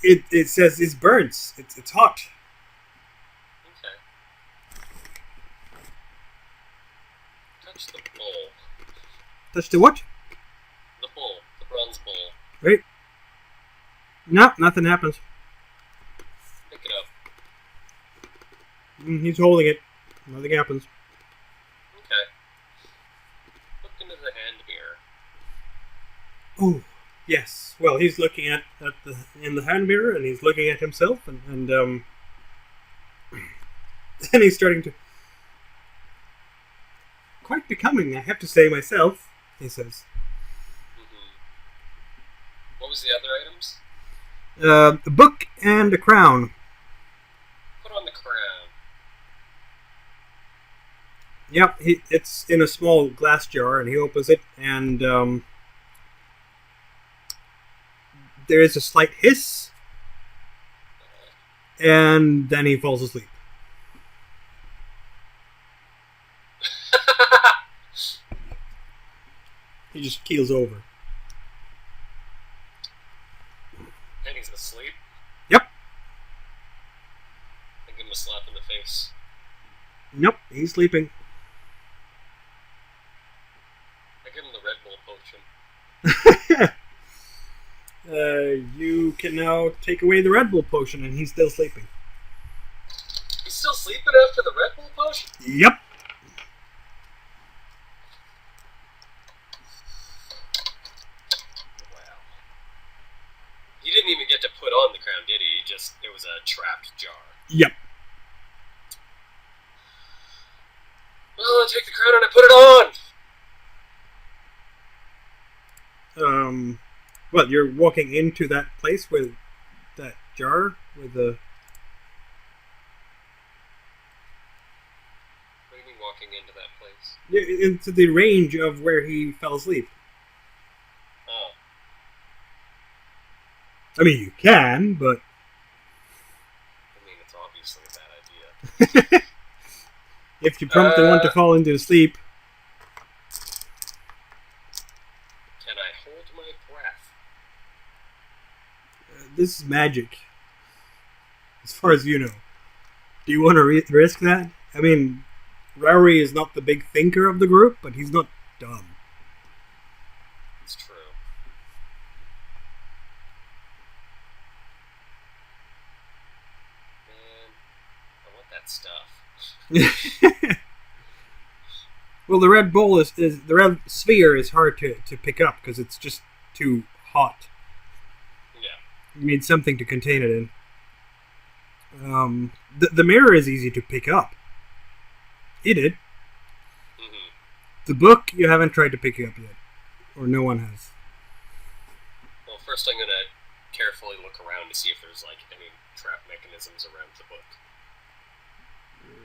It says it burns. It's hot. Okay. Touch the bowl. Touch the what? The bowl. The bronze bowl. Right. No, nothing happens. Pick it up. He's holding it. Nothing happens. Okay. Look into the hand mirror. Oh, yes. Well, he's looking in the hand mirror, and he's looking at himself, and then he's starting to quite becoming, I have to say myself. He says. Mm-hmm. What was the other items? A book and a crown. Put on the crown. Yep, it's in a small glass jar, and he opens it, and there is a slight hiss, And then he falls asleep. He just keels over. And he's asleep? Yep. I give him a slap in the face. Nope, he's sleeping. I give him the Red Bull potion. You can now take away the Red Bull potion, and he's still sleeping. He's still sleeping after the Red Bull potion? Yep. Wow. He didn't even get to put on the crown, did he? It was a trapped jar. Yep. Well, I take the crown and I put it on! Well, you're walking into that place with that jar with the... What do you mean walking into that place? Into the range of where he fell asleep. Oh. I mean, you can, but... I mean, it's obviously a bad idea. If you promptly want to fall into sleep... Can I hold my breath? This is magic. As far as you know. Do you want to risk that? I mean, Rory is not the big thinker of the group, but he's not dumb. It's true. Man, I want that stuff. Well, the red bowl is the red sphere is hard to pick up because it's just too hot. Yeah. You need something to contain it in. The mirror is easy to pick up. You did. Mm-hmm. The book you haven't tried to pick up yet, or no one has. Well, first I'm gonna carefully look around to see if there's like any trap mechanisms around the book.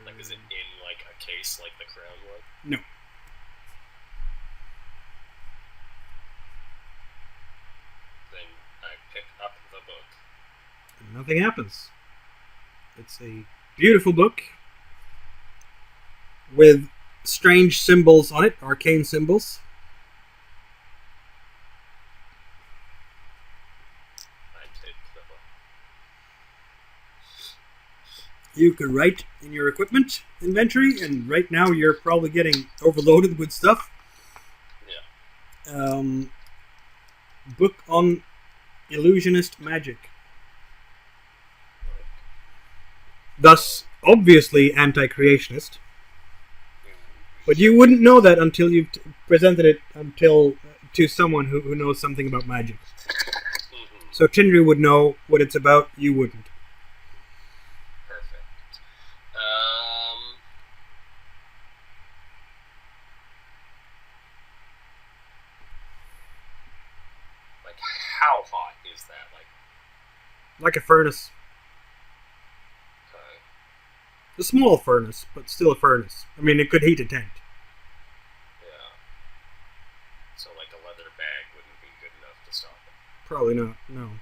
Like, is it in like a case like the crown was? No. Then I pick up the book. And nothing happens. It's a beautiful book with strange symbols on it, arcane symbols. I take the book. You could write in your equipment inventory, and right now you're probably getting overloaded with stuff. Yeah. Book on illusionist magic. Thus, obviously anti-creationist. But you wouldn't know that until you've presented it to someone who knows something about magic. Mm-hmm. So Tindri would know what it's about, you wouldn't. Perfect. Like, how hot is that? Like a furnace. Okay. A small furnace, but still a furnace. I mean, it could heat a tent. Yeah. So, like, a leather bag wouldn't be good enough to stop it. Probably not, no.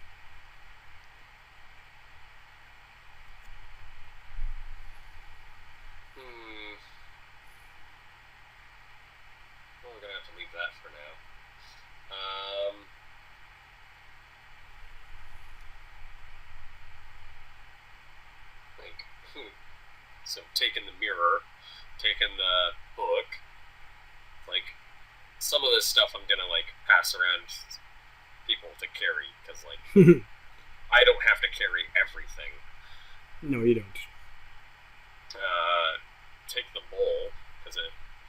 Well, we're gonna have to leave that for now. Like, so taking the mirror, taking the book, like, some of this stuff I'm gonna, like, pass around people to carry, because, like, I don't have to carry everything. No, you don't. Take the bowl, because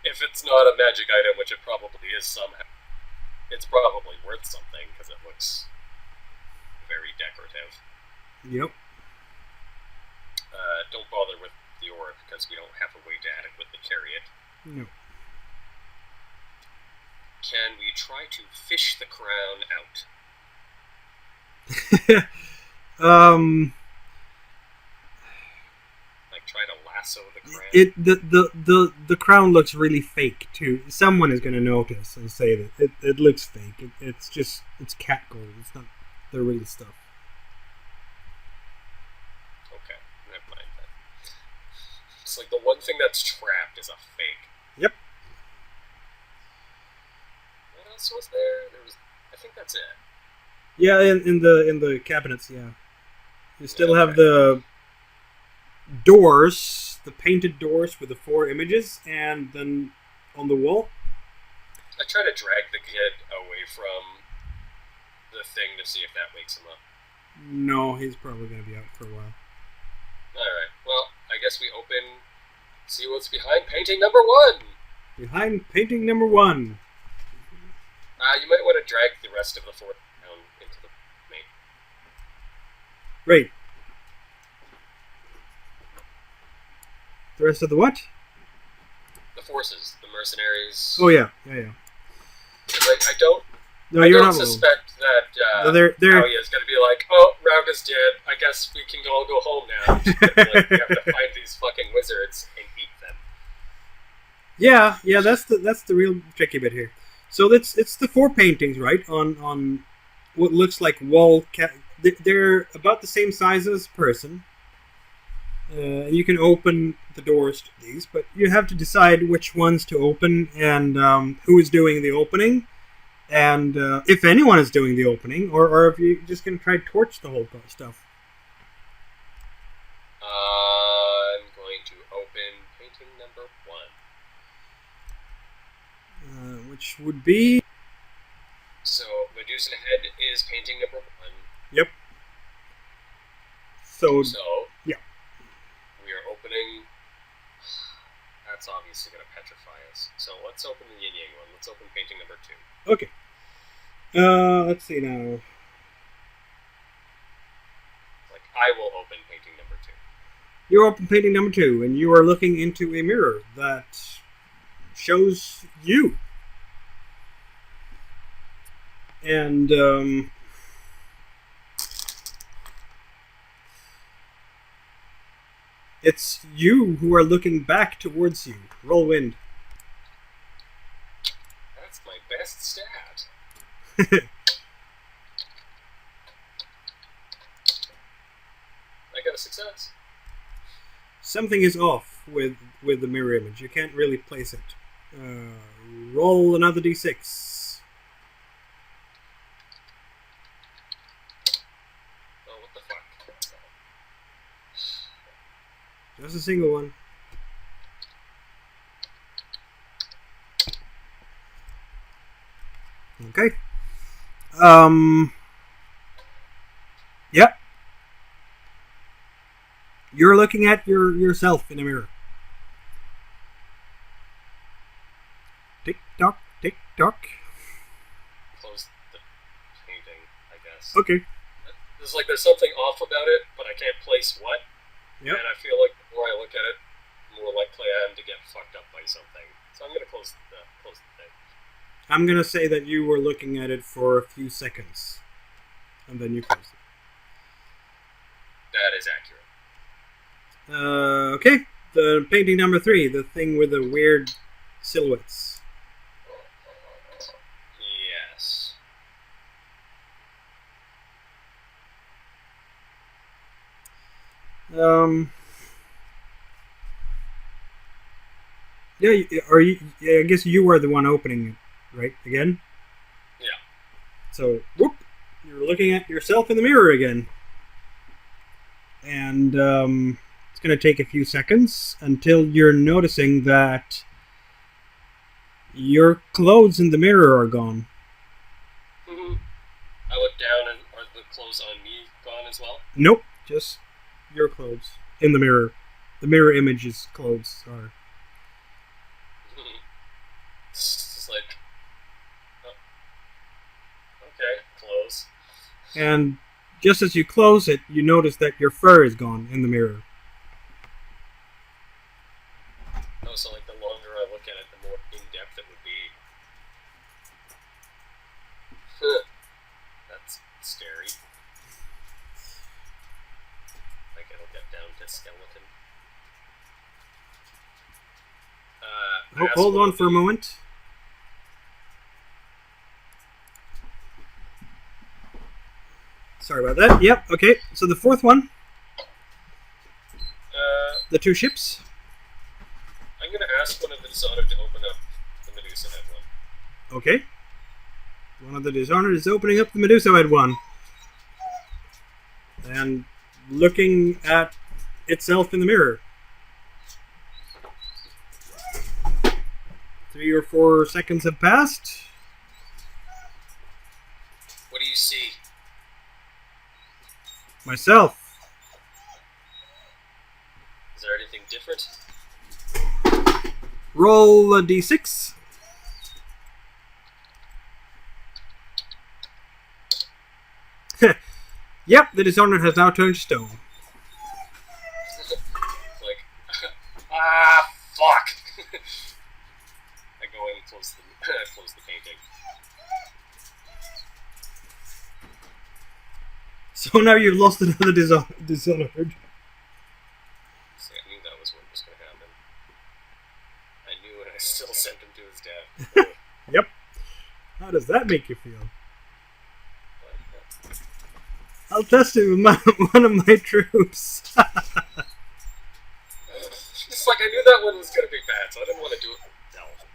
if it's not a magic item, which it probably is somehow, it's probably worth something, because it looks very decorative. Yep. Don't bother with the orb, because we don't have a way to adequately carry it. No. Can we try to fish the crown out? Like, try to lasso the crown? The crown looks really fake too. Someone is going to notice and say that it looks fake. It's cat gold. It's not the real stuff. Okay. It's like the one thing that's trapped is a fake. Yep. What else was there? I think that's it. Yeah, in the cabinets, yeah. You still have the doors, the painted doors with the 4 images, and then on the wall. I try to drag the kid away from the thing to see if that wakes him up. No, he's probably going to be out for a while. Alright, well, I guess we see what's behind painting number 1! Behind painting number 1. You might want to drag the rest of the 4 down into the main. Great. The rest of the what? The forces, the mercenaries. Oh, yeah. Like, I don't suspect that no, they're Aoya is going to be like, oh, Rauga's dead. I guess we can all go home now. Like, we have to find these fucking wizards and eat them. Yeah. That's the real tricky bit here. So it's the 4 paintings, right? On what looks like wall. They're about the same size as a person. You can open the doors to these, but you have to decide which ones to open and who is doing the opening. And if anyone is doing the opening, or if you're just going to try to torch the whole stuff. I'm going to open painting number 1. Which would be... So, Medusa Head is painting number 1. Yep. So yeah. We are opening... That's obviously going to petrify us. So let's open the Yin Yang one. Let's open painting number 2. Okay. Let's see now. Like, I will open painting number 2. You open painting number 2, and you are looking into a mirror that shows you. And, it's you who are looking back towards you. Roll wind. That's my best stat. I got a success. Something is off with the mirror image. You can't really place it. Roll another d6. Oh, what the fuck? Just a single one. Okay. Yep. You're looking at yourself in a mirror. Tick tock, tick tock. Close the painting, I guess. Okay. There's something off about it, but I can't place what. Yep. And I feel like the more I look at it, the more likely I am to get fucked up by something. So I'm gonna close the thing. I'm gonna say that you were looking at it for a few seconds, and then you closed it. That is accurate. Okay. The painting number 3, the thing with the weird silhouettes. Yes. Yeah. I guess you were the one opening it, right? Again. Yeah. So, whoop! You're looking at yourself in the mirror again, and it's going to take a few seconds until you're noticing that your clothes in the mirror are gone. Mm-hmm. I look down, and are the clothes on me gone as well? Nope, just your clothes in the mirror. The mirror image's clothes are. It's just like, oh, okay, clothes. And just as you close it, you notice that your fur is gone in the mirror. Oh, so the longer I look at it, the more in-depth it would be. That's scary. It'll get down to skeleton. Hold on for a moment. Sorry about that. Yep, okay. So the 4th one. The 2 ships. ask one of the Dishonored to open up the Medusa Head one. Okay. One of the Dishonored is opening up the Medusa Head one. And looking at itself in the mirror. 3 or 4 seconds have passed. What do you see? Myself. Is there anything different? Roll a d6. Yep, the Dishonored has now turned to stone. Like, fuck! I go in and close the painting. So now you've lost another Dishonored. See, I knew that was what was going to happen. I knew it, I still sent him to his death. Yep. How does that make you feel? I'll test it with one of my troops. It's like I knew that one was going to be bad, so I didn't want to do it myself.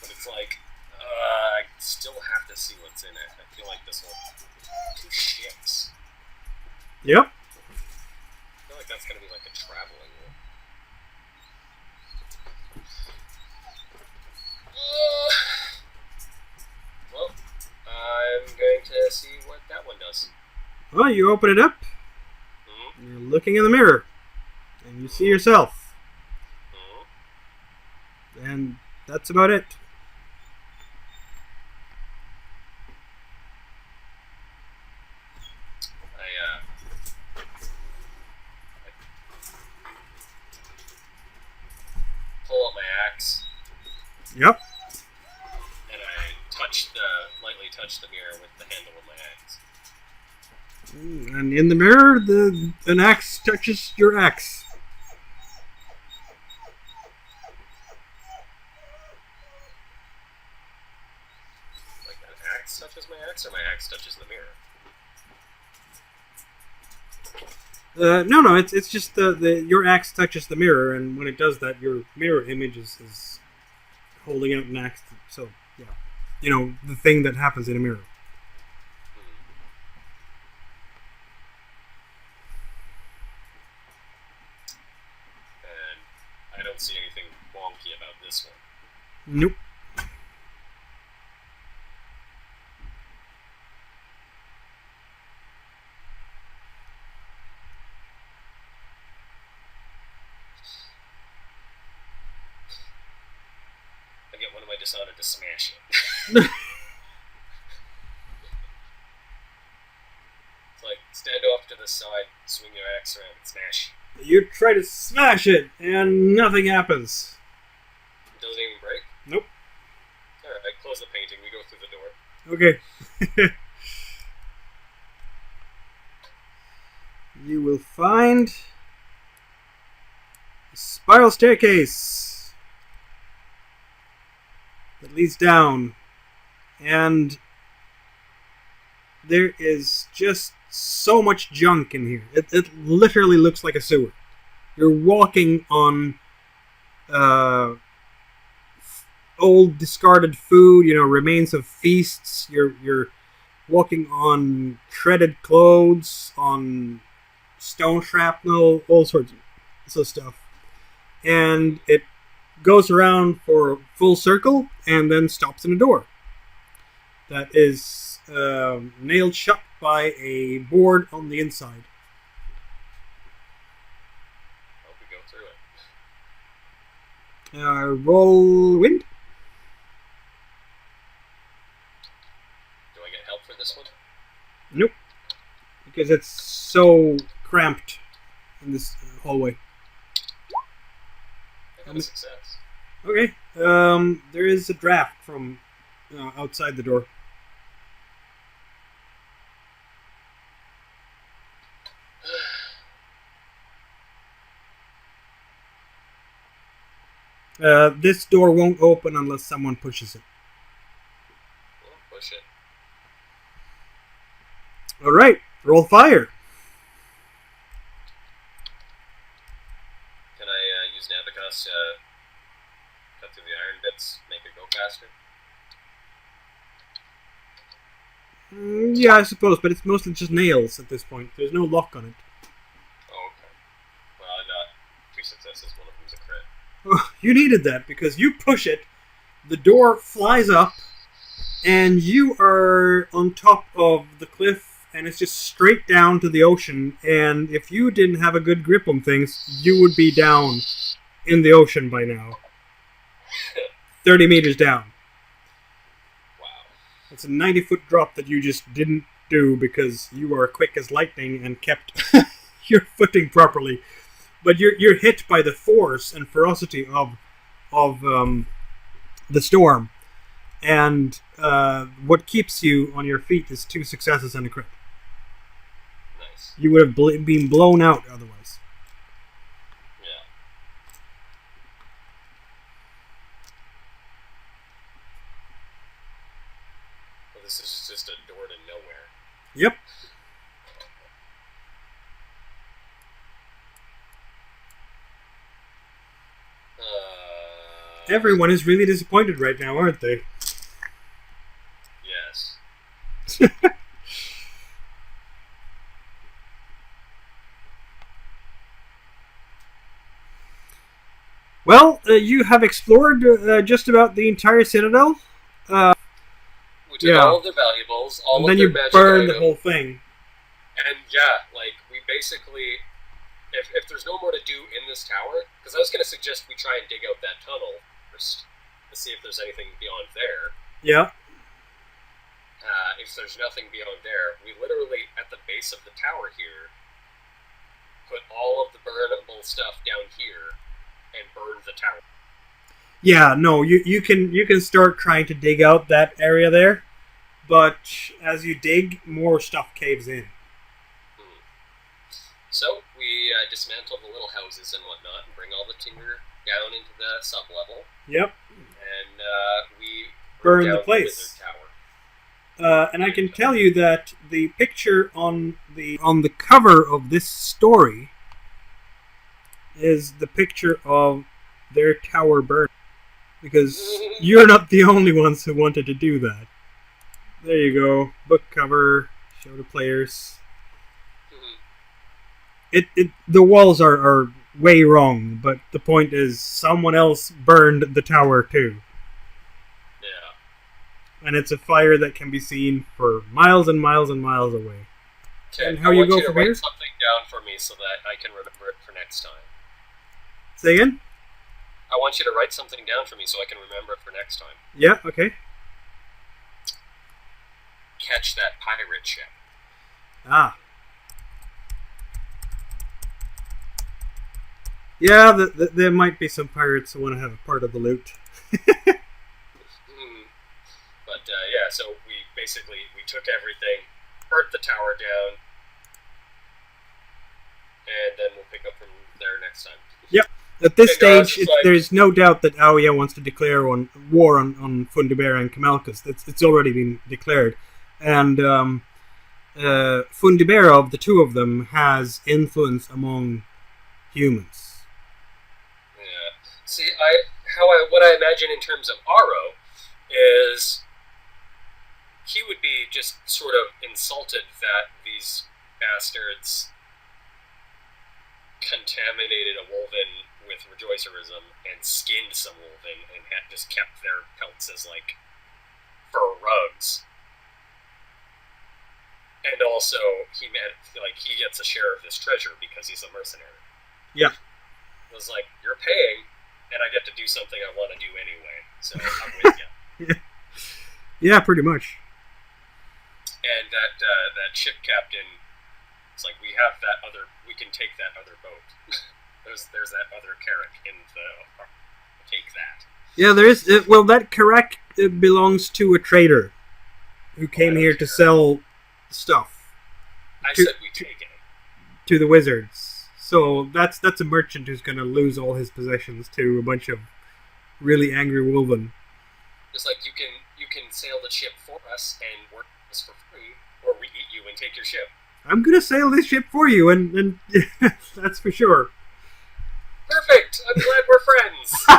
But it's like, I still have to see what's in it. I feel like this one. 2 ships. Yep. I feel like that's going to be like a traveling one. Well, I'm going to see what that one does. Well, you open it up. Mm-hmm. You're looking in the mirror. And you see yourself. Mm-hmm. And that's about it. Pull out my axe. Yep. And I lightly touch the mirror with the handle of my axe. And in the mirror, an axe touches your axe. Like an axe touches my axe, or my axe touches the mirror? No, it's just your axe touches the mirror, and when it does that, your mirror image is holding out an axe. So, yeah. You know, the thing that happens in a mirror. And I don't see anything wonky about this one. Nope. I get one of my Dishonored to smash it. It's like, stand off to the side, swing your axe around, and smash. You try to smash it, and nothing happens. It doesn't even break? Nope. Alright, I close the painting, we go through the door. Okay. You will find a spiral staircase that leads down, and there is just so much junk in here. It literally looks like a sewer. You're walking on old discarded food, remains of feasts. You're walking on shredded clothes, on stone shrapnel, all sorts of stuff. And it goes around for a full circle and then stops in a door that is nailed shut by a board on the inside. Hope we go through it. Roll wind. Do I get help for this one? Nope. Because it's so cramped in this hallway. I got a success. Okay. There is a draft from outside the door. This door won't open unless someone pushes it. We'll push it. Alright, roll fire. Can I use Navigata us to cut through the iron bits, make it go faster? Yeah, I suppose, but it's mostly just nails at this point. There's no lock on it. Oh, okay. Well, I got 2 successes, one of them's a crit. Oh, you needed that, because you push it, the door flies up, and you are on top of the cliff, and it's just straight down to the ocean, and if you didn't have a good grip on things, you would be down in the ocean by now. 30 meters down. It's a 90-foot drop that you just didn't do because you are quick as lightning and kept your footing properly. But you're hit by the force and ferocity of the storm. And what keeps you on your feet is 2 successes and a crit. Nice. You would have been blown out otherwise. Yeah. This is just a door to nowhere. Yep. Everyone is really disappointed right now, aren't they? Yes. Well, you have explored just about the entire citadel. We took all of their valuables, all and of then their you magic burned items, the whole thing. and yeah, like we basically, if there's no more to do in this tower, because I was going to suggest we try and dig out that tunnel first to see if there's anything beyond there. Yeah. If there's nothing beyond there, we literally at the base of the tower here put all of the burnable stuff down here and burn the tower. Yeah, no, you can start trying to dig out that area there, but as you dig, more stuff caves in. So we dismantle the little houses and whatnot and bring all the timber down into the sub-level. Yep. And we burn down the place. Wizard Tower. And I can tell you that the picture on the cover of this story is the picture of their tower burn. Because you're not the only ones who wanted to do that. There you go. Book cover. Show the players. The walls are way wrong, but the point is someone else burned the tower too. Yeah. And it's a fire that can be seen for miles and miles and miles away. Okay, and how you go from here? write something down for me so that I can remember it for next time. Say again? I want you to write something down for me so I can remember it for next time. Yeah, okay. Catch that pirate ship. Ah. Yeah, there might be some pirates who want to have a part of the loot. But yeah, so we took everything, burnt the tower down, and then we'll pick up from there next time. Yep. At this stage, like, there's no doubt that Aoya wants to declare war on Fundibera and Kamalkus. It's already been declared. And Fundibera, of the two of them, has influence among humans. Yeah. See, what I imagine in terms of Aro is he would be just sort of insulted that these bastards contaminated a Wolven with Rejoicerism and skinned some Wolven and had just kept their pelts as like fur rugs. And also he gets a share of this treasure because he's a mercenary. Yeah. It was like, you're paying and I get to do something I want to do anyway. So I'm with you. Yeah, pretty much. And that ship captain, it's like we can take that other boat. there's that other carrack in the take that. Yeah, there is. Well, that carrack belongs to a trader who came here to sell stuff. I said we take it to the wizards. So that's a merchant who's going to lose all his possessions to a bunch of really angry Wolven. Just like you can sail the ship for us and work us for free, or we eat you and take your ship. I'm going to sail this ship for you, and that's for sure. Perfect! I'm glad we're friends!